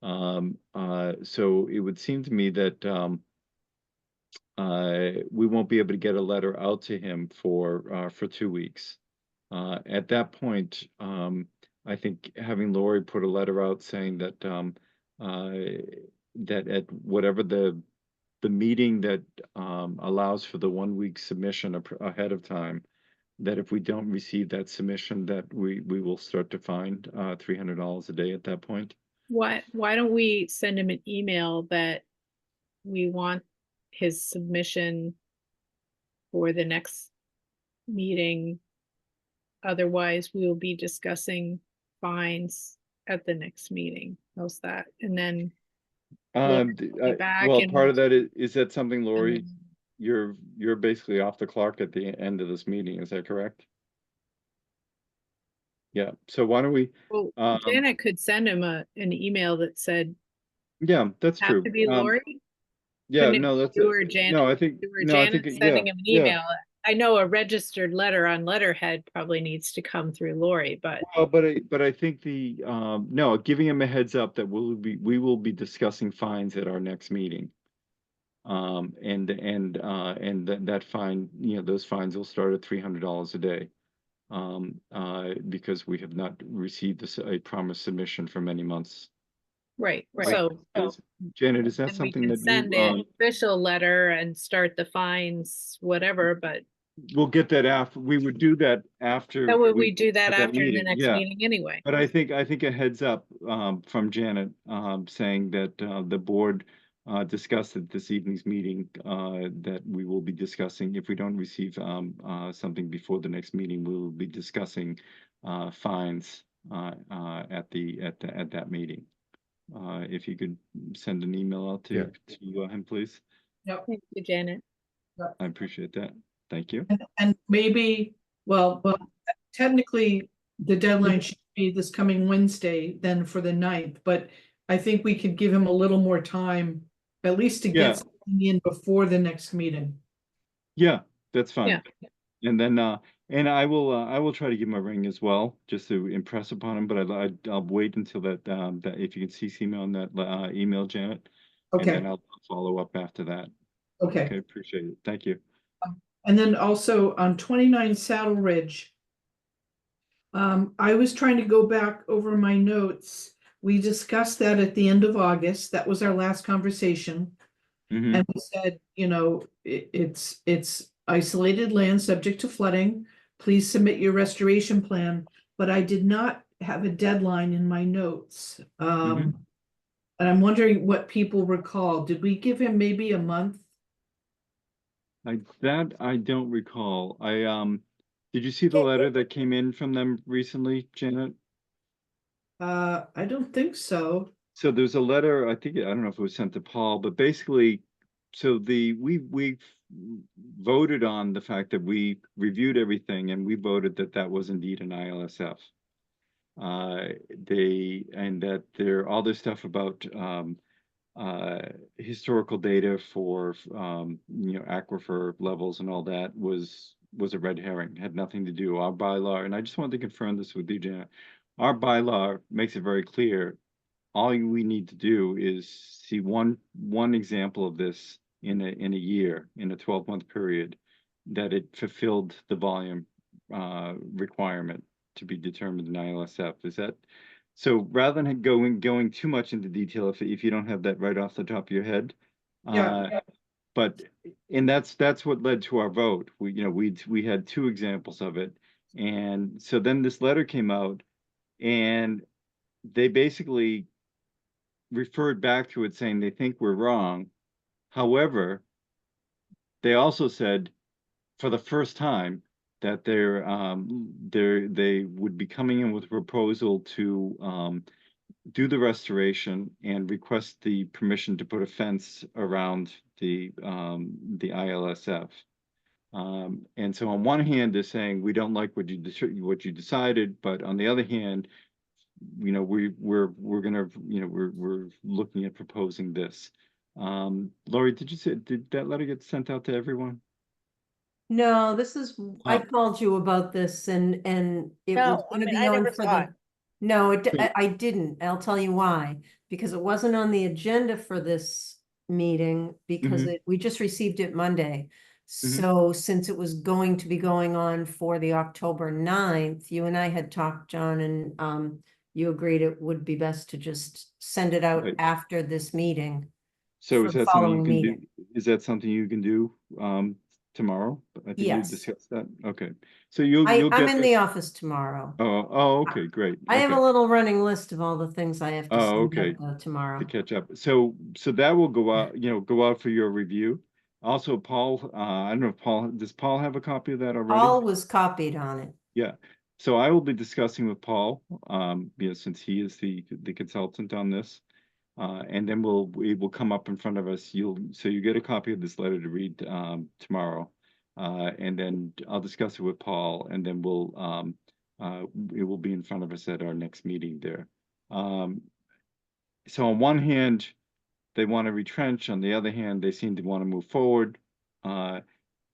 So it would seem to me that we won't be able to get a letter out to him for 2 weeks. At that point, I think having Lori put a letter out saying that that at whatever the meeting that allows for the 1 week submission ahead of time, that if we don't receive that submission, that we will start to find $300 a day at that point. Why don't we send him an email that we want his submission for the next meeting? Otherwise, we will be discussing fines at the next meeting. How's that? And then back well, and- part of that is that something, Lori, you're basically off the clock at the end of this meeting. Is that correct? Yeah. So why don't we? Well, Janet could send him an email that said, Yeah, that's have true. to be Lori. Yeah, Couldn't no, it that's be you or Janet. no. I think You or no. I Janet think sending him an yeah. email. I know a registered letter on letterhead probably needs to come through Lori, but Well, but I think the no, giving him a heads up that we will be discussing fines at our next meeting. And that fine, those fines will start at $300 a day. Because we have not received a promised submission for many months. Right, Right. so. Janet, is that then we something can that send you, an official letter and start the fines, whatever, but we'll get that after, we would do that after. so would we do that have after the meeting, next yeah. meeting anyway? But I think a heads up from Janet saying that the board discussed at this evening's meeting that we will be discussing, if we don't receive something before the next meeting, we will be discussing fines at that meeting. If you could send an email out to him, please. Yep. Thank you, Janet. I appreciate that. Thank you. And maybe, well, technically, the deadline should be this coming Wednesday, then for the 9th, but I think we could give him a little more time, at least to Yeah. get something in before the next meeting. Yeah, that's fine. Yeah. And then and I will try to give him a ring as well, just to impress upon him. But I'll wait until that that if you can CC me on that email, Janet. And Okay, then I'll follow up after that. okay. Okay, appreciate it. Thank you. And then also on 29 Saddle Ridge. I was trying to go back over my notes. We discussed that at the end of August. That was our last conversation. Mhm. And we said, you know, it's isolated land subject to flooding. Please submit your restoration plan, but I did not have a deadline in my notes. And I'm wondering what people recall. Did we give him maybe a month? That I don't recall. Did you see the letter that came in from them recently, Janet? I don't think so. So there's a letter, I don't know if it was sent to Paul, but basically, so we voted on the fact that we reviewed everything and we voted that that was indeed an ILSF. And that all this stuff about historical data for aquifer levels and all that was a red herring, had nothing to do. Our bylaw, and I just wanted to confirm this with you, Janet, our bylaw makes it very clear. All we need to do is see one example of this in a year, in a 12-month period, that it fulfilled the volume requirement to be determined in ILSF. Is that so? Rather than going too much into detail, if you don't have that right off the top of your head, but and that's what led to our vote. We had two examples of it, and so then this letter came out, and they basically referred back to it saying they think we're wrong. However, they also said for the first time that they would be coming in with a proposal to do the restoration and request the permission to put a fence around the ILSF. And so on one hand, they're saying we don't like what you decided, but on the other hand, we're looking at proposing this. Lori, did that letter get sent out to everyone? No, this is, I Oh. called you about this and it was No, I gonna mean, be I on never for saw the. it. No, Wait. I didn't. I'll tell you why. Because it wasn't on the agenda for this meeting because we just received it Monday. So since it was going to be going on for the October 9th, you and I had talked, John, and you agreed it would be best to just send it out Right. after this meeting. So for is the that something you following can do? meeting. Is that something you can do tomorrow? I think you Yes. discussed that. Okay. So you'll I'm get in this. the office tomorrow. Oh, okay, great. I have a Okay. little running list of all the things I have to Oh, send okay. out tomorrow. To catch up. So that will go out for your review. Also, Paul, I don't know if does Paul have a copy of that already? Paul was copied on it. Yeah. So I will be discussing with Paul, since he is the consultant on this. And then we will come up in front of us. So you get a copy of this letter to read tomorrow. And then I'll discuss it with Paul, and then it will be in front of us at our next meeting there. So on one hand, they want to retrench. On the other hand, they seem to want to move forward.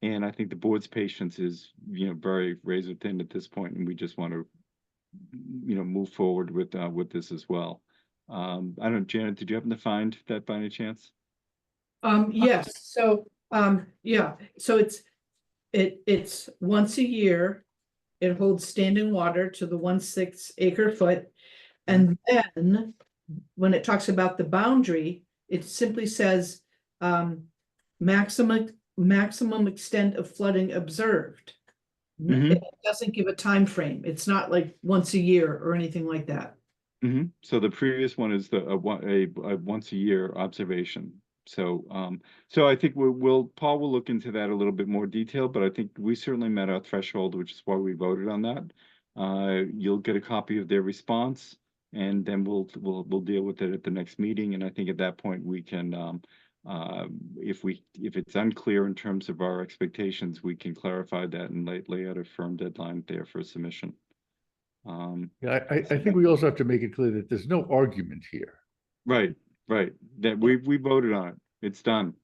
And I think the board's patience is, very razor thin at this point, and we just want to, move forward with this as well. I don't know, Janet, did you happen to find that by any chance? Yes, so, yeah, so it's once a year. It holds standing water to the 1/6 acre foot. And then when it talks about the boundary, it simply says, maximum extent of flooding observed. It doesn't give a time frame. It's not like once a year or anything like that. So the previous one is a once a year observation. So I think Paul will look into that a little bit more detail, but I think we certainly met our threshold, which is why we voted on that. You'll get a copy of their response, and then we'll deal with it at the next meeting. And I think at that point we can, if it's unclear in terms of our expectations, we can clarify that and lay out a firm deadline there for submission. Yeah, I think we also have to make it clear that there's no argument here. Right. That we voted on it. It's done.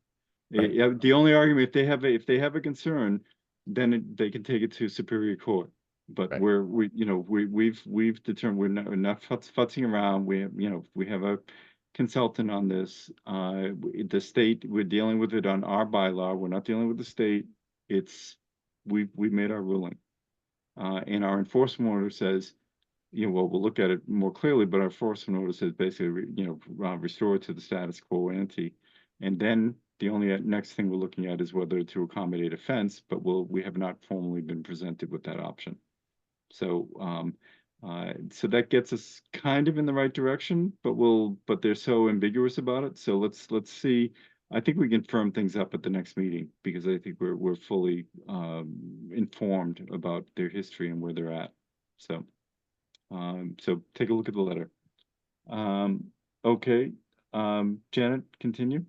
The only argument, if they have a concern, then they can take it to Superior Court. But we've determined we're not futzing around. We have a consultant on this. The state, we're dealing with it on our bylaw. We're not dealing with the state. We made our ruling. And our enforcement order says, we'll look at it more clearly, but our enforcement order says basically, restore it to the status quo ante. And then the only next thing we're looking at is whether to accommodate a fence, but we have not formally been presented with that option. So, so that gets us kind of in the right direction, but they're so ambiguous about it. So let's see. I think we can firm things up at the next meeting, because I think we're fully informed about their history and where they're at. So, so take a look at the letter. Okay, Janet, continue.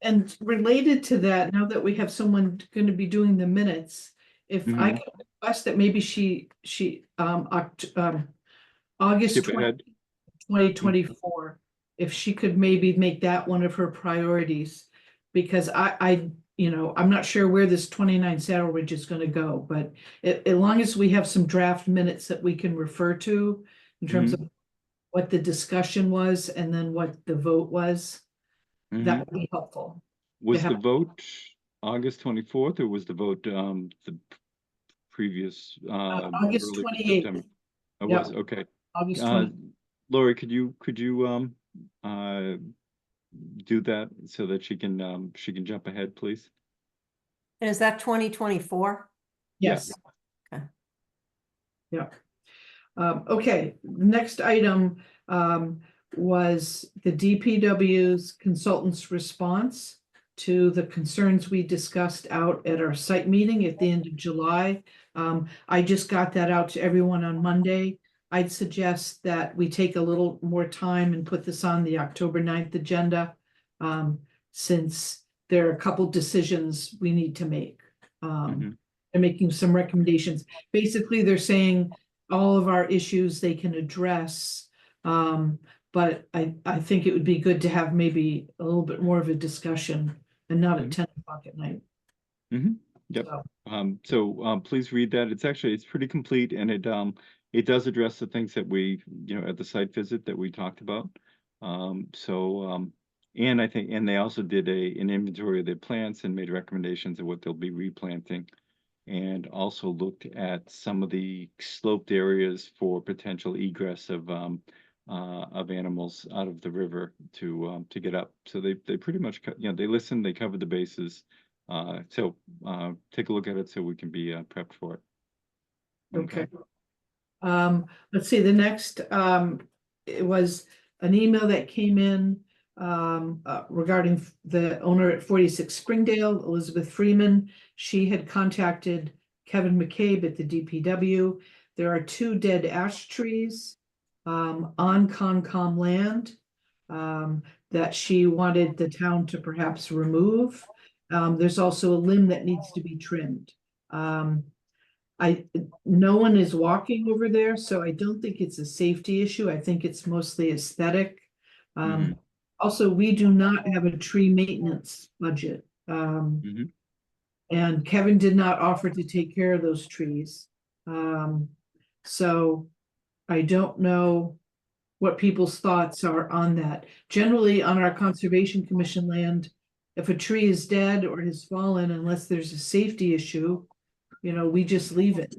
And related to that, now that we have someone going to be doing the minutes, if I could request that maybe she August Skip ahead. 2024, if she could maybe make that one of her priorities, because I'm not sure where this 29 Saddle Ridge is going to go, but as long as we have some draft minutes that we can refer to in terms of what the discussion was and then what the vote was, that would be helpful. Was the vote August 24th, or was the vote the previous August 28th? It was okay. August 20th. Lori, could you do that so that she can jump ahead, please? And is that 2024? Yes. Okay. Yeah. Okay, next item was the DPW's consultant's response to the concerns we discussed out at our site meeting at the end of July. I just got that out to everyone on Monday. I'd suggest that we take a little more time and put this on the October 9th agenda, since there are a couple decisions we need to make. They're making some recommendations. Basically, they're saying all of our issues they can address, but I think it would be good to have maybe a little bit more of a discussion and not at 10 o'clock at night. Yep. So please read that. It's pretty complete, and it does address the things that we, at the site visit that we talked about. And I think, and they also did an inventory of their plants and made recommendations of what they'll be replanting, and also looked at some of the sloped areas for potential egress of animals out of the river to get up. So they pretty much, they listened, they covered the bases. So take a look at it so we can be prepped for it. Okay. Let's see, the next, it was an email that came in regarding the owner at 46 Springdale, Elizabeth Freeman. She had contacted Kevin McCabe at the DPW. There are 2 dead ash trees on Concom land that she wanted the town to perhaps remove. There's also a limb that needs to be trimmed. No one is walking over there, so I don't think it's a safety issue. I think it's mostly aesthetic. Also, we do not have a tree maintenance budget. And Kevin did not offer to take care of those trees. So I don't know what people's thoughts are on that. Generally, on our Conservation Commission land, if a tree is dead or has fallen, unless there's a safety issue, we just leave it.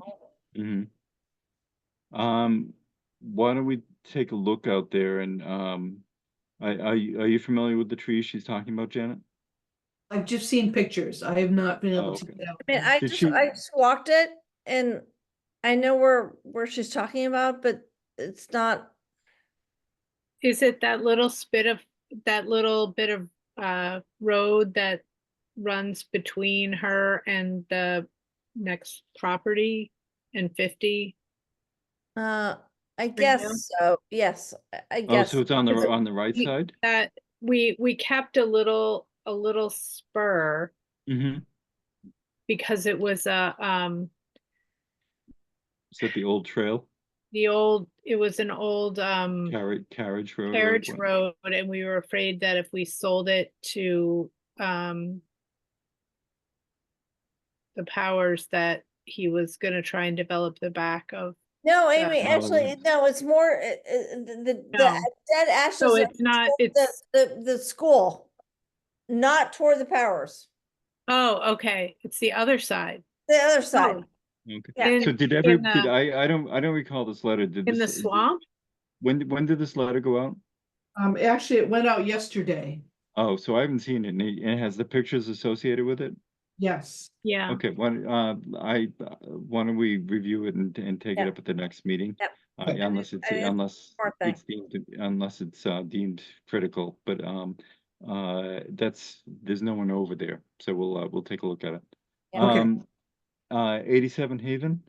Why don't we take a look out there and Are you familiar with the trees she's talking about, Janet? I've just seen pictures. I have not been able Oh, to okay. get out. I mean, there. I just walked it and I know where she's talking about, but it's not. Is it that little bit of road that runs between her and the next property and 50? I now? guess so. Yes, I Oh, guess. so it's on the right side? That we kept a little spur Mm-hmm. because it was Is that the old trail? it was an old Carriage road? or carriage what? road, and we were afraid that if we sold it to the Powers, that he was going to try and develop the back of. No, the- Amy, actually, no, it's more, the No. dead ashes. So are it's not, toward it's, the school, not toward the Powers, oh, okay, it's the other side. the other side. Oh, Okay. Yeah. In- So did in, I don't recall this letter. Did in the this swamp? when did this letter go out? Actually, it went out yesterday. Oh, so I haven't seen it. And it has the pictures associated with it? Yes. Yeah. Okay, why don't we review it and take it Yep. up at the next meeting? Yep. Unless it's I mean, smart thing. deemed critical, but there's no one over there, so we'll take a look at it. Yeah. Okay. 87 Haven?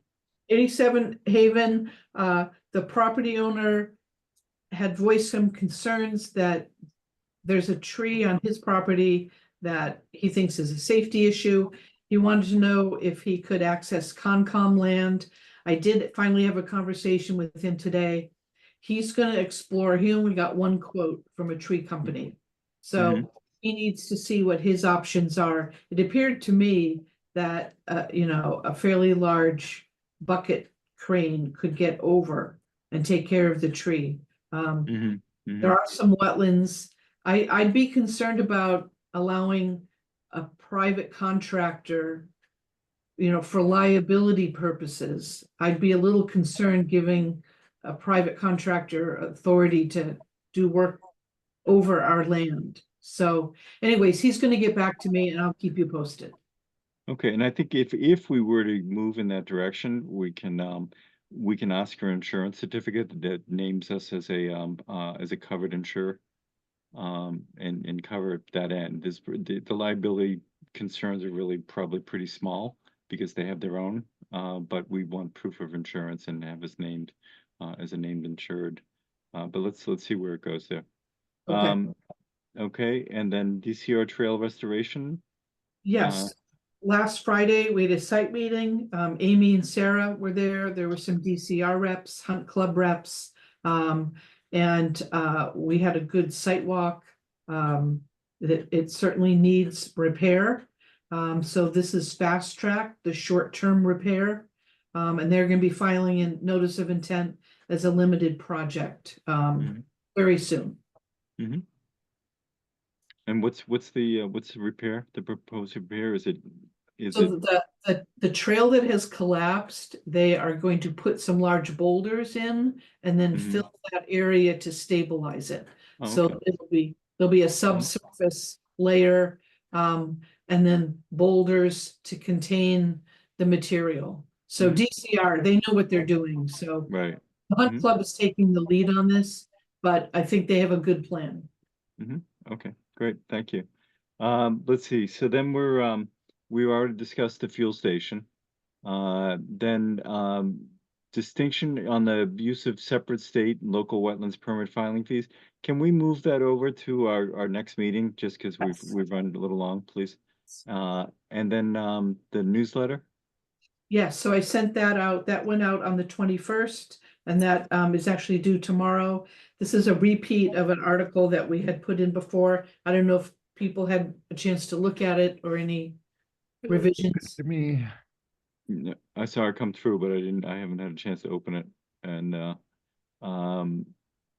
87 Haven, the property owner had voiced some concerns that there's a tree on his property that he thinks is a safety issue. He wanted to know if he could access Concom land. I did finally have a conversation with him today. He's gonna explore, he only got one quote from a tree company. So he needs to see what his options are. It appeared to me that, a fairly large bucket crane could get over and take care of the tree. There are some wetlands. I'd be concerned about allowing a private contractor, for liability purposes. I'd be a little concerned giving a private contractor authority to do work over our land. So anyways, he's gonna get back to me and I'll keep you posted. Okay, and I think if we were to move in that direction, we can ask for an insurance certificate that names us as a covered insurer. And cover that end. The liability concerns are really probably pretty small because they have their own, but we want proof of insurance and have us named as a named insured. But let's see where it goes there. Okay. Okay, and then DCR trail restoration. Yes, last Friday, we had a site meeting. Amy and Sarah were there. There were some DCR reps, Hunt Club reps. And we had a good site walk. It certainly needs repair. So this is fast track, the short-term repair. And they're gonna be filing a notice of intent as a limited project very soon. And what's the repair? The proposed repair? Is So the trail that has collapsed, they are going to put some large boulders in and then fill that area to stabilize it. Oh, So okay. there'll be a subsurface layer, and then boulders to contain the material. So DCR, they know what they're doing. So right? the Hunt Club is taking the lead on this, but I think they have a good plan. Okay, great, thank you. Let's see. So then we already discussed the fuel station. Then distinction on the use of separate state and local wetlands permit filing fees. Can we move that over to our next meeting, just because we've run a little long, please? And then the newsletter. Yes, so I sent that out. That went out on the 21st, and that is actually due tomorrow. This is a repeat of an article that we had put in before. I don't know if people had a chance to look at it or any revisions. To me, Yeah, I saw it come through, but I haven't had a chance to open it, and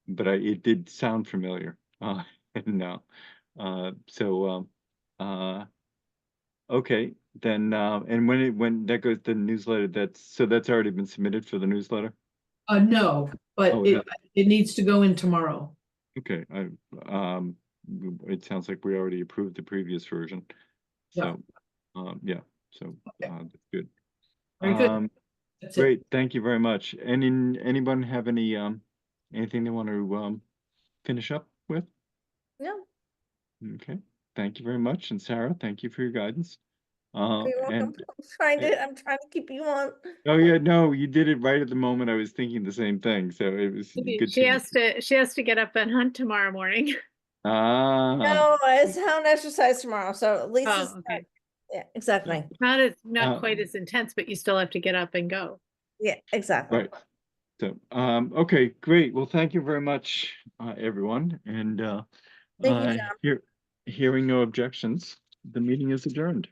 but it did sound familiar. No, okay, then and when that goes the newsletter, that's already been submitted for the newsletter. No, but Oh, it needs to go in tomorrow. Okay, it sounds like we already approved the previous version. Yeah. So, yeah, so, that's good. Very good. Um, That's it. Great, thank you very much. Anyone have any, anything they want to, finish up with? No, Okay, thank you very much. And Sarah, thank you for your guidance. you're welcome. And, I'm trying to keep you on. oh yeah, no, you did it right at the moment. I was thinking the same thing, so it was good She to. she has to get up and hunt tomorrow morning. Ah, No, it's hound exercise tomorrow, so at least it's Oh, okay. yeah, exactly. Not Uh, quite as intense, but you still have to get up and go. Yeah, exactly. right. So, okay, great. Well, thank you very much, everyone. And, Thank you, John. hearing no objections, the meeting is adjourned.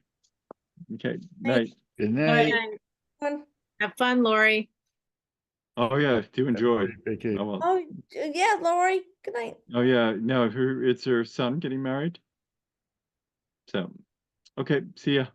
Okay, night. Good night. Have fun, Lori. Oh, yeah, do enjoy. Vacation. Oh, well. Oh, yeah, Lori, good night. Oh, yeah, no, it's her son getting married. So, okay, see ya.